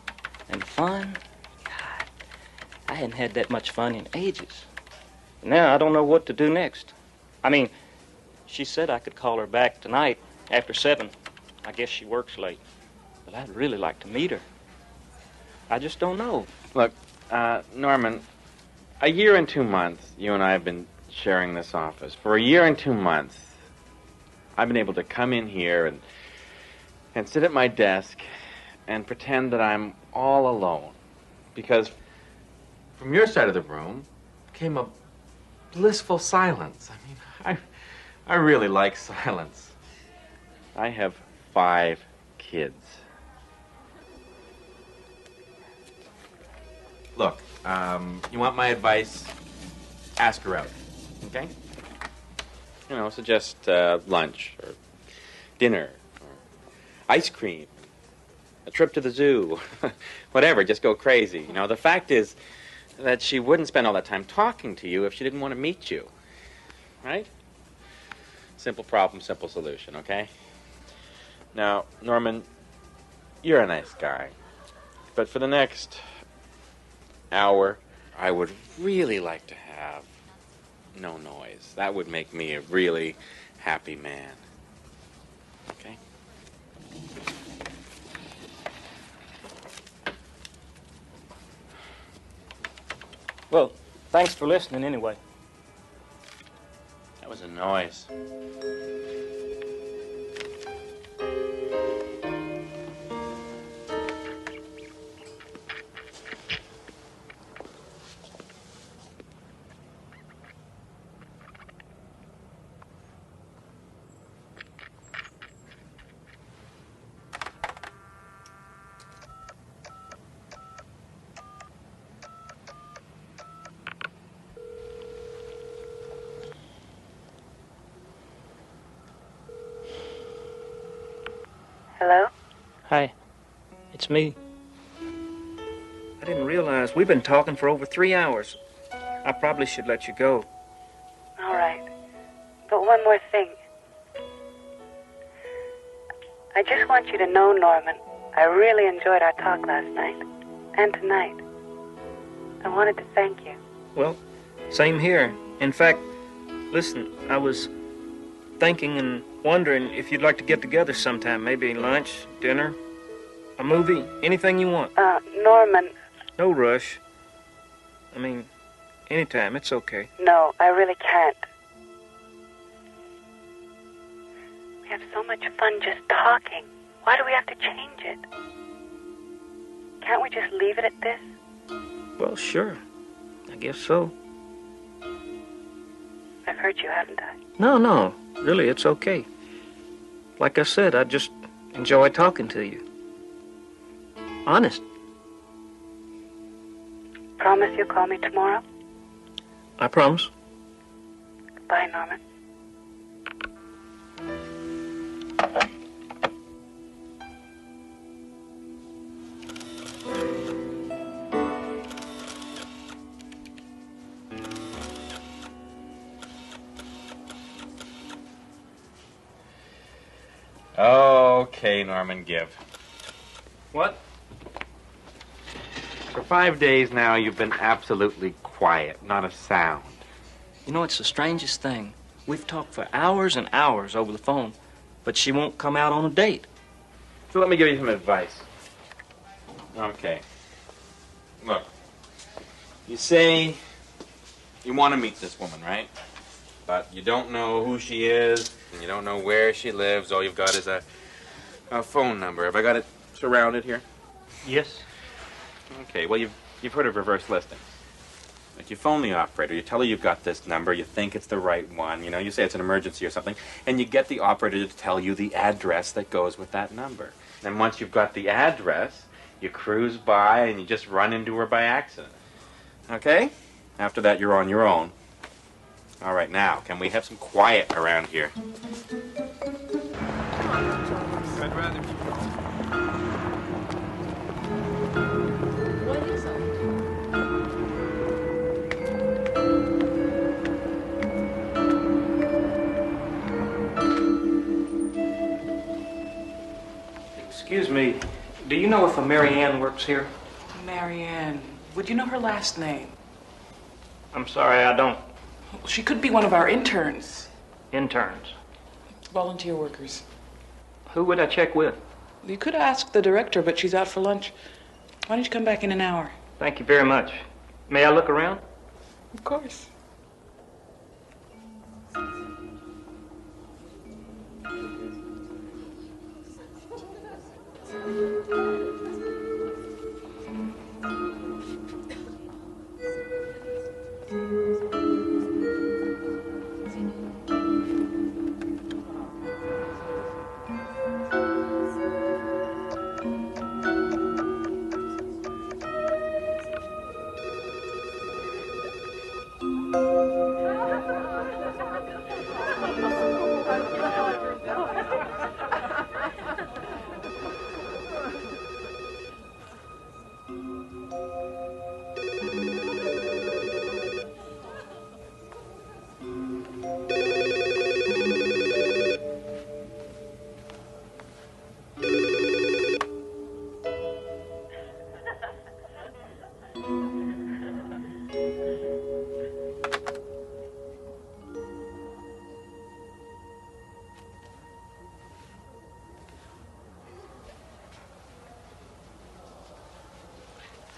[SPEAKER 23] and fun. God, I hadn't had that much fun in ages. Now I don't know what to do next. I mean, she said I could call her back tonight after 7. I guess she works late. But I'd really like to meet her. I just don't know.
[SPEAKER 19] Look, Norman, a year and 2 months, you and I have been sharing this office. For a year and 2 months, I've been able to come in here and sit at my desk and pretend that I'm all alone. Because from your side of the room came a blissful silence. I mean, I really like silence. I have 5 kids. Look, you want my advice? Ask her out, okay? You know, suggest lunch or dinner or ice cream, a trip to the zoo, whatever, just go crazy. You know, the fact is that she wouldn't spend all that time talking to you if she didn't want to meet you, right? Simple problem, simple solution, okay? Now, Norman, you're a nice guy, but for the next hour, I would really like to have no noise. That would make me a really happy man. Okay?
[SPEAKER 23] Well, thanks for listening anyway.
[SPEAKER 19] That was a noise.
[SPEAKER 5] Hello?
[SPEAKER 23] Hi, it's me. I didn't realize we've been talking for over 3 hours. I probably should let you go.
[SPEAKER 5] All right. But one more thing. I just want you to know, Norman, I really enjoyed our talk last night. And tonight. I wanted to thank you.
[SPEAKER 23] Well, same here. In fact, listen, I was
[SPEAKER 7] thinking and wondering if you'd like to get together sometime. Maybe lunch, dinner, a movie, anything you want.
[SPEAKER 5] Norman.
[SPEAKER 7] No rush. I mean, anytime, it's okay.
[SPEAKER 5] No, I really can't. We have so much fun just talking. Why do we have to change it? Can't we just leave it at this?
[SPEAKER 7] Well, sure. I guess so.
[SPEAKER 5] I've hurt you, haven't I?
[SPEAKER 7] No. Really, it's okay. Like I said, I just enjoy talking to you. Honest.
[SPEAKER 5] Promise you'll call me tomorrow?
[SPEAKER 7] I promise.
[SPEAKER 5] Bye, Norman.
[SPEAKER 19] Okay, Norman, give.
[SPEAKER 7] What?
[SPEAKER 19] For 5 days now, you've been absolutely quiet, not a sound.
[SPEAKER 23] You know, it's the strangest thing. We've talked for hours and hours over the phone, but she won't come out on a date.
[SPEAKER 19] So let me give you some advice. Okay. Look, you say you want to meet this woman, right? But you don't know who she is, and you don't know where she lives. All you've got is a phone number. Have I got it surrounded here?
[SPEAKER 7] Yes.
[SPEAKER 19] Okay, well, you've heard of reverse listings. Like, you phone the operator, you tell her you've got this number, you think it's the right one, you know, you say it's an emergency or something, and you get the operator to tell you the address that goes with that number. Then once you've got the address, you cruise by and you just run into her by accident. Okay? After that, you're on your own. All right, now, can we have some quiet around here?
[SPEAKER 22] I'd rather...
[SPEAKER 11] What is it?
[SPEAKER 7] Excuse me, do you know if a Mary Ann works here?
[SPEAKER 8] Mary Ann. Would you know her last name?
[SPEAKER 7] I'm sorry, I don't.
[SPEAKER 8] She could be one of our interns.
[SPEAKER 7] Interns?
[SPEAKER 8] Volunteer workers.
[SPEAKER 7] Who would I check with?
[SPEAKER 8] You could ask the director, but she's out for lunch. Why don't you come back in an hour?
[SPEAKER 7] Thank you very much. May I look around?
[SPEAKER 8] Of course.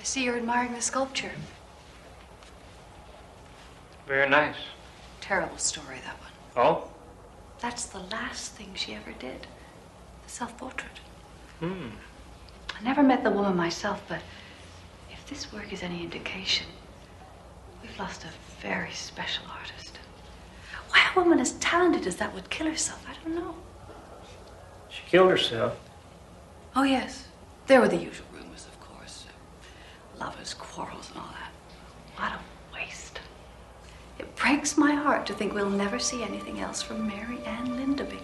[SPEAKER 11] I see you're admiring the sculpture.
[SPEAKER 7] Very nice.
[SPEAKER 11] Terrible story, that one.
[SPEAKER 7] Oh?
[SPEAKER 11] That's the last thing she ever did. The self-portrait. I never met the woman myself, but if this work is any indication, we've lost a very special artist. Why a woman as talented as that would kill herself, I don't know.
[SPEAKER 7] She killed herself.
[SPEAKER 11] Oh, yes. There were the usual rumors, of course. Lovers, quarrels, and all that. What a waste. It breaks my heart to think we'll never see anything else from Mary Ann Lindaby.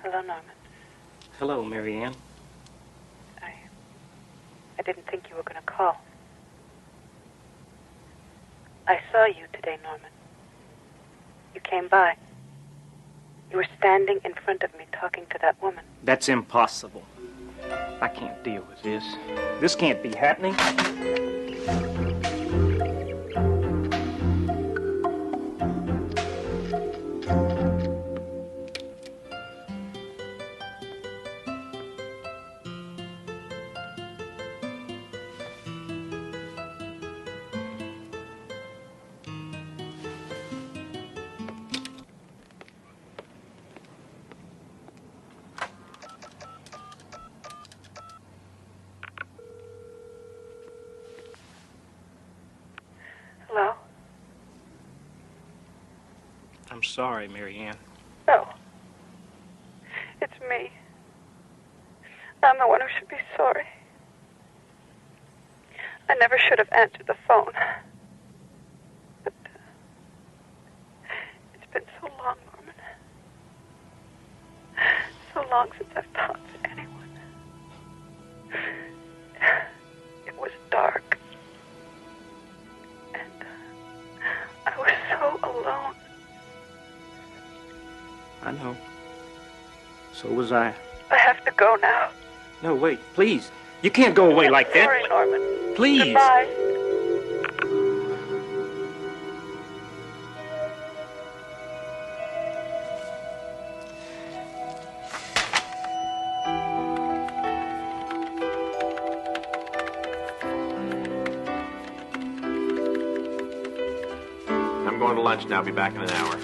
[SPEAKER 5] Hello, Norman.
[SPEAKER 23] Hello, Marianne.
[SPEAKER 5] I didn't think you were going to call. I saw you today, Norman. You came by. You were standing in front of me talking to that woman.
[SPEAKER 23] That's impossible. I can't deal with this. This can't be happening.
[SPEAKER 5] Hello?
[SPEAKER 23] I'm sorry, Marianne.
[SPEAKER 5] No. It's me. I'm the one who should be sorry. I never should have answered the phone. But it's been so long, Norman. So long since I've talked to anyone. It was dark. And I was so alone.
[SPEAKER 23] I know. So was I.
[SPEAKER 5] I have to go now.
[SPEAKER 23] No, wait, please. You can't go away like that.
[SPEAKER 5] Sorry, Norman.
[SPEAKER 23] Please.
[SPEAKER 5] Goodbye.
[SPEAKER 19] I'm going to lunch now. I'll be back in an hour.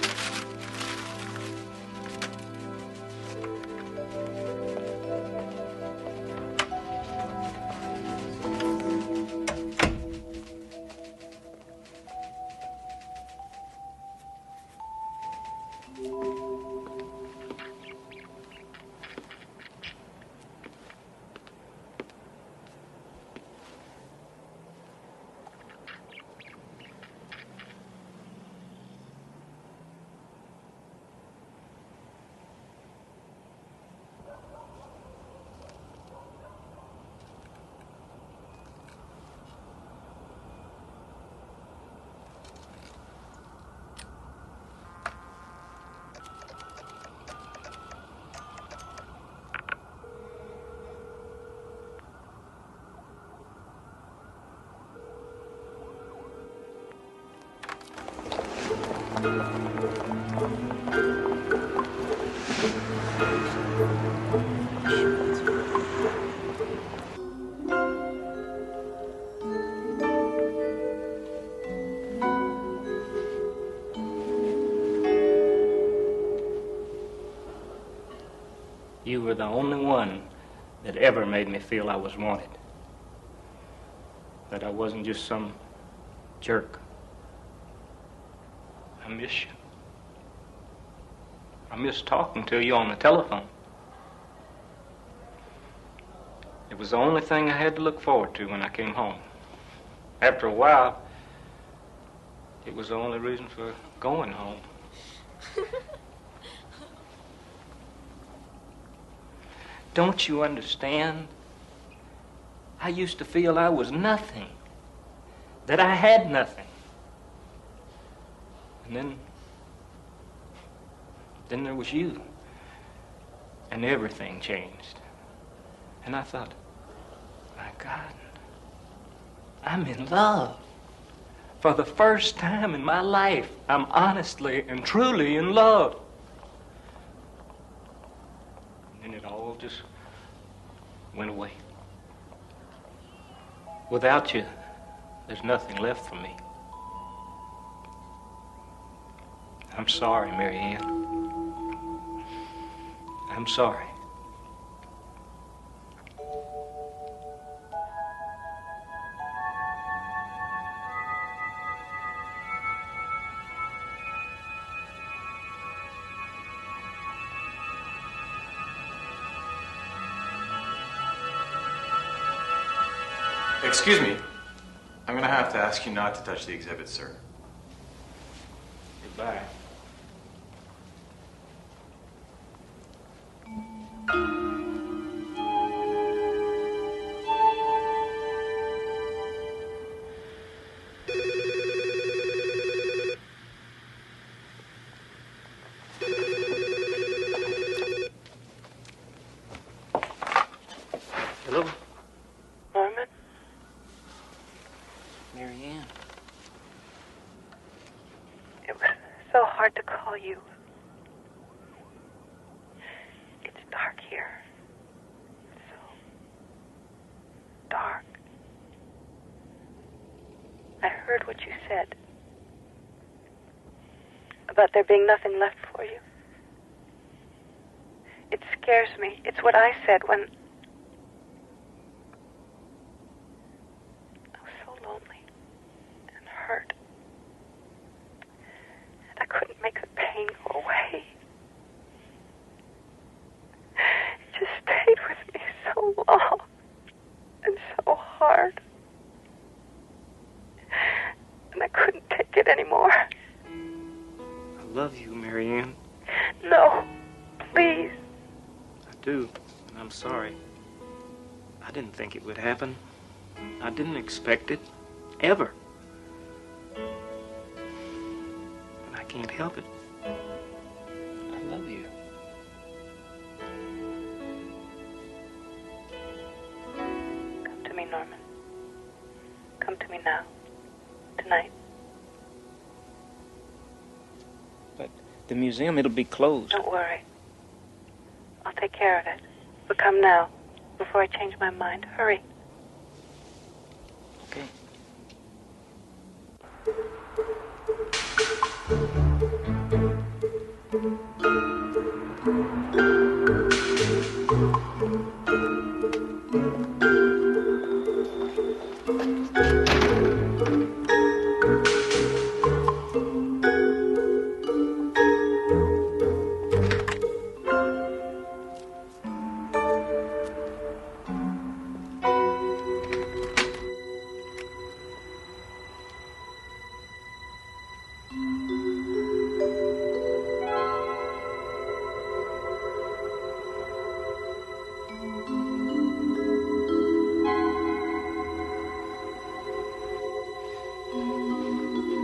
[SPEAKER 23] You were the only one that ever made me feel I was wanted. That I wasn't just some jerk. I miss you. I miss talking to you on the telephone. It was the only thing I had to look forward to when I came home. After a while, it was the only reason for going home. Don't you understand? I used to feel I was nothing, that I had nothing. And then there was you, and everything changed. And I thought, my God, I'm in love. For the first time in my life, I'm honestly and truly in love. And it all just went away. Without you, there's nothing left for me. I'm sorry, Marianne. I'm sorry.
[SPEAKER 9] Excuse me. I'm gonna have to ask you not to touch the exhibit, sir.
[SPEAKER 23] Goodbye.
[SPEAKER 5] call you. It's dark here. So dark. I heard what you said about there being nothing left for you. It scares me. It's what I said when I was so lonely and hurt. And I couldn't make the pain go away. It just stayed with me so long and so hard. And I couldn't take it anymore.
[SPEAKER 7] I love you, Marianne.
[SPEAKER 5] No, please.
[SPEAKER 7] I do, and I'm sorry. I didn't think it would happen. I didn't expect it, ever. And I can't help it. I love you.
[SPEAKER 5] Come to me, Norman. Come to me now. Tonight.
[SPEAKER 7] But the museum, it'll be closed.
[SPEAKER 5] Don't worry. I'll take care of it. But come now, before I change my mind. Hurry.
[SPEAKER 7] Okay.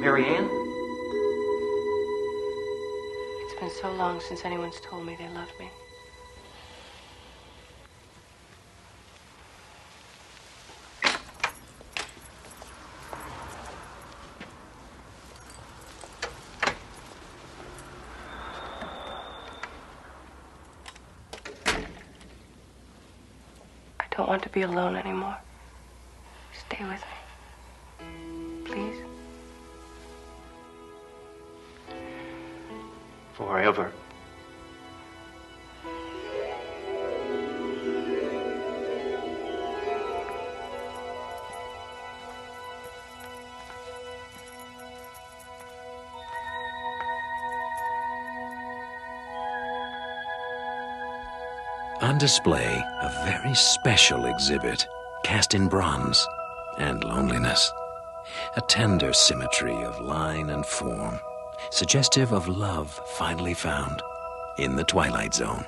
[SPEAKER 7] Marianne?
[SPEAKER 5] It's been so long since anyone's told me they loved me. I don't want to be alone anymore. Stay with me. Please.
[SPEAKER 7] Forever.
[SPEAKER 6] On display, a very special exhibit, cast in bronze and loneliness. A tender symmetry of line and form, suggestive of love finally found in the Twilight Zone.